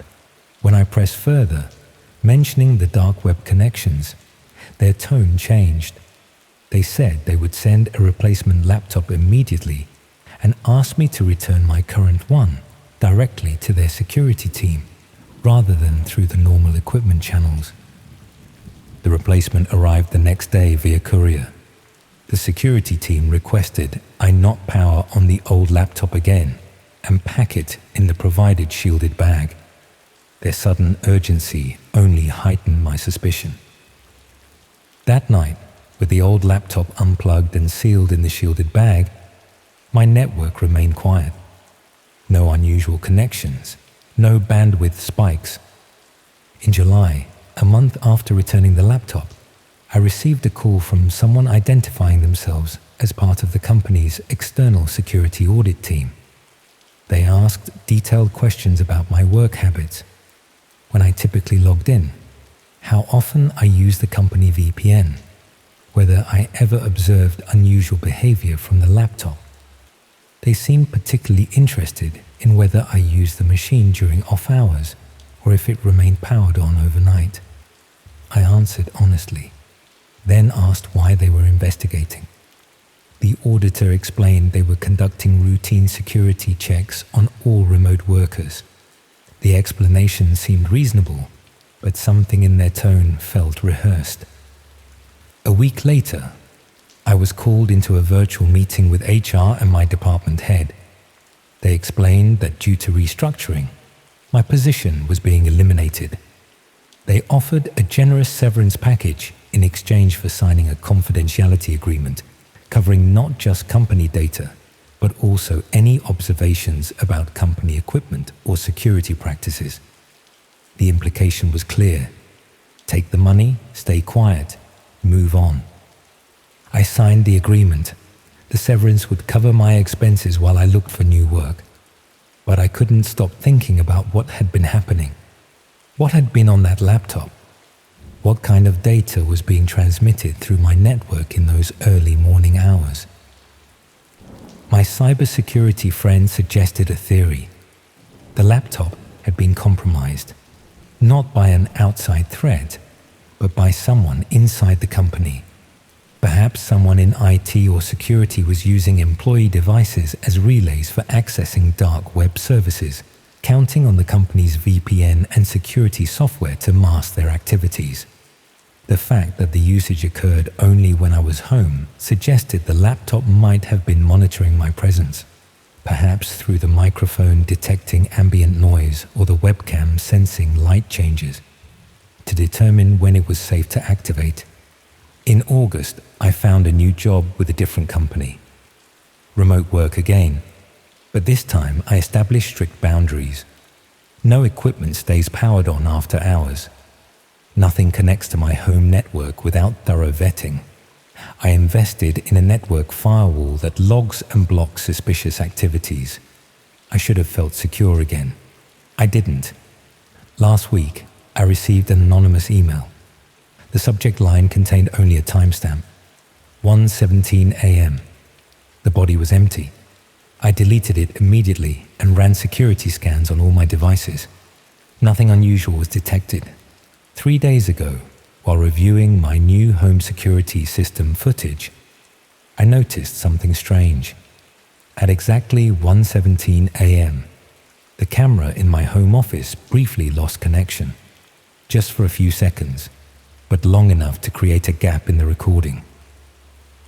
When I pressed further, mentioning the dark web connections, their tone changed. They said they would send a replacement laptop immediately and asked me to return my current one directly to their security team, rather than through the normal equipment channels. The replacement arrived the next day via courier. The security team requested I not power on the old laptop again and pack it in the provided shielded bag. Their sudden urgency only heightened my suspicion. That night, with the old laptop unplugged and sealed in the shielded bag, my network remained quiet. No unusual connections, no bandwidth spikes. In July, a month after returning the laptop, I received a call from someone identifying themselves as part of the company's external security audit team. They asked detailed questions about my work habits, when I typically logged in, how often I used the company VPN, whether I ever observed unusual behavior from the laptop. They seemed particularly interested in whether I used the machine during off hours or if it remained powered on overnight. I answered honestly, then asked why they were investigating. The auditor explained they were conducting routine security checks on all remote workers. The explanation seemed reasonable, but something in their tone felt rehearsed. A week later, I was called into a virtual meeting with HR and my department head. They explained that due to restructuring, my position was being eliminated. They offered a generous severance package in exchange for signing a confidentiality agreement covering not just company data, but also any observations about company equipment or security practices. The implication was clear. Take the money, stay quiet, move on. I signed the agreement. The severance would cover my expenses while I looked for new work. But I couldn't stop thinking about what had been happening. What had been on that laptop? What kind of data was being transmitted through my network in those early morning hours? My cybersecurity friend suggested a theory. The laptop had been compromised, not by an outside threat, but by someone inside the company. Perhaps someone in IT or security was using employee devices as relays for accessing dark web services, counting on the company's VPN and security software to mask their activities. The fact that the usage occurred only when I was home suggested the laptop might have been monitoring my presence, perhaps through the microphone detecting ambient noise or the webcam sensing light changes, to determine when it was safe to activate. In August, I found a new job with a different company. Remote work again, but this time I established strict boundaries. No equipment stays powered on after hours. Nothing connects to my home network without thorough vetting. I invested in a network firewall that logs and blocks suspicious activities. I should have felt secure again. I didn't. Last week, I received an anonymous email. The subject line contained only a timestamp, 1:17 a.m. The body was empty. I deleted it immediately and ran security scans on all my devices. Nothing unusual was detected. 3 days ago, while reviewing my new home security system footage, I noticed something strange. At exactly 1:17 a.m., the camera in my home office briefly lost connection, just for a few seconds, but long enough to create a gap in the recording.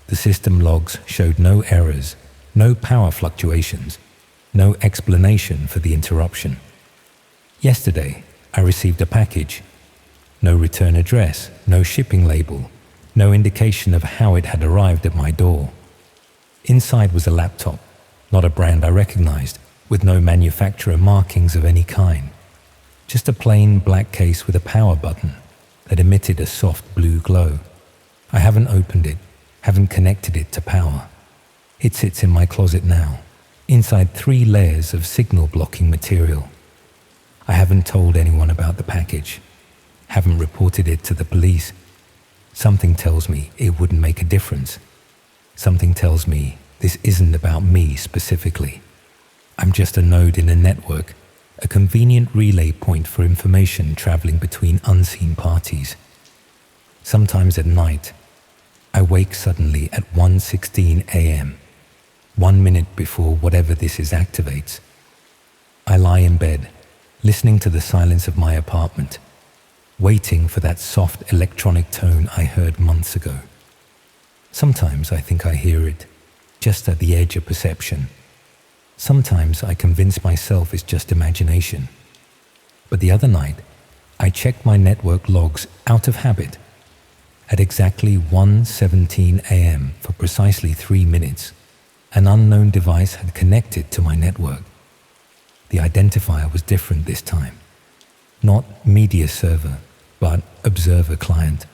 The system logs showed no errors, no power fluctuations, no explanation for the interruption. Yesterday, I received a package. No return address, no shipping label, no indication of how it had arrived at my door. Inside was a laptop, not a brand I recognized, with no manufacturer markings of any kind. Just a plain black case with a power button that emitted a soft blue glow. I haven't opened it, haven't connected it to power. It sits in my closet now, inside 3 layers of signal blocking material. I haven't told anyone about the package. Haven't reported it to the police. Something tells me it wouldn't make a difference. Something tells me this isn't about me specifically. I'm just a node in a network, a convenient relay point for information traveling between unseen parties. Sometimes at night, I wake suddenly at 1:16 a.m., 1 minute before whatever this is activates. I lie in bed, listening to the silence of my apartment, waiting for that soft electronic tone I heard months ago. Sometimes I think I hear it, just at the edge of perception. Sometimes I convince myself it's just imagination. But the other night, I checked my network logs out of habit, At exactly 1:17 a.m. for precisely 3 minutes, an unknown device had connected to my network. The identifier was different this time. Not media server, but observer client.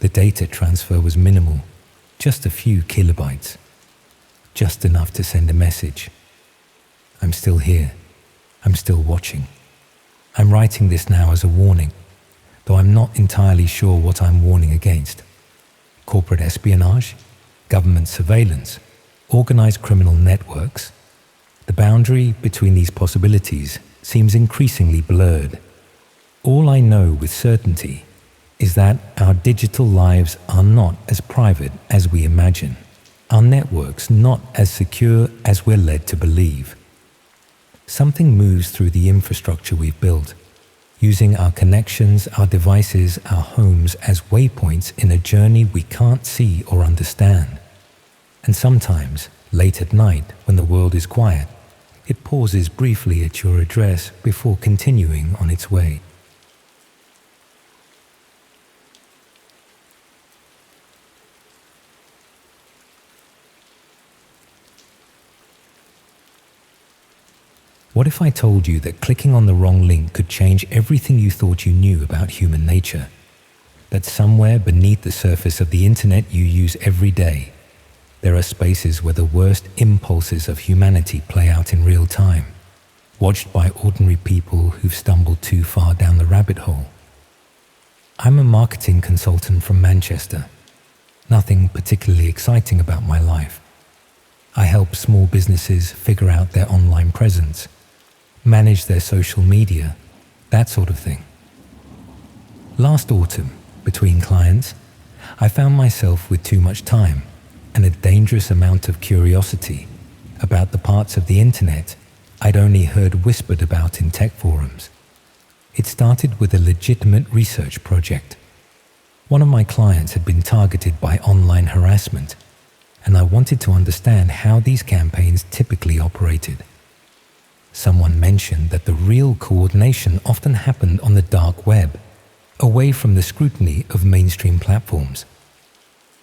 The data transfer was minimal, just a few kilobytes. Just enough to send a message. I'm still here. I'm still watching. I'm writing this now as a warning, though I'm not entirely sure what I'm warning against. Corporate espionage, government surveillance, organized criminal networks. The boundary between these possibilities seems increasingly blurred. All I know with certainty is that our digital lives are not as private as we imagine, our networks not as secure as we're led to believe. Something moves through the infrastructure we've built, using our connections, our devices, our homes as waypoints in a journey we can't see or understand. And sometimes, late at night, when the world is quiet, it pauses briefly at your address before continuing on its way. What if I told you that clicking on the wrong link could change everything you thought you knew about human nature? That somewhere beneath the surface of the internet you use every day, there are spaces where the worst impulses of humanity play out in real time, watched by ordinary people who've stumbled too far down the rabbit hole. I'm a marketing consultant from Manchester. Nothing particularly exciting about my life. I help small businesses figure out their online presence, manage their social media, that sort of thing. Last autumn, between clients, I found myself with too much time and a dangerous amount of curiosity about the parts of the internet I'd only heard whispered about in tech forums. It started with a legitimate research project. One of my clients had been targeted by online harassment, and I wanted to understand how these campaigns typically operated. Someone mentioned that the real coordination often happened on the dark web, away from the scrutiny of mainstream platforms.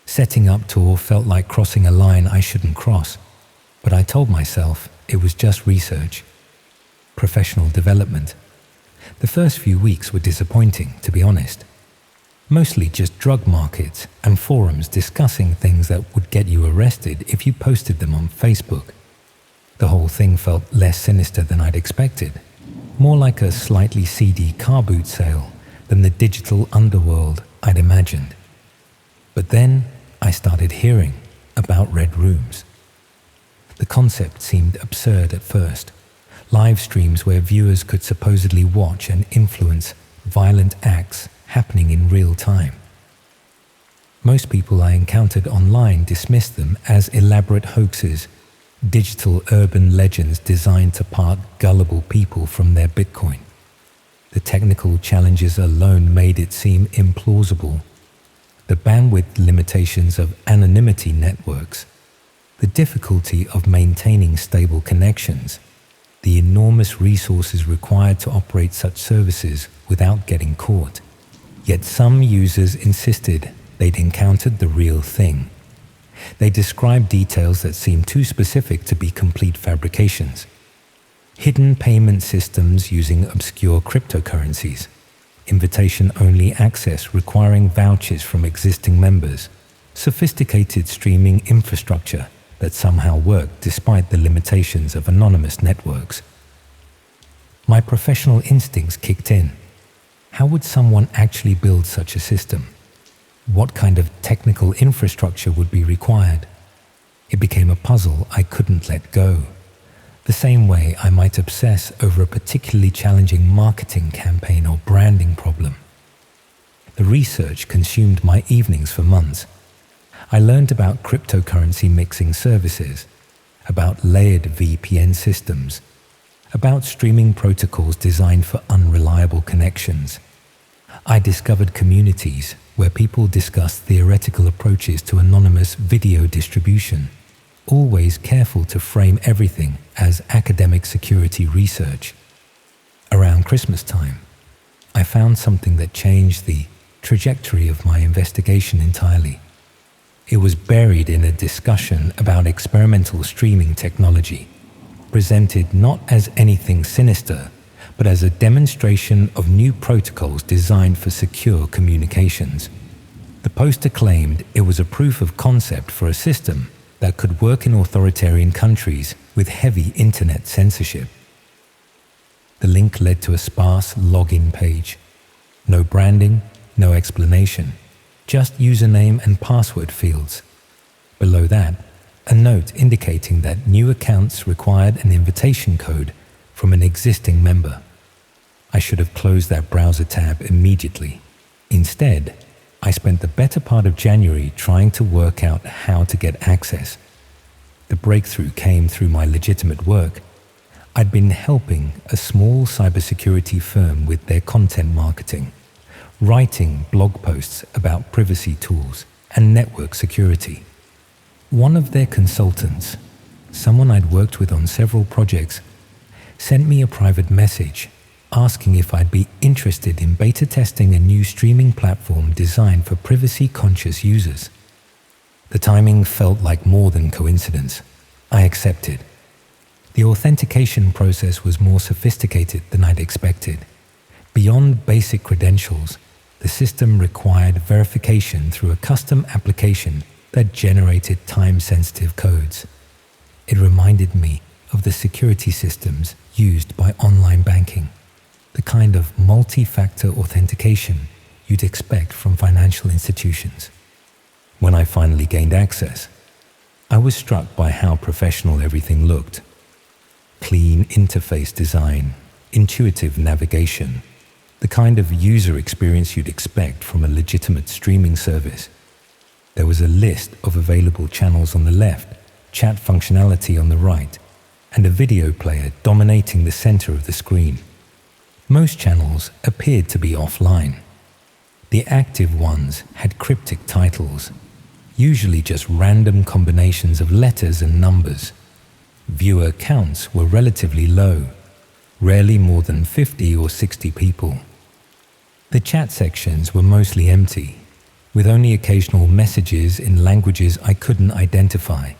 Setting up Tor felt like crossing a line I shouldn't cross, but I told myself it was just research, professional development. The first few weeks were disappointing, to be honest. Mostly just drug markets and forums discussing things that would get you arrested if you posted them on Facebook. The whole thing felt less sinister than I'd expected, more like a slightly seedy car boot sale than the digital underworld I'd imagined. But then I started hearing about red rooms. The concept seemed absurd at first. Live streams where viewers could supposedly watch and influence violent acts happening in real time. Most people I encountered online dismissed them as elaborate hoaxes, digital urban legends designed to part gullible people from their Bitcoin. The technical challenges alone made it seem implausible. The bandwidth limitations of anonymity networks, the difficulty of maintaining stable connections, the enormous resources required to operate such services without getting caught. Yet some users insisted they'd encountered the real thing. They described details that seemed too specific to be complete fabrications. Hidden payment systems using obscure cryptocurrencies, invitation-only access requiring vouchers from existing members, sophisticated streaming infrastructure that somehow worked despite the limitations of anonymous networks. My professional instincts kicked in. How would someone actually build such a system? What kind of technical infrastructure would be required? It became a puzzle I couldn't let go. The same way I might obsess over a particularly challenging marketing campaign or branding problem. The research consumed my evenings for months. I learned about cryptocurrency mixing services, about layered VPN systems, about streaming protocols designed for unreliable connections. I discovered communities where people discussed theoretical approaches to anonymous video distribution, always careful to frame everything as academic security research. Around Christmas time, I found something that changed the trajectory of my investigation entirely. It was buried in a discussion about experimental streaming technology, presented not as anything sinister, but as a demonstration of new protocols designed for secure communications. The poster claimed it was a proof of concept for a system that could work in authoritarian countries with heavy internet censorship. The link led to a sparse login page. No branding, no explanation, just username and password fields. Below that, a note indicating that new accounts required an invitation code from an existing member. I should have closed that browser tab immediately. Instead, I spent the better part of January trying to work out how to get access. The breakthrough came through my legitimate work. I'd been helping a small cybersecurity firm with their content marketing, writing blog posts about privacy tools and network security. One of their consultants, someone I'd worked with on several projects, sent me a private message asking if I'd be interested in beta testing a new streaming platform designed for privacy-conscious users. The timing felt like more than coincidence. I accepted. The authentication process was more sophisticated than I'd expected. Beyond basic credentials, the system required verification through a custom application that generated time-sensitive codes. It reminded me of the security systems used by online banking, the kind of multi-factor authentication you'd expect from financial institutions. When I finally gained access, I was struck by how professional everything looked. Clean interface design, intuitive navigation, the kind of user experience you'd expect from a legitimate streaming service. There was a list of available channels on the left, chat functionality on the right, and a video player dominating the center of the screen. Most channels appeared to be offline. The active ones had cryptic titles, usually just random combinations of letters and numbers. Viewer counts were relatively low, rarely more than 50 or 60 people. The chat sections were mostly empty, with only occasional messages in languages I couldn't identify.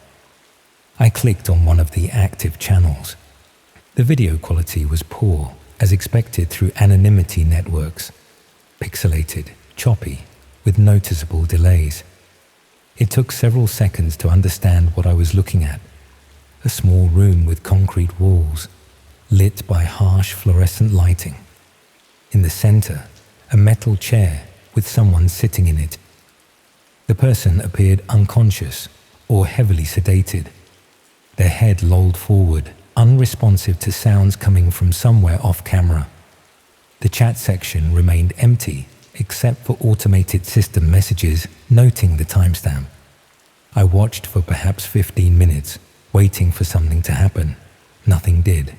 I clicked on one of the active channels. The video quality was poor, as expected through anonymity networks, pixelated, choppy, with noticeable delays. It took several seconds to understand what I was looking at. A small room with concrete walls, lit by harsh fluorescent lighting. In the center, a metal chair with someone sitting in it. The person appeared unconscious or heavily sedated. Their head lolled forward, unresponsive to sounds coming from somewhere off camera. The chat section remained empty, except for automated system messages noting the timestamp. I watched for perhaps 15 minutes, waiting for something to happen. Nothing did.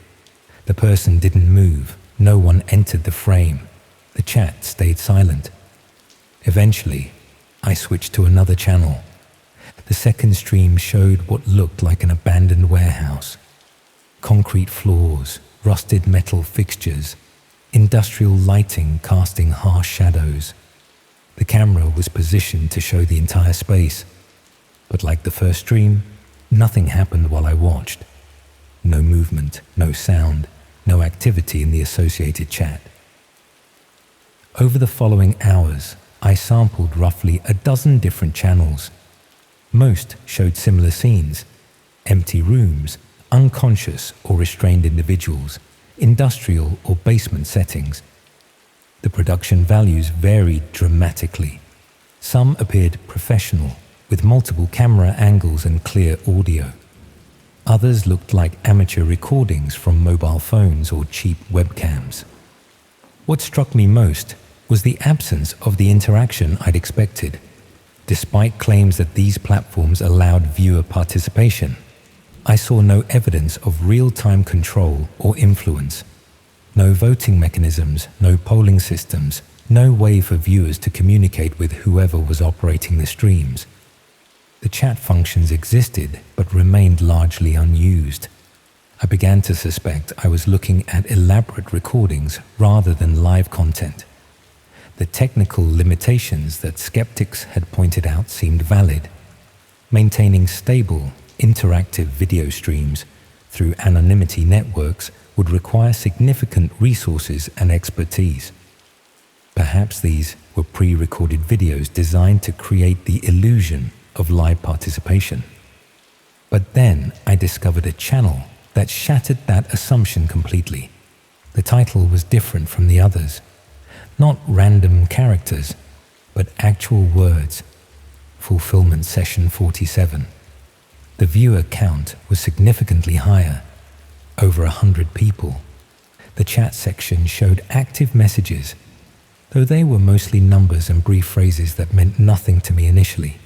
The person didn't move. No one entered the frame. The chat stayed silent. Eventually, I switched to another channel. The second stream showed what looked like an abandoned warehouse. Concrete floors, rusted metal fixtures, industrial lighting casting harsh shadows. The camera was positioned to show the entire space, but like the first stream, nothing happened while I watched. No movement, no sound, no activity in the associated chat. Over the following hours, I sampled roughly a dozen different channels. Most showed similar scenes: empty rooms, unconscious or restrained individuals, industrial or basement settings. The production values varied dramatically. Some appeared professional, with multiple camera angles and clear audio. Others looked like amateur recordings from mobile phones or cheap webcams. What struck me most was the absence of the interaction I'd expected. Despite claims that these platforms allowed viewer participation, I saw no evidence of real-time control or influence. No voting mechanisms, no polling systems, no way for viewers to communicate with whoever was operating the streams. The chat functions existed but remained largely unused. I began to suspect I was looking at elaborate recordings rather than live content. The technical limitations that skeptics had pointed out seemed valid. Maintaining stable, interactive video streams through anonymity networks would require significant resources and expertise. Perhaps these were pre-recorded videos designed to create the illusion of live participation. But then I discovered a channel that shattered that assumption completely. The title was different from the others. Not random characters, but actual words. Fulfillment Session 47. The viewer count was significantly higher, over 100 people. The chat section showed active messages, though they were mostly numbers and brief phrases that meant nothing to me initially.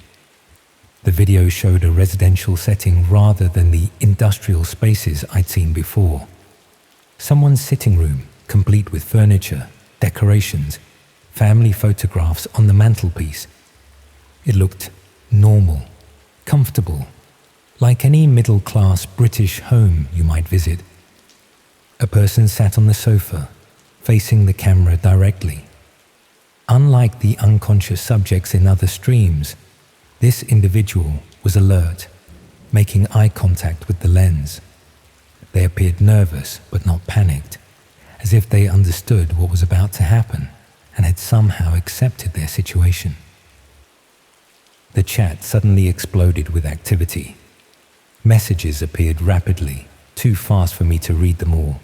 The video showed a residential setting rather than the industrial spaces I'd seen before. Someone's sitting room, complete with furniture, decorations, family photographs on the mantelpiece. It looked normal, comfortable, like any middle-class British home you might visit. A person sat on the sofa, facing the camera directly. Unlike the unconscious subjects in other streams, this individual was alert, making eye contact with the lens. They appeared nervous but not panicked, as if they understood what was about to happen and had somehow accepted their situation. The chat suddenly exploded with activity. Messages appeared rapidly, too fast for me to read them all.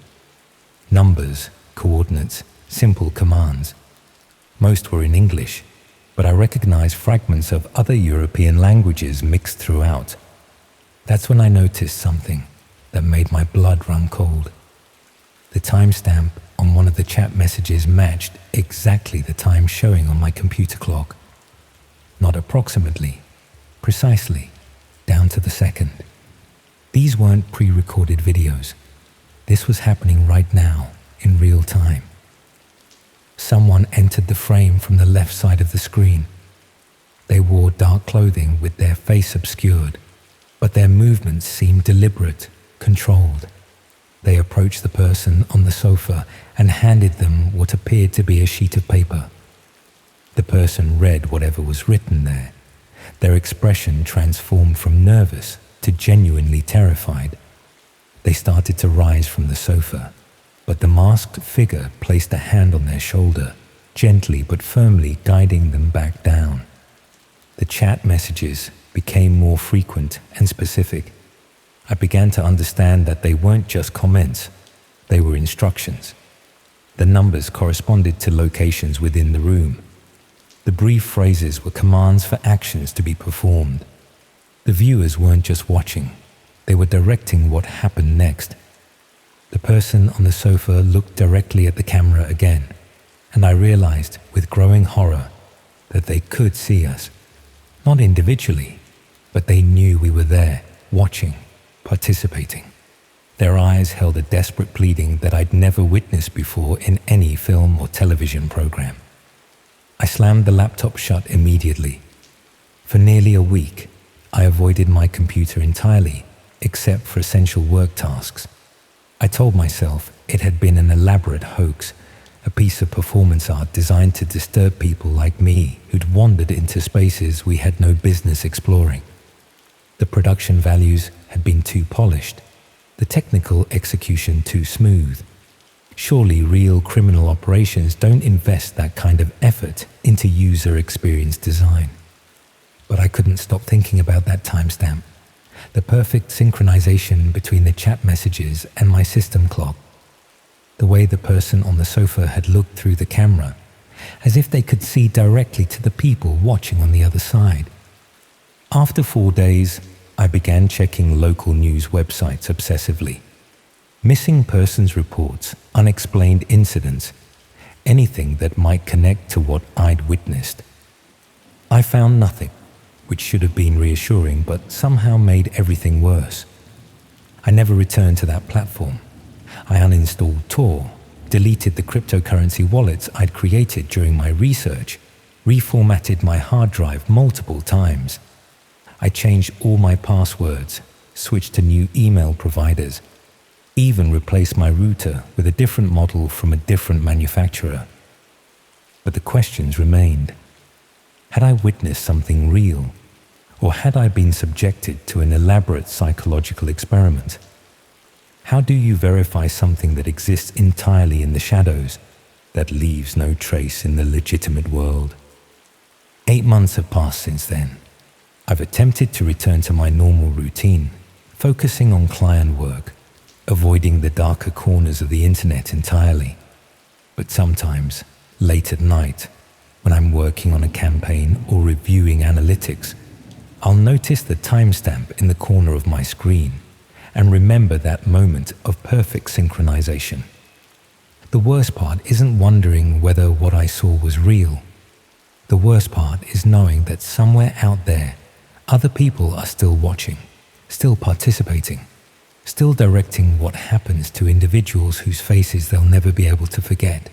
Numbers, coordinates, simple commands. Most were in English, but I recognized fragments of other European languages mixed throughout. That's when I noticed something that made my blood run cold. The timestamp on one of the chat messages matched exactly the time showing on my computer clock. Not approximately, precisely, down to the second. These weren't pre-recorded videos. This was happening right now, in real time. Someone entered the frame from the left side of the screen. They wore dark clothing with their face obscured, but their movements seemed deliberate, controlled. They approached the person on the sofa and handed them what appeared to be a sheet of paper. The person read whatever was written there. Their expression transformed from nervous to genuinely terrified. They started to rise from the sofa, but the masked figure placed a hand on their shoulder, gently but firmly guiding them back down. The chat messages became more frequent and specific. I began to understand that they weren't just comments, they were instructions. The numbers corresponded to locations within the room. The brief phrases were commands for actions to be performed. The viewers weren't just watching, they were directing what happened next. The person on the sofa looked directly at the camera again, and I realized with growing horror that they could see us. Not individually, but they knew we were there, watching, participating. Their eyes held a desperate pleading that I'd never witnessed before in any film or television program. I slammed the laptop shut immediately. For nearly a week, I avoided my computer entirely, except for essential work tasks. I told myself it had been an elaborate hoax, a piece of performance art designed to disturb people like me who'd wandered into spaces we had no business exploring. The production values had been too polished, the technical execution too smooth. Surely real criminal operations don't invest that kind of effort into user experience design. But I couldn't stop thinking about that timestamp, the perfect synchronization between the chat messages and my system clock. The way the person on the sofa had looked through the camera, as if they could see directly to the people watching on the other side. After 4 days, I began checking local news websites obsessively. Missing persons reports, unexplained incidents, anything that might connect to what I'd witnessed. I found nothing, which should have been reassuring but somehow made everything worse. I never returned to that platform. I uninstalled Tor, deleted the cryptocurrency wallets I'd created during my research, reformatted my hard drive multiple times. I changed all my passwords, switched to new email providers, even replaced my router with a different model from a different manufacturer. but the questions remained. Had I witnessed something real, or had I been subjected to an elaborate psychological experiment? How do you verify something that exists entirely in the shadows, that leaves no trace in the legitimate world? 8 months have passed since then. I've attempted to return to my normal routine, focusing on client work, avoiding the darker corners of the internet entirely. But sometimes, late at night, when I'm working on a campaign or reviewing analytics, I'll notice the timestamp in the corner of my screen and remember that moment of perfect synchronization. The worst part isn't wondering whether what I saw was real. The worst part is knowing that somewhere out there, other people are still watching, still participating, still directing what happens to individuals whose faces they'll never be able to forget.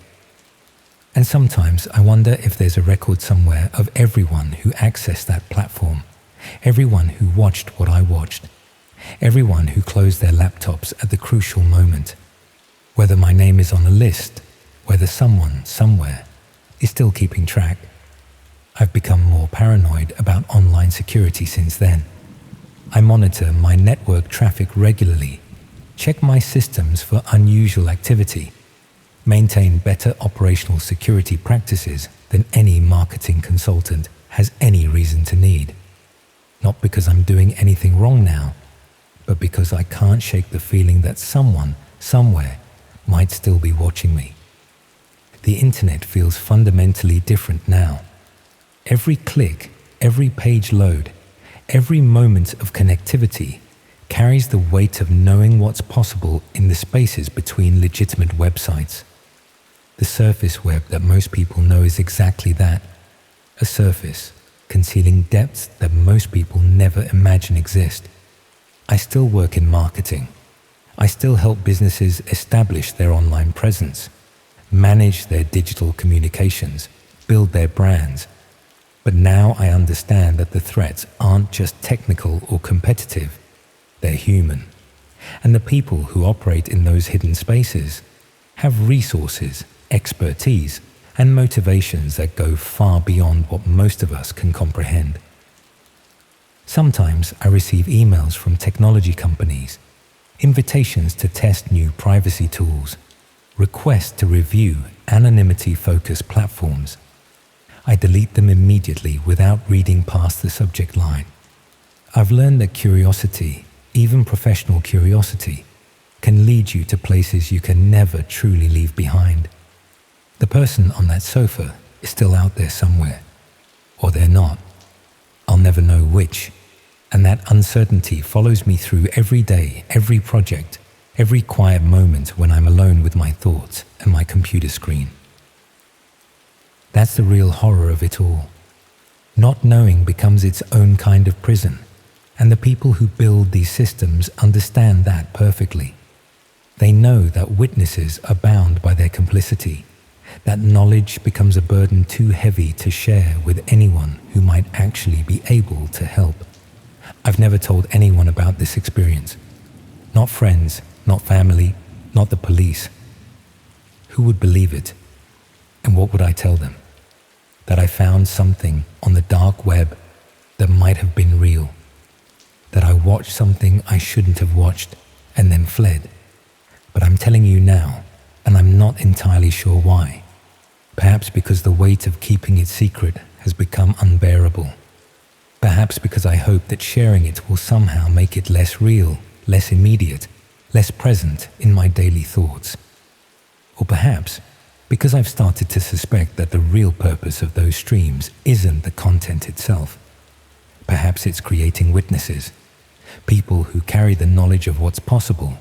And sometimes I wonder if there's a record somewhere of everyone who accessed that platform, everyone who watched what I watched, everyone who closed their laptops at the crucial moment. Whether my name is on a list, whether someone, somewhere, is still keeping track. I've become more paranoid about online security since then. I monitor my network traffic regularly, check my systems for unusual activity, maintain better operational security practices than any marketing consultant has any reason to need. Not because I'm doing anything wrong now, but because I can't shake the feeling that someone, somewhere, might still be watching me. The internet feels fundamentally different now. Every click, every page load, every moment of connectivity carries the weight of knowing what's possible in the spaces between legitimate websites. The surface web that most people know is exactly that, a surface concealing depths that most people never imagine exist. I still work in marketing. I still help businesses establish their online presence, manage their digital communications, build their brands. But now I understand that the threats aren't just technical or competitive, they're human. And the people who operate in those hidden spaces have resources, expertise, and motivations that go far beyond what most of us can comprehend. Sometimes I receive emails from technology companies, invitations to test new privacy tools, requests to review anonymity-focused platforms. I delete them immediately without reading past the subject line. I've learned that curiosity, even professional curiosity, can lead you to places you can never truly leave behind. The person on that sofa is still out there somewhere, or they're not. I'll never know which, and that uncertainty follows me through every day, every project, every quiet moment when I'm alone with my thoughts and my computer screen. That's the real horror of it all. Not knowing becomes its own kind of prison, and the people who build these systems understand that perfectly. They know that witnesses are bound by their complicity, that knowledge becomes a burden too heavy to share with anyone who might actually be able to help. I've never told anyone about this experience. Not friends, not family, not the police. Who would believe it? And what would I tell them? That I found something on the dark web that might have been real. That I watched something I shouldn't have watched and then fled. But I'm telling you now, and I'm not entirely sure why. Perhaps because the weight of keeping it secret has become unbearable. Perhaps because I hope that sharing it will somehow make it less real, less immediate, less present in my daily thoughts. Or perhaps because I've started to suspect that the real purpose of those streams isn't the content itself. Perhaps it's creating witnesses, people who carry the knowledge of what's possible,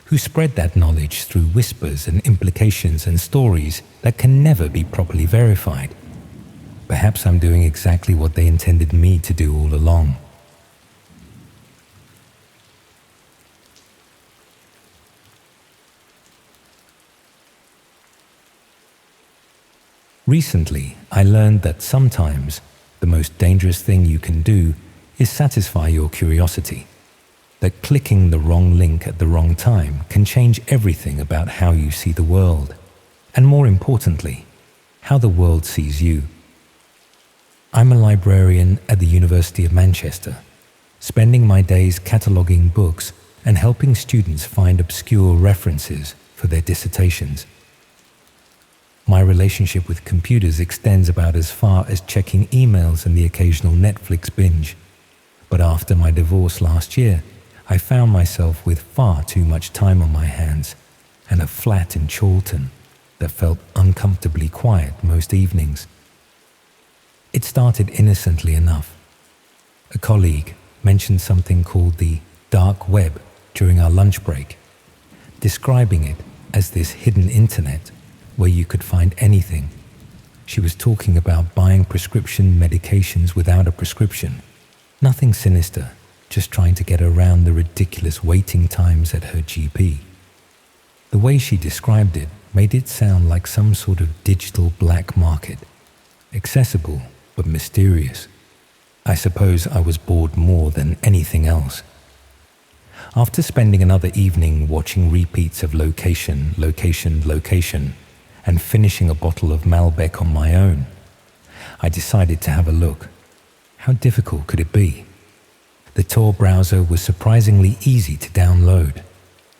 who spread that knowledge through whispers and implications and stories that can never be properly verified. Perhaps I'm doing exactly what they intended me to do all along. Recently, I learned that sometimes the most dangerous thing you can do is satisfy your curiosity. That clicking the wrong link at the wrong time can change everything about how you see the world. And more importantly, how the world sees you. I'm a librarian at the University of Manchester, spending my days cataloguing books and helping students find obscure references for their dissertations. My relationship with computers extends about as far as checking emails and the occasional Netflix binge. But after my divorce last year, I found myself with far too much time on my hands and a flat in Chorlton that felt uncomfortably quiet most evenings. It started innocently enough. A colleague mentioned something called the dark web during our lunch break, describing it as this hidden internet where you could find anything. She was talking about buying prescription medications without a prescription. Nothing sinister, just trying to get around the ridiculous waiting times at her GP. The way she described it made it sound like some sort of digital black market, accessible but mysterious. I suppose I was bored more than anything else. After spending another evening watching repeats of Location, Location, Location, and finishing a bottle of Malbec on my own, I decided to have a look. How difficult could it be? The Tor browser was surprisingly easy to download.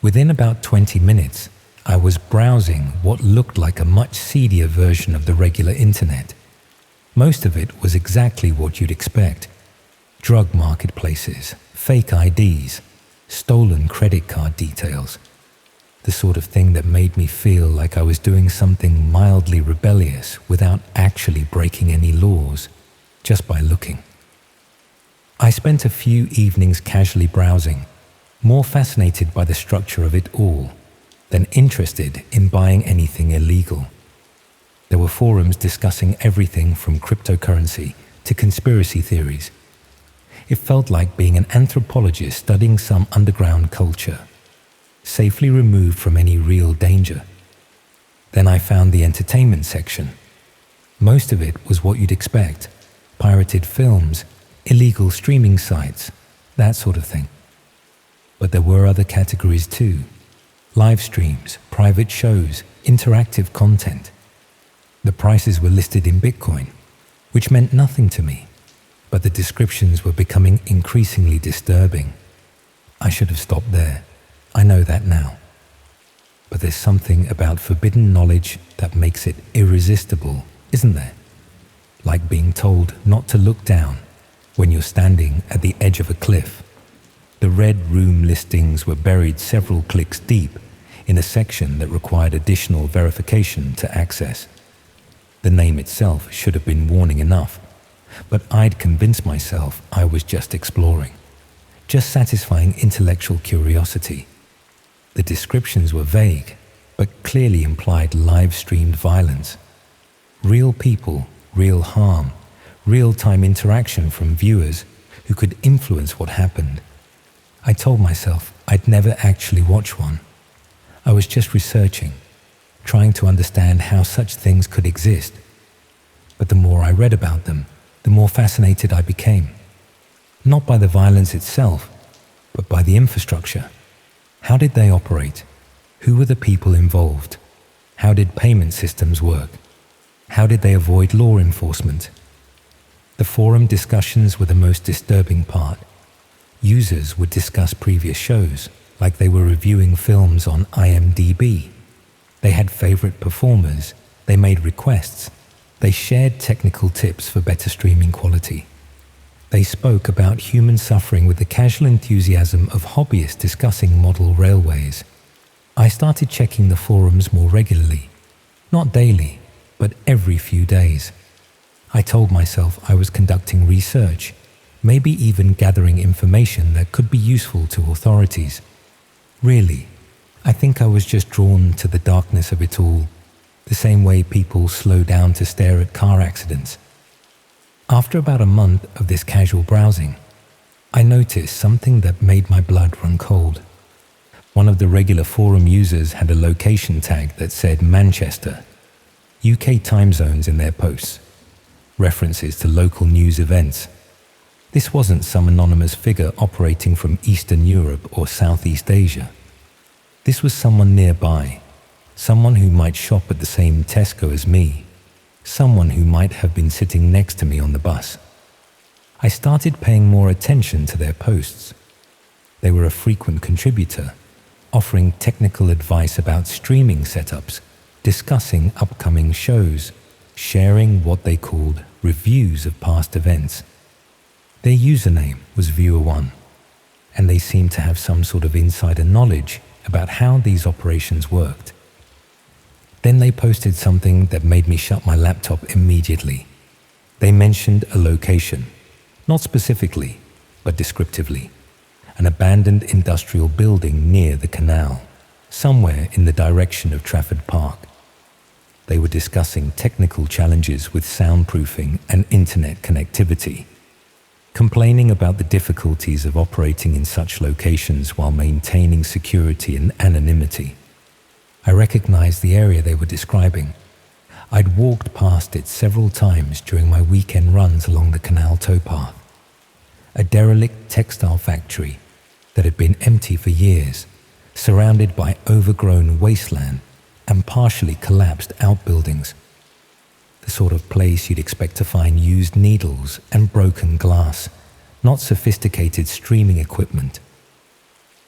Within about 20 minutes, I was browsing what looked like a much seedier version of the regular internet. Most of it was exactly what you'd expect. Drug marketplaces, fake IDs, stolen credit card details. The sort of thing that made me feel like I was doing something mildly rebellious without actually breaking any laws, just by looking. I spent a few evenings casually browsing, more fascinated by the structure of it all than interested in buying anything illegal. There were forums discussing everything from cryptocurrency to conspiracy theories. It felt like being an anthropologist studying some underground culture, safely removed from any real danger. Then I found the entertainment section. Most of it was what you'd expect: pirated films, illegal streaming sites, that sort of thing. But there were other categories too: live streams, private shows, interactive content. The prices were listed in Bitcoin, which meant nothing to me, but the descriptions were becoming increasingly disturbing. I should have stopped there. I know that now. But there's something about forbidden knowledge that makes it irresistible, isn't there? Like being told not to look down when you're standing at the edge of a cliff. The red room listings were buried several clicks deep in a section that required additional verification to access. The name itself should have been warning enough, but I'd convinced myself I was just exploring, just satisfying intellectual curiosity. The descriptions were vague, but clearly implied live-streamed violence. Real people, real harm, real-time interaction from viewers who could influence what happened. I told myself I'd never actually watch one. I was just researching, trying to understand how such things could exist. But the more I read about them, the more fascinated I became. Not by the violence itself, but by the infrastructure. How did they operate? Who were the people involved? How did payment systems work? How did they avoid law enforcement? The forum discussions were the most disturbing part. Users would discuss previous shows, like they were reviewing films on IMDb. They had favorite performers, they made requests, they shared technical tips for better streaming quality. They spoke about human suffering with the casual enthusiasm of hobbyists discussing model railways. I started checking the forums more regularly, not daily, but every few days. I told myself I was conducting research, maybe even gathering information that could be useful to authorities. Really, I think I was just drawn to the darkness of it all, the same way people slow down to stare at car accidents. After about a month of this casual browsing, I noticed something that made my blood run cold. One of the regular forum users had a location tag that said Manchester, UK time zones in their posts, references to local news events. This wasn't some anonymous figure operating from Eastern Europe or Southeast Asia. This was someone nearby, someone who might shop at the same Tesco as me, someone who might have been sitting next to me on the bus. I started paying more attention to their posts. They were a frequent contributor, offering technical advice about streaming setups, discussing upcoming shows, sharing what they called reviews of past events. Their username was Viewer1, and they seemed to have some sort of insider knowledge about how these operations worked. Then they posted something that made me shut my laptop immediately. They mentioned a location, not specifically, but descriptively, an abandoned industrial building near the canal, somewhere in the direction of Trafford Park. They were discussing technical challenges with soundproofing and internet connectivity, complaining about the difficulties of operating in such locations while maintaining security and anonymity. I recognized the area they were describing. I'd walked past it several times during my weekend runs along the canal towpath. A derelict textile factory that had been empty for years, surrounded by overgrown wasteland and partially collapsed outbuildings. The sort of place you'd expect to find used needles and broken glass, not sophisticated streaming equipment.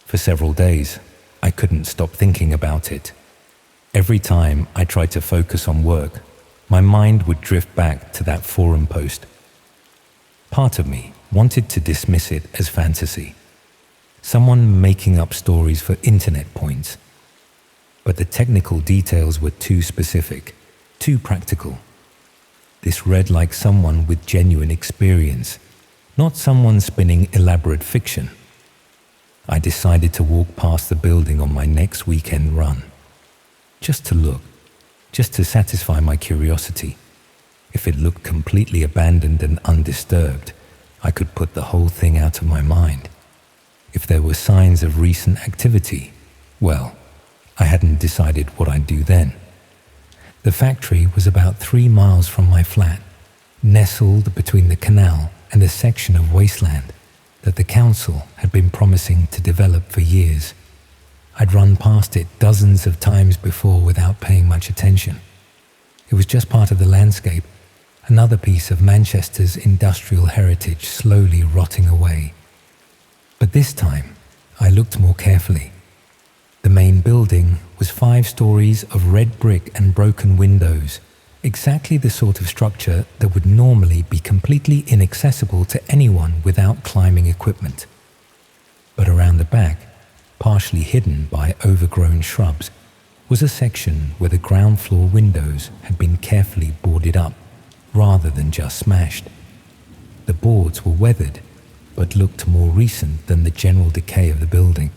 For several days, I couldn't stop thinking about it. Every time I tried to focus on work, my mind would drift back to that forum post. Part of me wanted to dismiss it as fantasy, someone making up stories for internet points. But the technical details were too specific, too practical. This read like someone with genuine experience, not someone spinning elaborate fiction. I decided to walk past the building on my next weekend run. Just to look, just to satisfy my curiosity. If it looked completely abandoned and undisturbed, I could put the whole thing out of my mind. If there were signs of recent activity, well, I hadn't decided what I'd do then. The factory was about 3 miles from my flat, nestled between the canal and a section of wasteland that the council had been promising to develop for years. I'd run past it dozens of times before without paying much attention. It was just part of the landscape, another piece of Manchester's industrial heritage slowly rotting away. But this time, I looked more carefully. The main building was 5 stories of red brick and broken windows, exactly the sort of structure that would normally be completely inaccessible to anyone without climbing equipment. But around the back, partially hidden by overgrown shrubs, was a section where the ground floor windows had been carefully boarded up, rather than just smashed. The boards were weathered, but looked more recent than the general decay of the building.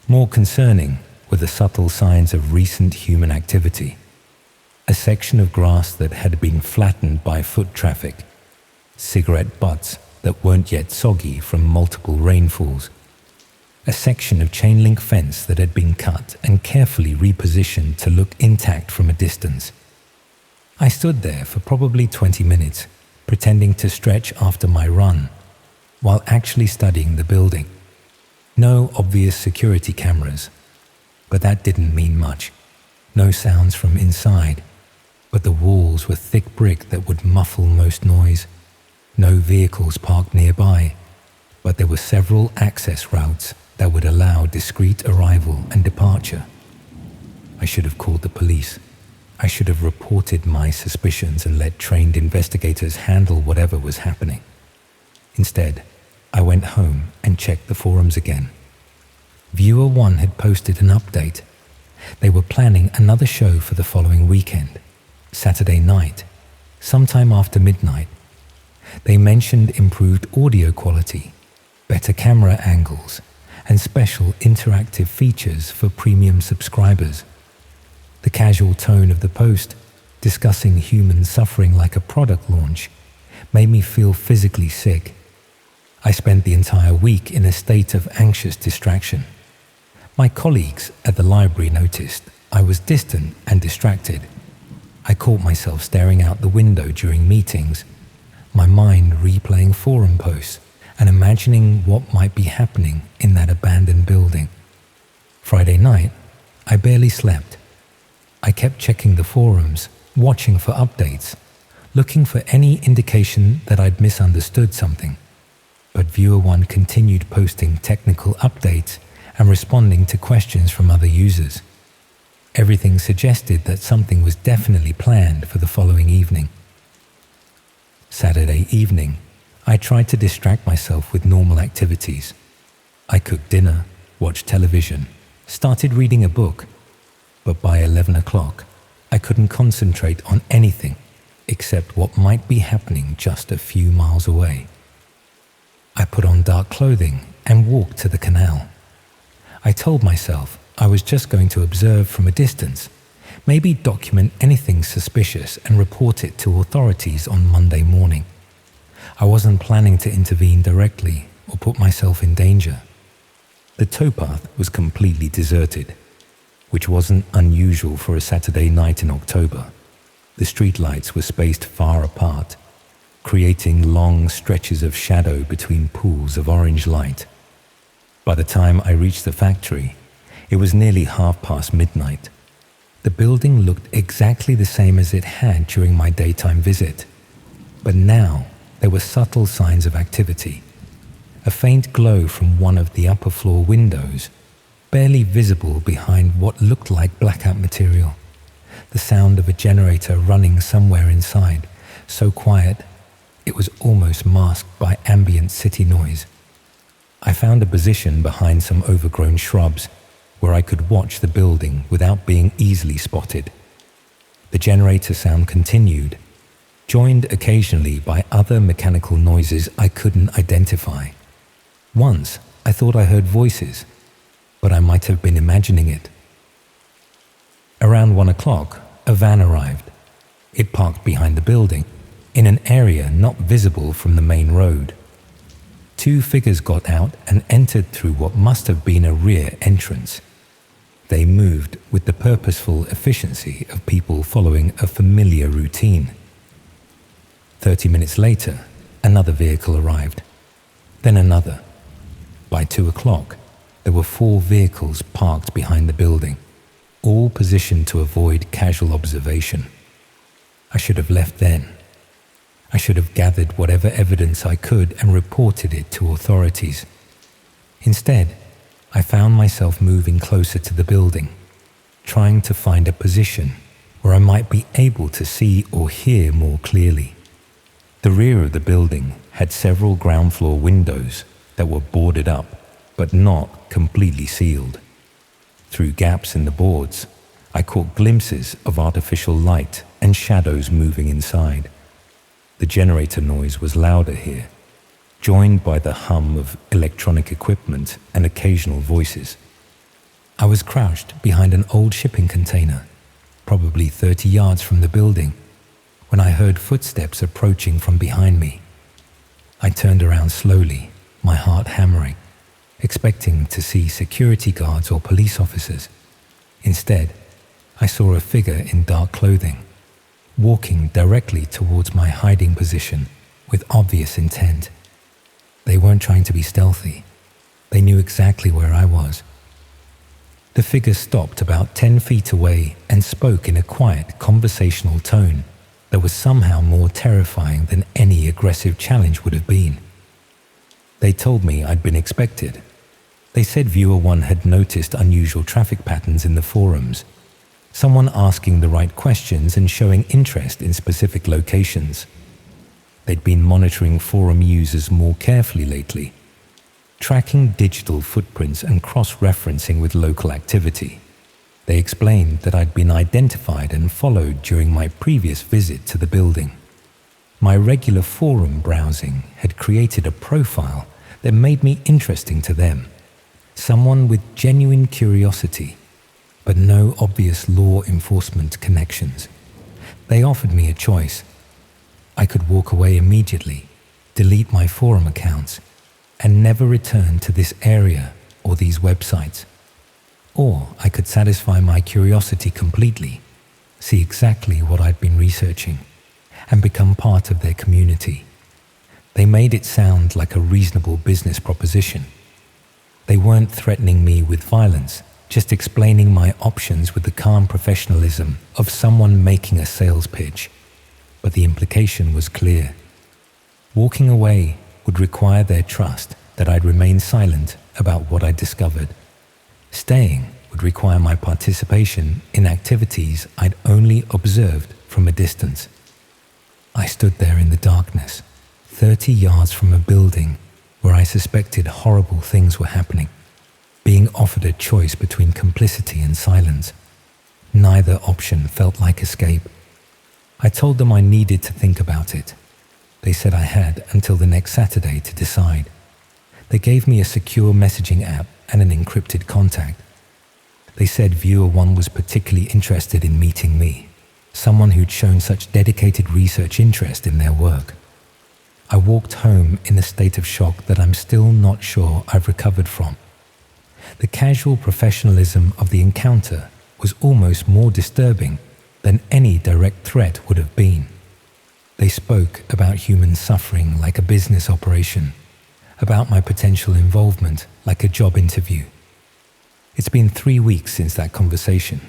More concerning were the subtle signs of recent human activity. A section of grass that had been flattened by foot traffic, cigarette butts that weren't yet soggy from multiple rainfalls, a section of chain link fence that had been cut and carefully repositioned to look intact from a distance. I stood there for probably 20 minutes, pretending to stretch after my run, while actually studying the building. No obvious security cameras, but that didn't mean much. No sounds from inside, but the walls were thick brick that would muffle most noise. No vehicles parked nearby, but there were several access routes that would allow discreet arrival and departure. I should have called the police. I should have reported my suspicions and let trained investigators handle whatever was happening. Instead, I went home and checked the forums again. Viewer 1 had posted an update. They were planning another show for the following weekend, Saturday night, sometime after midnight. They mentioned improved audio quality, better camera angles, and special interactive features for premium subscribers. The casual tone of the post, discussing human suffering like a product launch, made me feel physically sick. I spent the entire week in a state of anxious distraction. My colleagues at the library noticed I was distant and distracted. I caught myself staring out the window during meetings, my mind replaying forum posts and imagining what might be happening in that abandoned building. Friday night, I barely slept. I kept checking the forums, watching for updates, looking for any indication that I'd misunderstood something. But Viewer One continued posting technical updates and responding to questions from other users. Everything suggested that something was definitely planned for the following evening. Saturday evening, I tried to distract myself with normal activities. I cooked dinner, watched television, started reading a book, but by 11 o'clock, I couldn't concentrate on anything except what might be happening just a few miles away. I put on dark clothing and walked to the canal. I told myself I was just going to observe from a distance, maybe document anything suspicious and report it to authorities on Monday morning. I wasn't planning to intervene directly or put myself in danger. The towpath was completely deserted, which wasn't unusual for a Saturday night in October. The streetlights were spaced far apart, creating long stretches of shadow between pools of orange light. By the time I reached the factory, it was nearly midnight. The building looked exactly the same as it had during my daytime visit, but now there were subtle signs of activity. A faint glow from one of the upper floor windows, barely visible behind what looked like blackout material. The sound of a generator running somewhere inside, so quiet it was almost masked by ambient city noise. I found a position behind some overgrown shrubs where I could watch the building without being easily spotted. The generator sound continued, joined occasionally by other mechanical noises I couldn't identify. Once, I thought I heard voices, but I might have been imagining it. Around 1 o'clock, a van arrived. It parked behind the building, in an area not visible from the main road. 2 figures got out and entered through what must have been a rear entrance. They moved with the purposeful efficiency of people following a familiar routine. 30 minutes later, another vehicle arrived, then another. By 2 o'clock, there were 4 vehicles parked behind the building, all positioned to avoid casual observation. I should have left then. I should have gathered whatever evidence I could and reported it to authorities. Instead, I found myself moving closer to the building, trying to find a position where I might be able to see or hear more clearly. The rear of the building had several ground floor windows that were boarded up, but not completely sealed. Through gaps in the boards, I caught glimpses of artificial light and shadows moving inside. The generator noise was louder here, joined by the hum of electronic equipment and occasional voices. I was crouched behind an old shipping container, probably 30 yards from the building, when I heard footsteps approaching from behind me. I turned around slowly, my heart hammering, expecting to see security guards or police officers. Instead, I saw a figure in dark clothing, walking directly towards my hiding position with obvious intent. They weren't trying to be stealthy. They knew exactly where I was. The figure stopped about 10 feet away and spoke in a quiet, conversational tone that was somehow more terrifying than any aggressive challenge would have been. They told me I'd been expected. They said Viewer One had noticed unusual traffic patterns in the forums, someone asking the right questions and showing interest in specific locations. They'd been monitoring forum users more carefully lately, tracking digital footprints and cross-referencing with local activity. They explained that I'd been identified and followed during my previous visit to the building. My regular forum browsing had created a profile that made me interesting to them, someone with genuine curiosity, but no obvious law enforcement connections. They offered me a choice. I could walk away immediately, delete my forum accounts, and never return to this area or these websites. Or I could satisfy my curiosity completely, see exactly what I'd been researching, and become part of their community. They made it sound like a reasonable business proposition. They weren't threatening me with violence, just explaining my options with the calm professionalism of someone making a sales pitch. But the implication was clear. Walking away would require their trust that I'd remain silent about what I'd discovered. Staying would require my participation in activities I'd only observed from a distance. I stood there in the darkness, 30 yards from a building where I suspected horrible things were happening, being offered a choice between complicity and silence. Neither option felt like escape. I told them I needed to think about it. They said I had until the next Saturday to decide. They gave me a secure messaging app and an encrypted contact. They said Viewer One was particularly interested in meeting me, someone who'd shown such dedicated research interest in their work. I walked home in a state of shock that I'm still not sure I've recovered from. The casual professionalism of the encounter was almost more disturbing than any direct threat would have been. They spoke about human suffering like a business operation, about my potential involvement like a job interview. It's been 3 weeks since that conversation.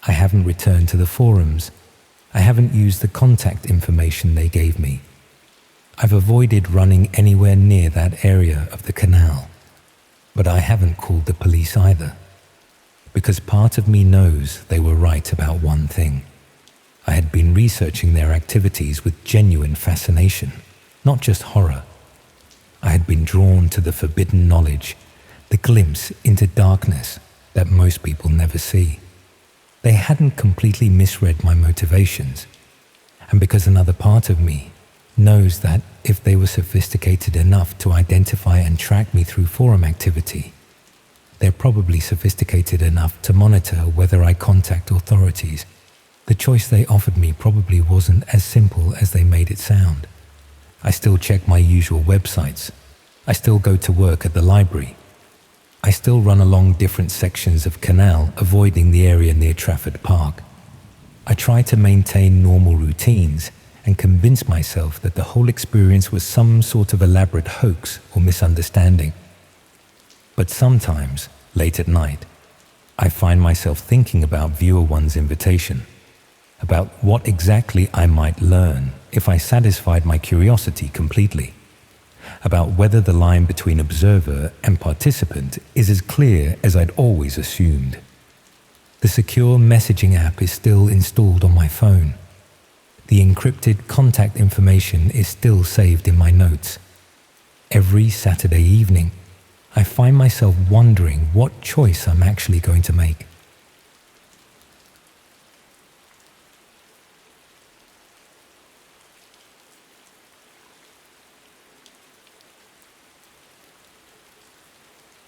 I haven't returned to the forums. I haven't used the contact information they gave me. I've avoided running anywhere near that area of the canal. But I haven't called the police either, because part of me knows they were right about one thing. I had been researching their activities with genuine fascination, not just horror. I had been drawn to the forbidden knowledge, the glimpse into darkness that most people never see. They hadn't completely misread my motivations, and because another part of me knows that if they were sophisticated enough to identify and track me through forum activity, they're probably sophisticated enough to monitor whether I contact authorities. The choice they offered me probably wasn't as simple as they made it sound. I still check my usual websites. I still go to work at the library. I still run along different sections of canal, avoiding the area near Trafford Park. I try to maintain normal routines and convince myself that the whole experience was some sort of elaborate hoax or misunderstanding. But sometimes, late at night, I find myself thinking about Viewer One's invitation, about what exactly I might learn if I satisfied my curiosity completely, about whether the line between observer and participant is as clear as I'd always assumed. The secure messaging app is still installed on my phone. The encrypted contact information is still saved in my notes. Every Saturday evening, I find myself wondering what choice I'm actually going to make.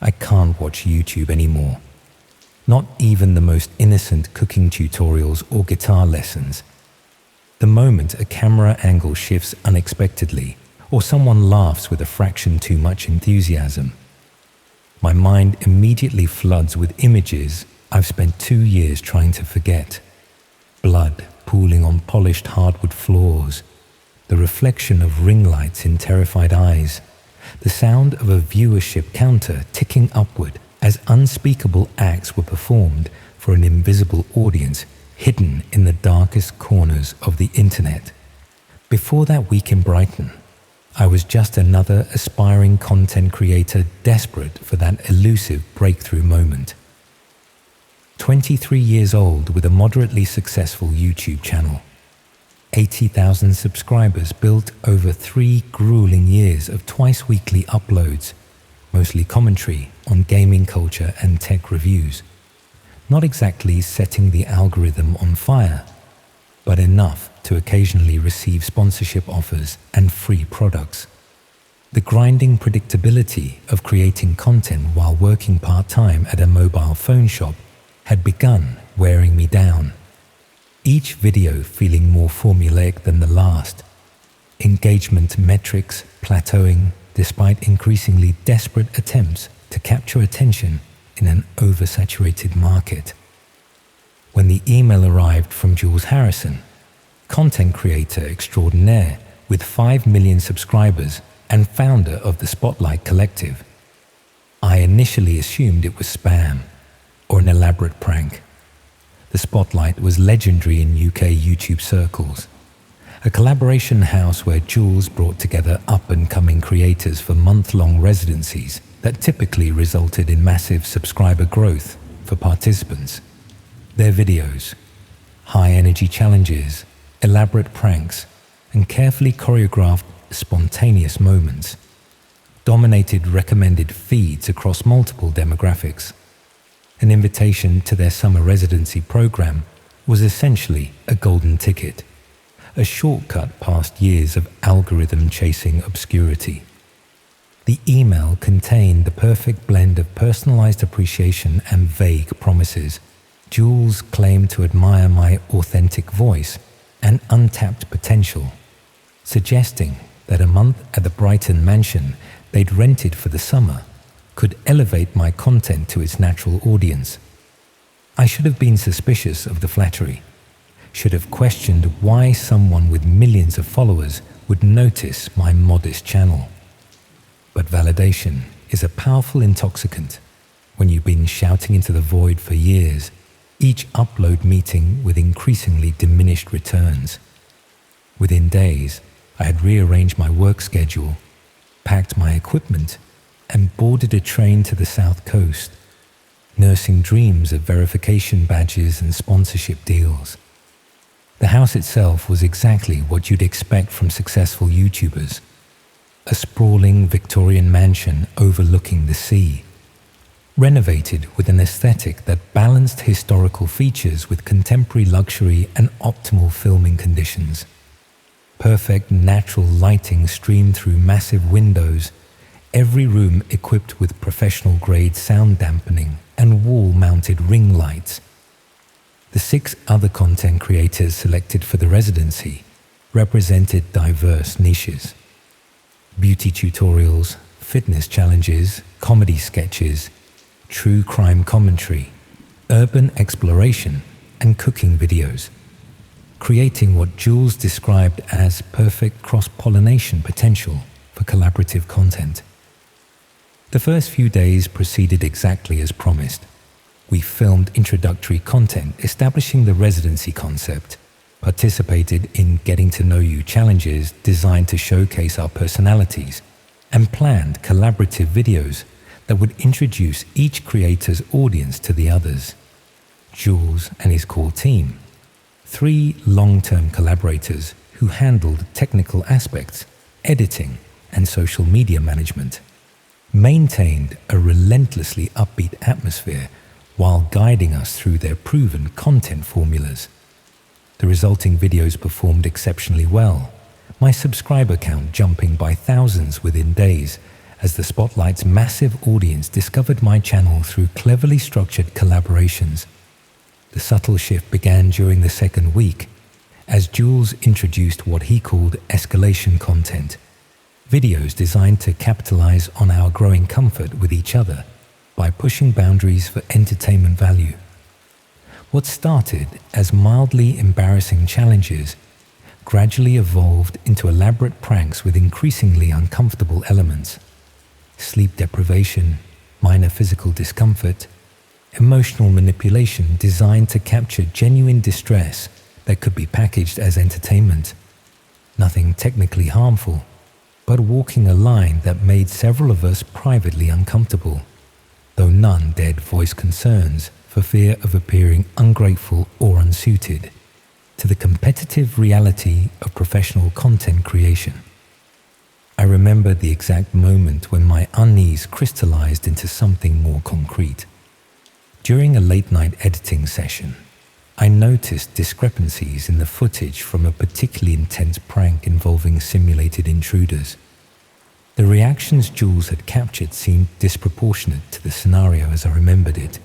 I can't watch YouTube anymore. Not even the most innocent cooking tutorials or guitar lessons. The moment a camera angle shifts unexpectedly, or someone laughs with a fraction too much enthusiasm, my mind immediately floods with images I've spent 2 years trying to forget. Blood pooling on polished hardwood floors, the reflection of ring lights in terrified eyes, the sound of a viewership counter ticking upward as unspeakable acts were performed for an invisible audience hidden in the darkest corners of the internet. Before that week in Brighton, I was just another aspiring content creator desperate for that elusive breakthrough moment. 23 years old with a moderately successful YouTube channel. 80,000 subscribers built over 3 grueling years of twice-weekly uploads, mostly commentary on gaming culture and tech reviews. Not exactly setting the algorithm on fire, but enough to occasionally receive sponsorship offers and free products. The grinding predictability of creating content while working part-time at a mobile phone shop had begun wearing me down. Each video feeling more formulaic than the last. Engagement metrics plateauing despite increasingly desperate attempts to capture attention in an oversaturated market. When the email arrived from Jules Harrison, content creator extraordinaire with 5 million subscribers and founder of the Spotlight Collective, I initially assumed it was spam, or or an elaborate prank. The spotlight was legendary in UK YouTube circles, a collaboration house where Jules brought together up-and-coming creators for month-long residencies that typically resulted in massive subscriber growth for participants. Their videos, high-energy challenges, elaborate pranks, and carefully choreographed spontaneous moments dominated recommended feeds across multiple demographics. An invitation to their summer residency program was essentially a golden ticket, a shortcut past years of algorithm-chasing obscurity. The email contained the perfect blend of personalized appreciation and vague promises. Jules claimed to admire my authentic voice and untapped potential, suggesting that a month at the Brighton mansion they'd rented for the summer could elevate my content to its natural audience. I should have been suspicious of the flattery, should have questioned why someone with millions of followers would notice my modest channel. But validation is a powerful intoxicant. When you've been shouting into the void for years, each upload meeting with increasingly diminished returns. Within days, I had rearranged my work schedule, packed my equipment, and boarded a train to the South Coast, nursing dreams of verification badges and sponsorship deals. The house itself was exactly what you'd expect from successful YouTubers. A sprawling Victorian mansion overlooking the sea, renovated with an aesthetic that balanced historical features with contemporary luxury and optimal filming conditions. Perfect natural lighting streamed through massive windows, every room equipped with professional-grade sound dampening and wall-mounted ring lights. The 6 other content creators selected for the residency represented diverse niches: beauty tutorials, fitness challenges, comedy sketches, true crime commentary, urban exploration, and cooking videos, creating what Jules described as perfect cross-pollination potential for collaborative content. The first few days proceeded exactly as promised. We filmed introductory content establishing the residency concept, participated in getting to know you challenges designed to showcase our personalities, and planned collaborative videos that would introduce each creator's audience to the others. Jules and his core team, 3 long-term collaborators who handled technical aspects, editing, and social media management, maintained a relentlessly upbeat atmosphere while guiding us through their proven content formulas. The resulting videos performed exceptionally well, my subscriber count jumping by thousands within days as the Spotlight's massive audience discovered my channel through cleverly structured collaborations. The subtle shift began during the second week as Jules introduced what he called escalation content, videos designed to capitalize on our growing comfort with each other by pushing boundaries for entertainment value. What started as mildly embarrassing challenges gradually evolved into elaborate pranks with increasingly uncomfortable elements: sleep deprivation, minor physical discomfort, emotional manipulation designed to capture genuine distress that could be packaged as entertainment. Nothing technically harmful, but walking a line that made several of us privately uncomfortable, though none dared voice concerns for fear of appearing ungrateful or unsuited to the competitive reality of professional content creation. I remember the exact moment when my unease crystallized into something more concrete. During a late-night editing session, I noticed discrepancies in the footage from a particularly intense prank involving simulated intruders. The reactions Jules had captured seemed disproportionate to the scenario as I remembered it.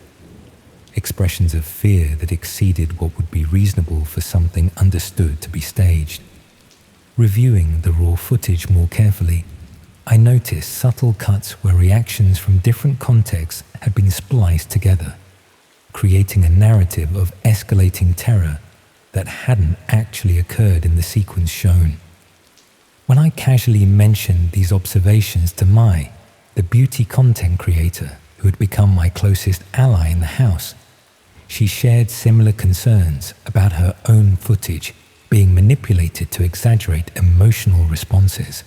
Expressions of fear that exceeded what would be reasonable for something understood to be staged. Reviewing the raw footage more carefully, I noticed subtle cuts where reactions from different contexts had been spliced together, creating a narrative of escalating terror that hadn't actually occurred in the sequence shown. When I casually mentioned these observations to the beauty content creator who had become my closest ally in the house, she shared similar concerns about her own footage being manipulated to exaggerate emotional responses.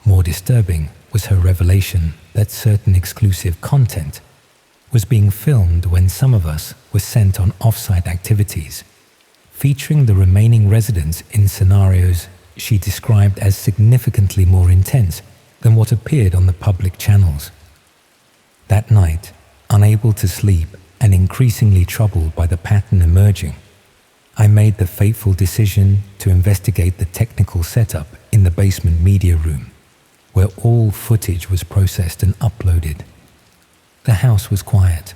More disturbing was her revelation that certain exclusive content was being filmed when some of us were sent on off-site activities, featuring the remaining residents in scenarios she described as significantly more intense than what appeared on the public channels. That night, unable to sleep and increasingly troubled by the pattern emerging, I made the fateful decision to investigate the technical setup in the basement media room, where all footage was processed and uploaded. The house was quiet,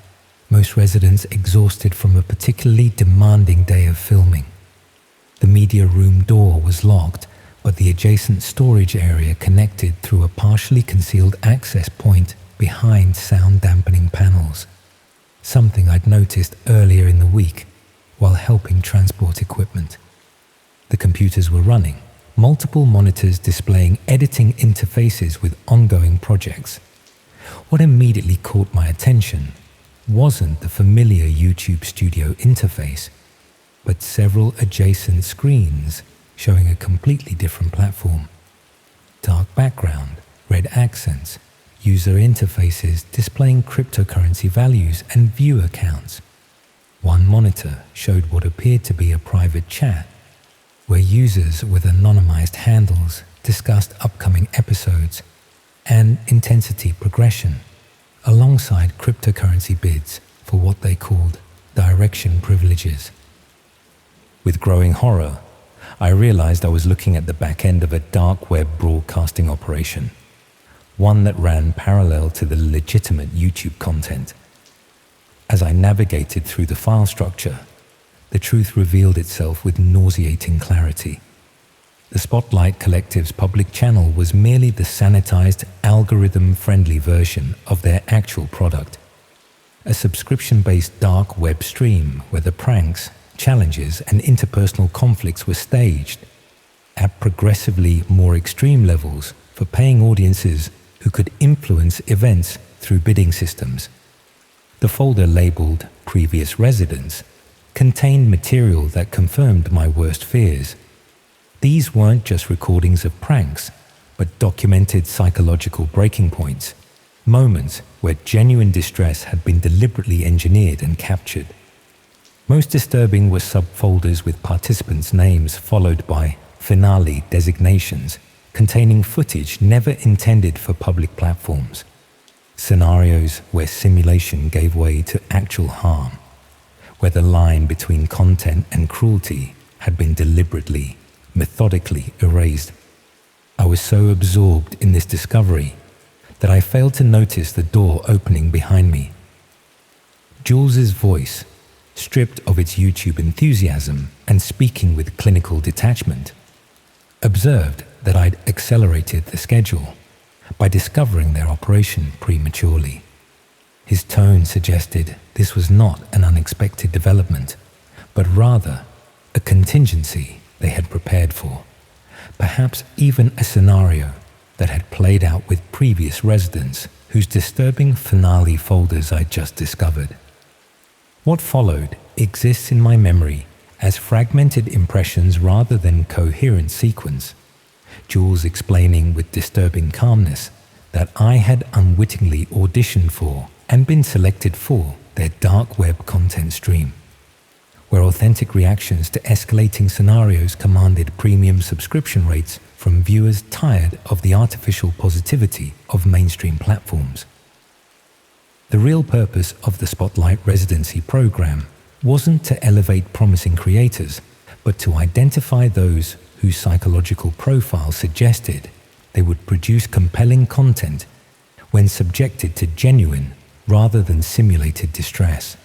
most residents exhausted from a particularly demanding day of filming. The media room door was locked, but the adjacent storage area connected through a partially concealed access point behind sound dampening panels, something I'd noticed earlier in the week while helping transport equipment. The computers were running, multiple monitors displaying editing interfaces with ongoing projects. What immediately caught my attention wasn't the familiar YouTube Studio interface, but several adjacent screens showing a completely different platform. Dark background, red accents, user interfaces displaying cryptocurrency values and viewer counts. One monitor showed what appeared to be a private chat, where users with anonymized handles discussed upcoming episodes and intensity progression, alongside cryptocurrency bids for what they called direction privileges. With growing horror, I realized I was looking at the back end of a dark web broadcasting operation, one that ran parallel to the legitimate YouTube content. As I navigated through the file structure, the truth revealed itself with nauseating clarity. The Spotlight Collective's public channel was merely the sanitized, algorithm-friendly version of their actual product, a subscription-based dark web stream where the pranks, challenges, and interpersonal conflicts were staged at progressively more extreme levels for paying audiences who could influence events through bidding systems. The folder labeled Previous Residents contained material that confirmed my worst fears. These weren't just recordings of pranks, but documented psychological breaking points, moments where genuine distress had been deliberately engineered and captured. Most disturbing were subfolders with participants' names followed by finale designations containing footage never intended for public platforms. Scenarios where simulation gave way to actual harm, where the line between content and cruelty had been deliberately, methodically erased. I was so absorbed in this discovery that I failed to notice the door opening behind me. Jules's voice, stripped of its YouTube enthusiasm and speaking with clinical detachment, observed that I'd accelerated the schedule by discovering their operation prematurely. His tone suggested this was not an unexpected development, but rather a contingency they had prepared for, perhaps even a scenario that had played out with previous residents whose disturbing finale folders I'd just discovered. What followed exists in my memory as fragmented impressions rather than coherent sequence, Jules explaining with disturbing calmness that I had unwittingly auditioned for and been selected for their dark web content stream, where authentic reactions to escalating scenarios commanded premium subscription rates from viewers tired of the artificial positivity of mainstream platforms. The real purpose of the Spotlight Residency program wasn't to elevate promising creators, but to identify those whose psychological profile suggested they would produce compelling content when subjected to genuine rather than simulated distress.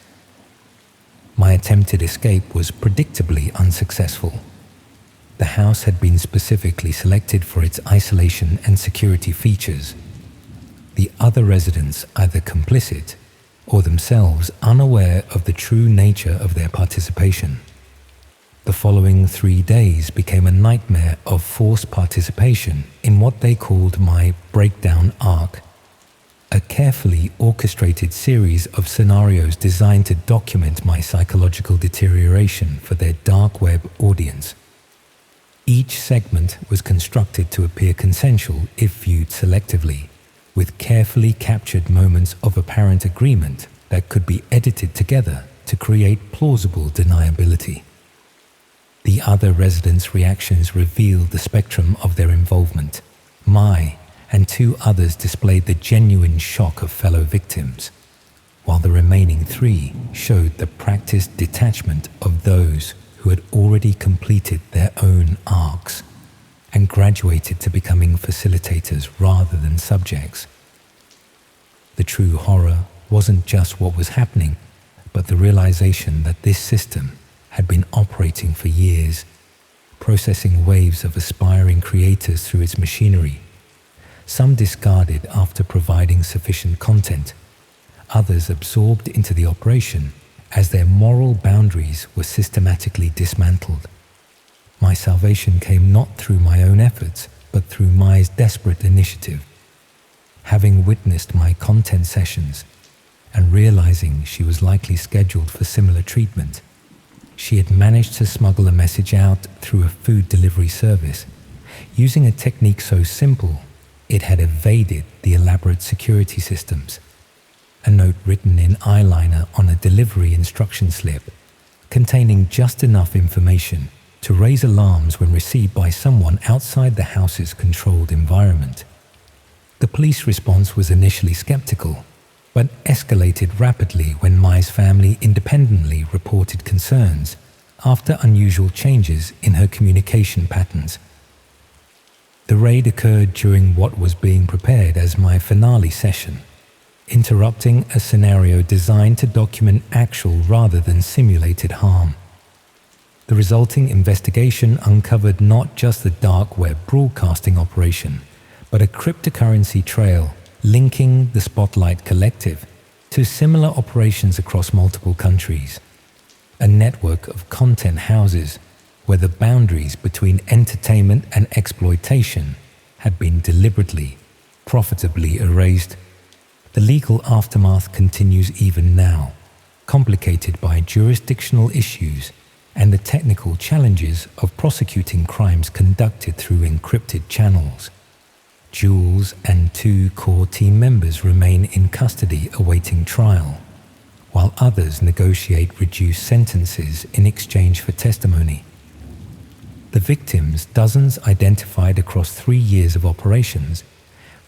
My attempted escape was predictably unsuccessful. The house had been specifically selected for its isolation and security features. The other residents either complicit or themselves unaware of the true nature of their participation. The following 3 days became a nightmare of forced participation in what they called my breakdown arc. a carefully orchestrated series of scenarios designed to document my psychological deterioration for their dark web audience. Each segment was constructed to appear consensual if viewed selectively, with carefully captured moments of apparent agreement that could be edited together to create plausible deniability. The other residents' reactions revealed the spectrum of their involvement. My and 2 others displayed the genuine shock of fellow victims, while the remaining 3 showed the practiced detachment of those who had already completed their own arcs and graduated to becoming facilitators rather than subjects. The true horror wasn't just what was happening, but the realization that this system had been operating for years, processing waves of aspiring creators through its machinery. Some discarded after providing sufficient content, others absorbed into the operation as their moral boundaries were systematically dismantled. My salvation came not through my own efforts, but through Mai's desperate initiative. Having witnessed my content sessions and realizing she was likely scheduled for similar treatment, she had managed to smuggle a message out through a food delivery service, using a technique so simple it had evaded the elaborate security systems. A note written in eyeliner on a delivery instruction slip, containing just enough information to raise alarms when received by someone outside the house's controlled environment. The police response was initially skeptical, but escalated rapidly when Mai's family independently reported concerns after unusual changes in her communication patterns. The raid occurred during what was being prepared as my finale session, interrupting a scenario designed to document actual rather than simulated harm. The resulting investigation uncovered not just the dark web broadcasting operation, but a cryptocurrency trail linking the Spotlight Collective to similar operations across multiple countries. A network of content houses where the boundaries between entertainment and exploitation had been deliberately, profitably erased. The legal aftermath continues even now, complicated by jurisdictional issues and the technical challenges of prosecuting crimes conducted through encrypted channels. Jules and 2 core team members remain in custody awaiting trial, while others negotiate reduced sentences in exchange for testimony. The victims, dozens identified across 3 years of operations,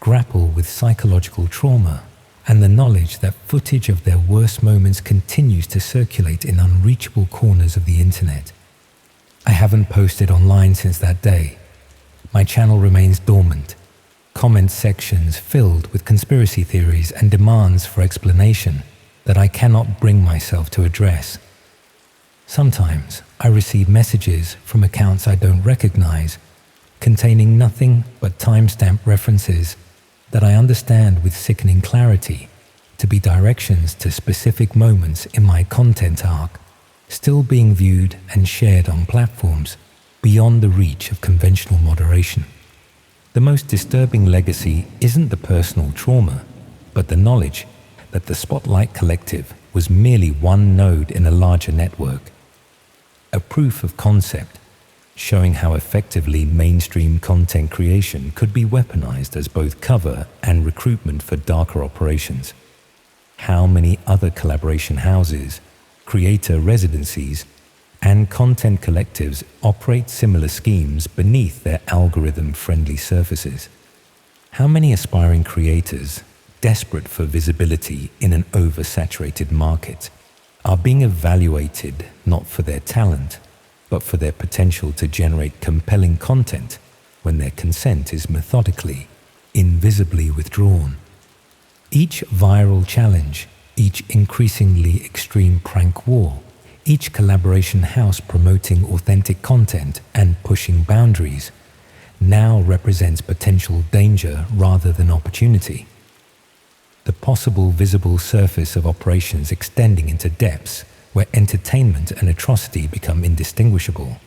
grapple with psychological trauma and the knowledge that footage of their worst moments continues to circulate in unreachable corners of the internet. I haven't posted online since that day. My channel remains dormant, comment sections filled with conspiracy theories and demands for explanation that I cannot bring myself to address. Sometimes I receive messages from accounts I don't recognize, containing nothing but timestamp references that I understand with sickening clarity to be directions to specific moments in my content arc, still being viewed and shared on platforms beyond the reach of conventional moderation. The most disturbing legacy isn't the personal trauma, but the knowledge that the Spotlight Collective was merely one node in a larger network. A proof of concept, showing how effectively mainstream content creation could be weaponized as both cover and recruitment for darker operations. How many other collaboration houses, creator residencies, and content collectives operate similar schemes beneath their algorithm-friendly surfaces? How many aspiring creators, desperate for visibility in an oversaturated market, are being evaluated not for their talent, but for their potential to generate compelling content when their consent is methodically, invisibly withdrawn? Each viral challenge, each increasingly extreme prank war, each collaboration house promoting authentic content and pushing boundaries now represents potential danger rather than opportunity. The possible visible surface of operations extending into depths where entertainment and atrocity become indistinguishable,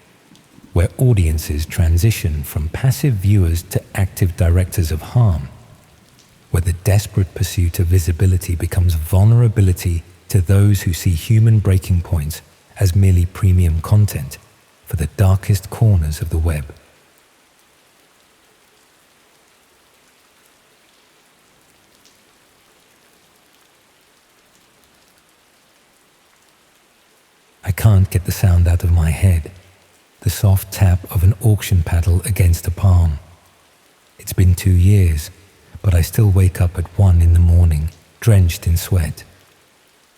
where audiences transition from passive viewers to active directors of harm. where the desperate pursuit of visibility becomes vulnerability to those who see human breaking points as merely premium content for the darkest corners of the web. I can't get the sound out of my head, the soft tap of an auction paddle against a palm. It's been 2 years, but I still wake up at 1 in the morning, drenched in sweat.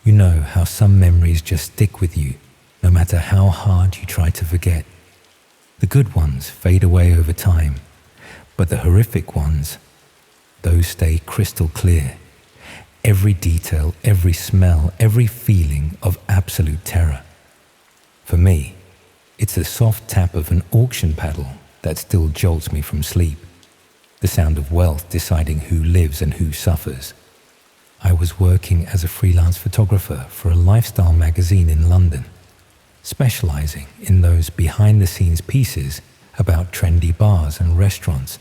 You know how some memories just stick with you, no matter how hard you try to forget. The good ones fade away over time, but the horrific ones, those stay crystal clear. Every detail, every smell, every feeling of absolute terror. For me, it's the soft tap of an auction paddle that still jolts me from sleep. The sound of wealth deciding who lives and who suffers. I was working as a freelance photographer for a lifestyle magazine in London, specializing in those behind-the-scenes pieces about trendy bars and restaurants,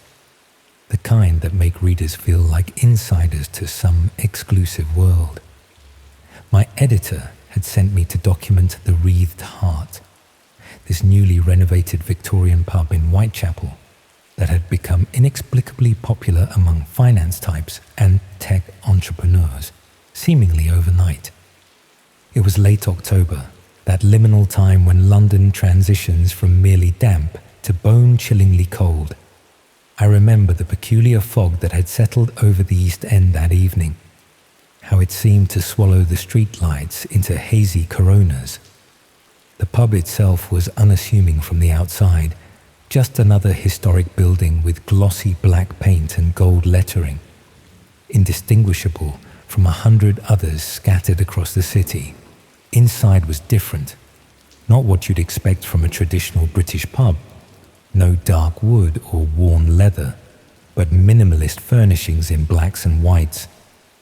the kind that make readers feel like insiders to some exclusive world. My editor had sent me to document the Wreathed Heart, this newly renovated Victorian pub in Whitechapel that had become inexplicably popular among finance types and tech entrepreneurs, seemingly overnight. It was late October, that liminal time when London transitions from merely damp to bone-chillingly cold. I remember the peculiar fog that had settled over the East End that evening, how it seemed to swallow the streetlights into hazy coronas. The pub itself was unassuming from the outside, just another historic building with glossy black paint and gold lettering, indistinguishable from 100 others scattered across the city. Inside was different, not what you'd expect from a traditional British pub. No dark wood or worn leather, but minimalist furnishings in blacks and whites,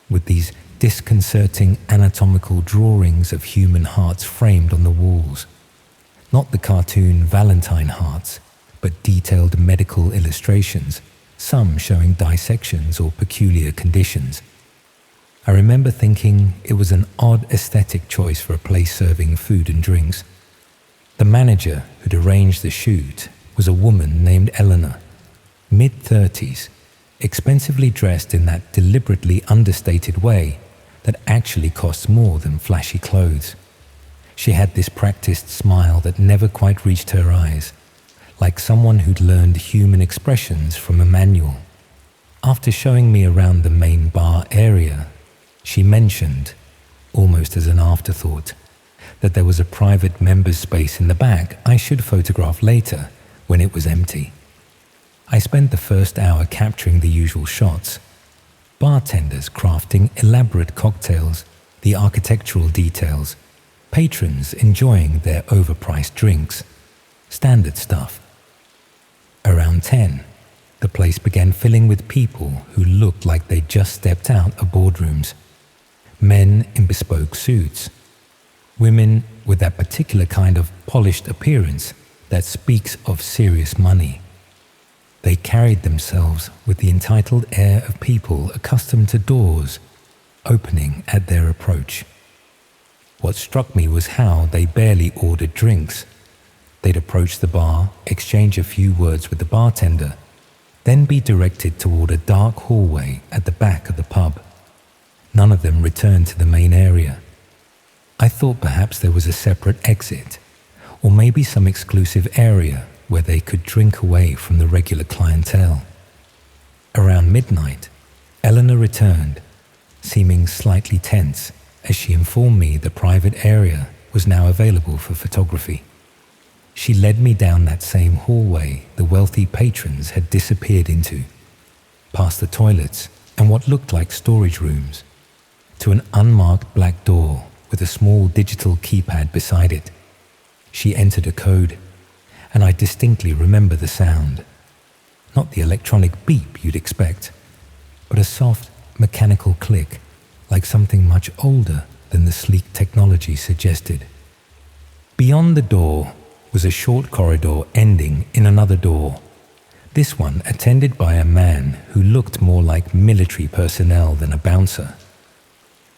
with these disconcerting anatomical drawings of human hearts framed on the walls. Not the cartoon Valentine hearts, but detailed medical illustrations, some showing dissections or peculiar conditions. I remember thinking it was an odd aesthetic choice for a place serving food and drinks. The manager who'd arranged the shoot was a woman named Eleanor, mid-30s, expensively dressed in that deliberately understated way that actually costs more than flashy clothes. She had this practiced smile that never quite reached her eyes, like someone who'd learned human expressions from a manual. After showing me around the main bar area, she mentioned, almost as an afterthought, that there was a private members' space in the back I should photograph later when it was empty. I spent the first hour capturing the usual shots. Bartenders crafting elaborate cocktails, the architectural details, patrons enjoying their overpriced drinks, standard stuff. Around 10, the place began filling with people who looked like they'd just stepped out of boardrooms. Men in bespoke suits, women with that particular kind of polished appearance that speaks of serious money. They carried themselves with the entitled air of people accustomed to doors opening at their approach. What struck me was how they barely ordered drinks. They'd approach the bar, exchange a few words with the bartender, then be directed toward a dark hallway at the back of the pub. None of them returned to the main area. I thought perhaps there was a separate exit, or maybe some exclusive area where they could drink away from the regular clientele. Around midnight, Eleanor returned, seeming slightly tense as she informed me the private area was now available for photography. She led me down that same hallway the wealthy patrons had disappeared into, past the toilets and what looked like storage rooms, to an unmarked black door with a small digital keypad beside it. She entered a code, and I distinctly remember the sound. Not the electronic beep you'd expect, but a soft, mechanical click, like something much older than the sleek technology suggested. Beyond the door was a short corridor ending in another door, This one attended by a man who looked more like military personnel than a bouncer.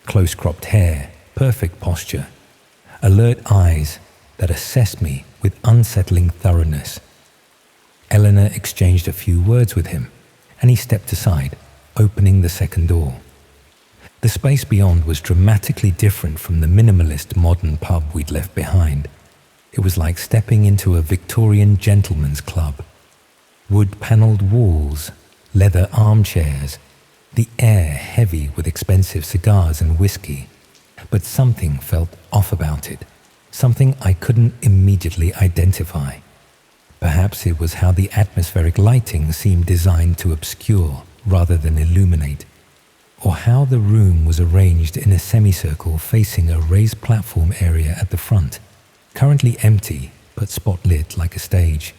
Close-cropped hair, perfect posture, alert eyes that assessed me with unsettling thoroughness. Eleanor exchanged a few words with him, and he stepped aside, opening the second door. The space beyond was dramatically different from the minimalist modern pub we'd left behind. It was like stepping into a Victorian gentleman's club. Wood-panelled walls, leather armchairs, the air heavy with expensive cigars and whiskey. But something felt off about it, something I couldn't immediately identify. Perhaps it was how the atmospheric lighting seemed designed to obscure rather than illuminate, or how the room was arranged in a semicircle facing a raised platform area at the front, currently empty but spotlit like a stage.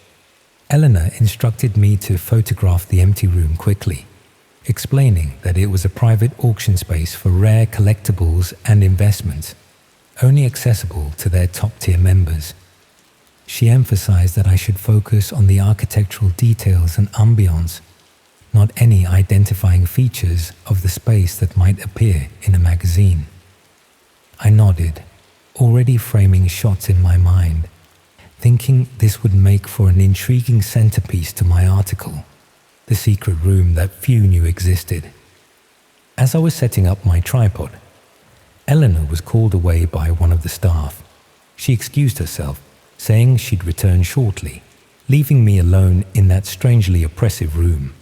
Eleanor instructed me to photograph the empty room quickly, explaining that it was a private auction space for rare collectibles and investments, only accessible to their top-tier members. She emphasized that I should focus on the architectural details and ambience, not any identifying features of the space that might appear in a magazine. I nodded, already framing shots in my mind, thinking this would make for an intriguing centerpiece to my article, the secret room that few knew existed. As I was setting up my tripod, Eleanor was called away by one of the staff. She excused herself, saying she'd return shortly, leaving me alone in that strangely oppressive room.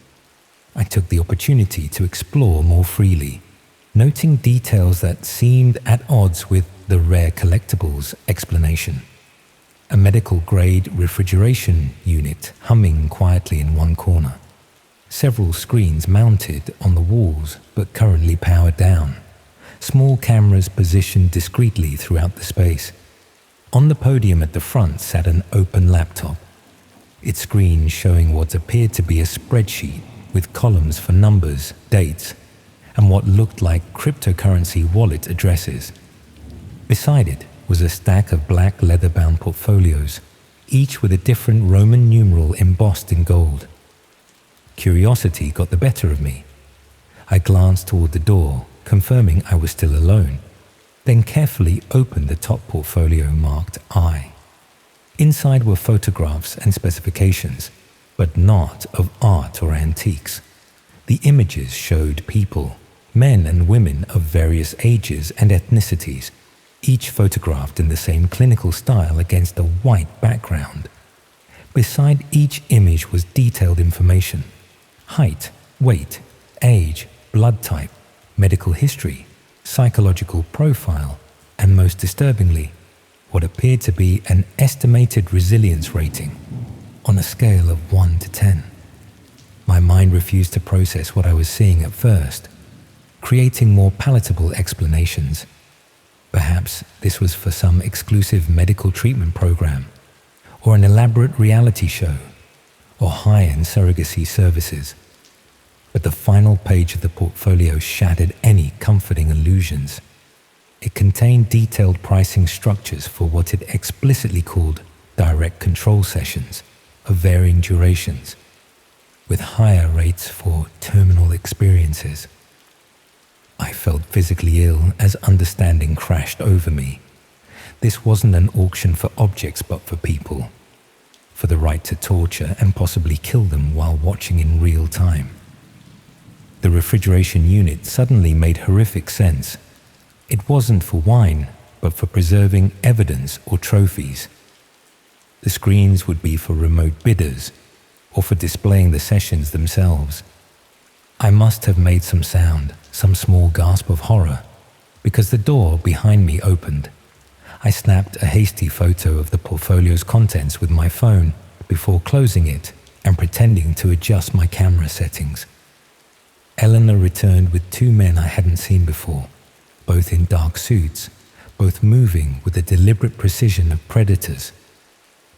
I took the opportunity to explore more freely, noting details that seemed at odds with the rare collectibles explanation. A medical-grade refrigeration unit humming quietly in one corner. Several screens mounted on the walls but currently powered down. Small cameras positioned discreetly throughout the space. On the podium at the front sat an open laptop, its screen showing what appeared to be a spreadsheet with columns for numbers, dates, and what looked like cryptocurrency wallet addresses. Beside it was a stack of black leather-bound portfolios, each with a different Roman numeral embossed in gold. Curiosity got the better of me. I glanced toward the door, confirming I was still alone, then carefully opened the top portfolio marked I. Inside were photographs and specifications, but not of art or antiques. The images showed people, men and women of various ages and ethnicities, each photographed in the same clinical style against a white background. Beside each image was detailed information: height, weight, age, blood type, medical history, psychological profile, and most disturbingly, what appeared to be an estimated resilience rating on a scale of 1 to 10. My mind refused to process what I was seeing at first, creating more palatable explanations. Perhaps this was for some exclusive medical treatment program, or an elaborate reality show, or high-end surrogacy services. But the final page of the portfolio shattered any comforting illusions. It contained detailed pricing structures for what it explicitly called direct control sessions of varying durations, with higher rates for terminal experiences. I felt physically ill as understanding crashed over me. This wasn't an auction for objects but for people, for the right to torture and possibly kill them while watching in real time. The refrigeration unit suddenly made horrific sense. It wasn't for wine, but for preserving evidence or trophies. The screens would be for remote bidders, or for displaying the sessions themselves. I must have made some sound, some small gasp of horror, because the door behind me opened. I snapped a hasty photo of the portfolio's contents with my phone before closing it and pretending to adjust my camera settings. Eleanor returned with two men I hadn't seen before, both in dark suits, both moving with the deliberate precision of predators.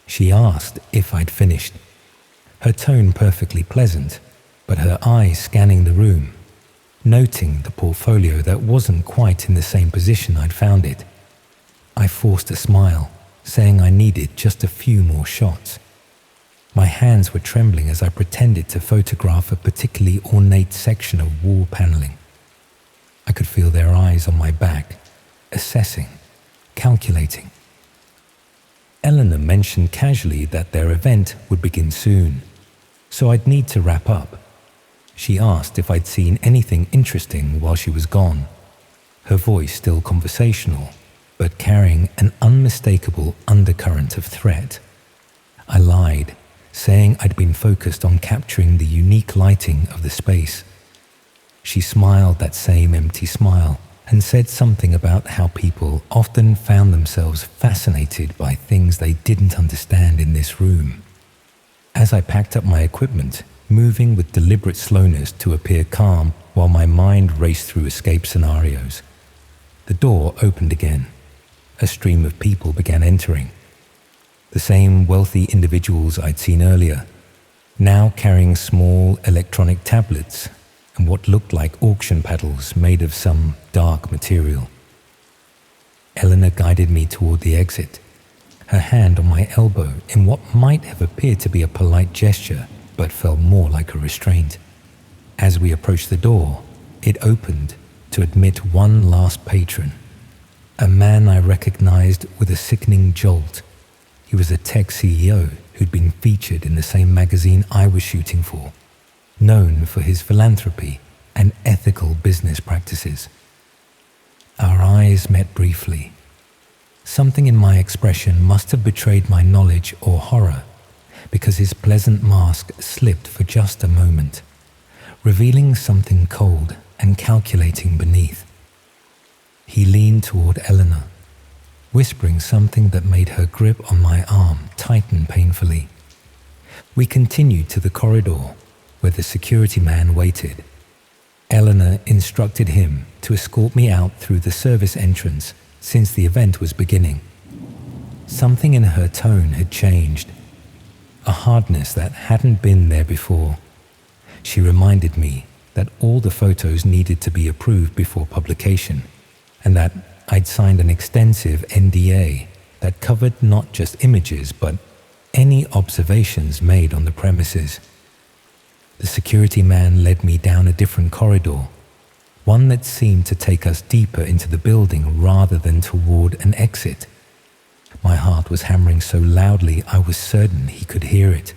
She asked if I'd finished, her tone perfectly pleasant, but her eyes scanning the room, noting the portfolio that wasn't quite in the same position I'd found it. I forced a smile, saying I needed just a few more shots. My hands were trembling as I pretended to photograph a particularly ornate section of wall paneling. I could feel their eyes on my back, assessing, calculating. Eleanor mentioned casually that their event would begin soon, so I'd need to wrap up. She asked if I'd seen anything interesting while she was gone, her voice still conversational, but carrying an unmistakable undercurrent of threat. I lied, saying I'd been focused on capturing the unique lighting of the space. She smiled that same empty smile and said something about how people often found themselves fascinated by things they didn't understand in this room. As I packed up my equipment, moving with deliberate slowness to appear calm while my mind raced through escape scenarios, the door opened again. A stream of people began entering. The same wealthy individuals I'd seen earlier, now carrying small electronic tablets and what looked like auction paddles made of some dark material. Eleanor guided me toward the exit, her hand on my elbow in what might have appeared to be a polite gesture but felt more like a restraint. As we approached the door, it opened to admit one last patron, a man I recognized with a sickening jolt. He was a tech CEO who'd been featured in the same magazine I was shooting for, known for his philanthropy and ethical business practices. Our eyes met briefly. Something in my expression must have betrayed my knowledge or horror, because his pleasant mask slipped for just a moment, revealing something cold and calculating beneath. He leaned toward Eleanor, whispering something that made her grip on my arm tighten painfully. We continued to the corridor where the security man waited. Eleanor instructed him to escort me out through the service entrance since the event was beginning. Something in her tone had changed, a hardness that hadn't been there before. She reminded me that all the photos needed to be approved before publication, and that I'd signed an extensive NDA that covered not just images but any observations made on the premises. The security man led me down a different corridor, one that seemed to take us deeper into the building rather than toward an exit. My heart was hammering so loudly I was certain he could hear it.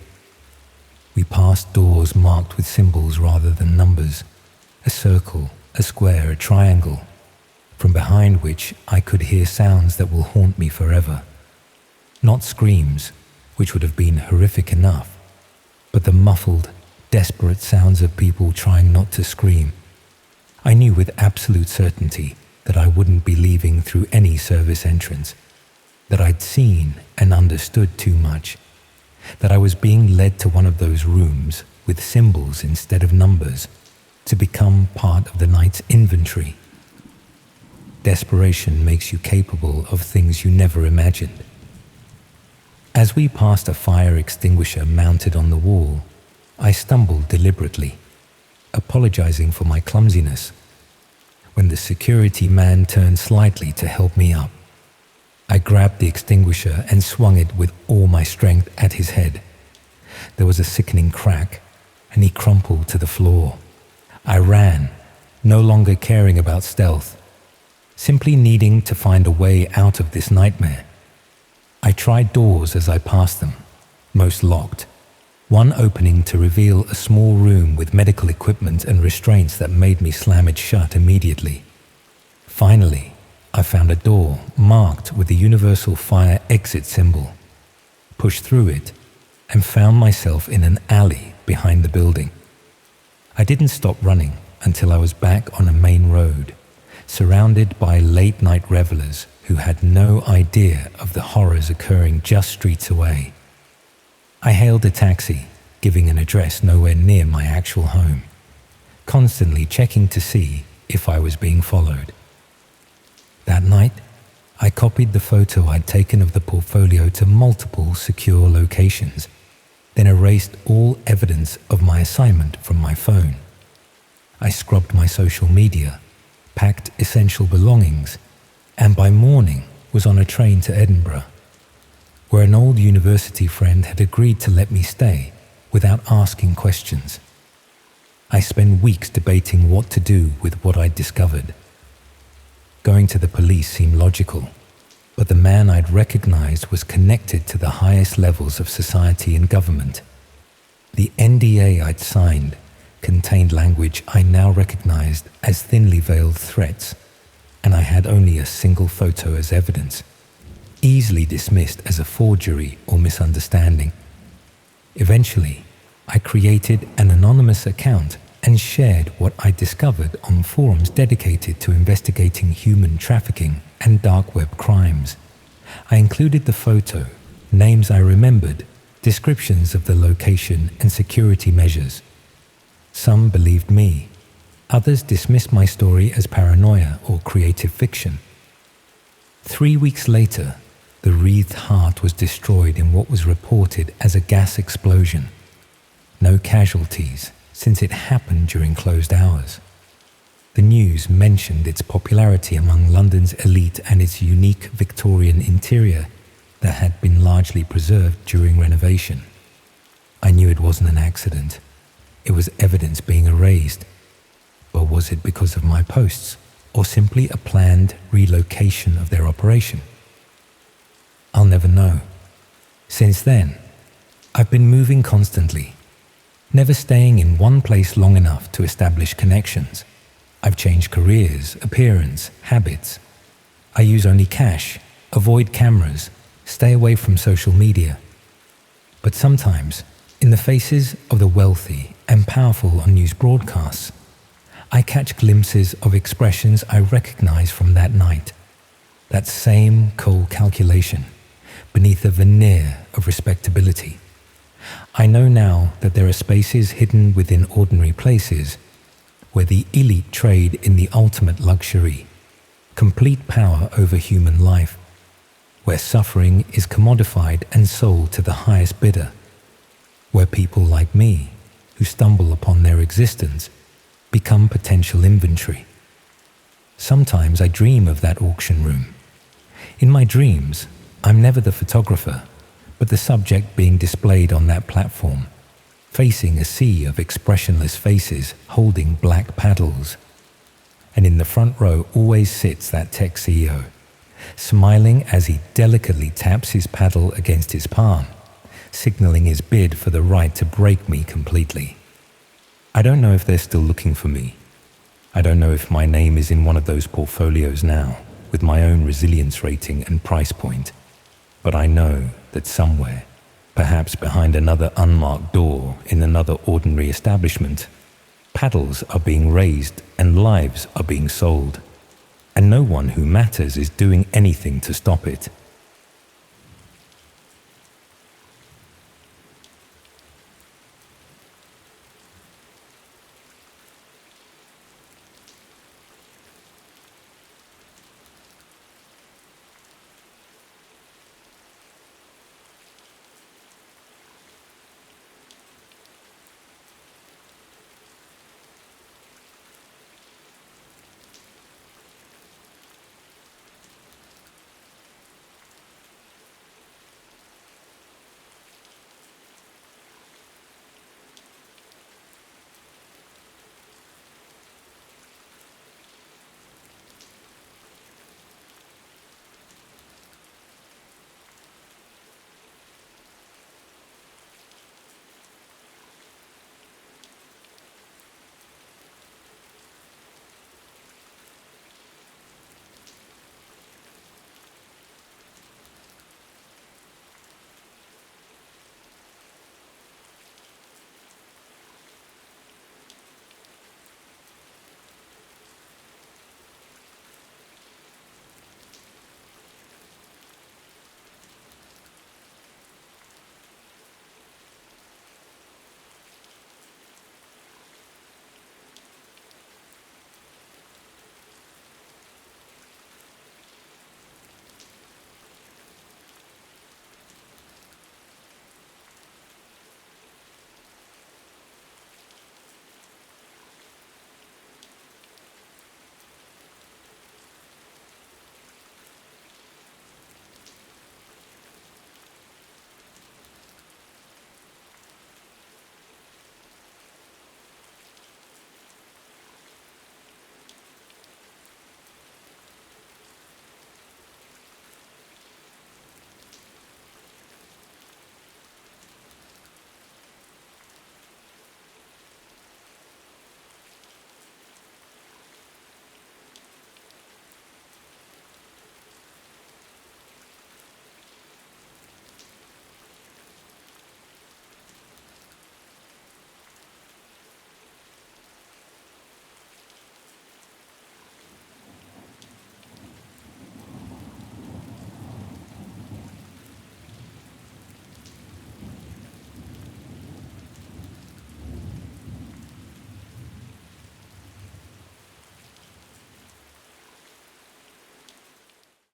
We passed doors marked with symbols rather than numbers, a circle, a square, a triangle, from behind which I could hear sounds that will haunt me forever. Not screams, which would have been horrific enough, but the muffled, desperate sounds of people trying not to scream. I knew with absolute certainty that I wouldn't be leaving through any service entrance, that I'd seen and understood too much, that I was being led to one of those rooms with symbols instead of numbers to become part of the night's inventory. Desperation makes you capable of things you never imagined. As we passed a fire extinguisher mounted on the wall, I stumbled deliberately, apologizing for my clumsiness. When the security man turned slightly to help me up, I grabbed the extinguisher and swung it with all my strength at his head. There was a sickening crack, and he crumpled to the floor. I ran, no longer caring about stealth, simply needing to find a way out of this nightmare. I tried doors as I passed them, most locked, one opening to reveal a small room with medical equipment and restraints that made me slam it shut immediately. Finally, I found a door marked with the universal fire exit symbol, pushed through it, and found myself in an alley behind the building. I didn't stop running until I was back on a main road, surrounded by late-night revelers who had no idea of the horrors occurring just streets away. I hailed a taxi, giving an address nowhere near my actual home, constantly checking to see if I was being followed. That night, I copied the photo I'd taken of the portfolio to multiple secure locations, then erased all evidence of my assignment from my phone. I scrubbed my social media, packed essential belongings, and by morning was on a train to Edinburgh. where an old university friend had agreed to let me stay without asking questions. I spent weeks debating what to do with what I'd discovered. Going to the police seemed logical, but the man I'd recognized was connected to the highest levels of society and government. The NDA I'd signed contained language I now recognized as thinly veiled threats, and I had only a single photo as evidence, easily dismissed as a forgery or misunderstanding. Eventually, I created an anonymous account and shared what I discovered on forums dedicated to investigating human trafficking and dark web crimes. I included the photo, names I remembered, descriptions of the location and security measures. Some believed me. Others dismissed my story as paranoia or creative fiction. 3 weeks later, the wreathed heart was destroyed in what was reported as a gas explosion. No casualties, since it happened during closed hours. The news mentioned its popularity among London's elite and its unique Victorian interior that had been largely preserved during renovation. I knew it wasn't an accident. It was evidence being erased. But was it because of my posts, or simply a planned relocation of their operation? I'll never know. Since then, I've been moving constantly, never staying in one place long enough to establish connections. I've changed careers, appearance, habits. I use only cash, avoid cameras, stay away from social media. But sometimes, in the faces of the wealthy and powerful on news broadcasts, I catch glimpses of expressions I recognize from that night. That same cold calculation, beneath a veneer of respectability. I know now that there are spaces hidden within ordinary places where the elite trade in the ultimate luxury, complete power over human life, where suffering is commodified and sold to the highest bidder, where people like me, who stumble upon their existence, become potential inventory. Sometimes I dream of that auction room. In my dreams, I'm never the photographer, but the subject being displayed on that platform, facing a sea of expressionless faces holding black paddles. And in the front row always sits that tech CEO, smiling as he delicately taps his paddle against his palm, signaling his bid for the right to break me completely. I don't know if they're still looking for me. I don't know if my name is in one of those portfolios now, with my own resilience rating and price point. But I know that somewhere, perhaps behind another unmarked door in another ordinary establishment, paddles are being raised and lives are being sold. And no one who matters is doing anything to stop it.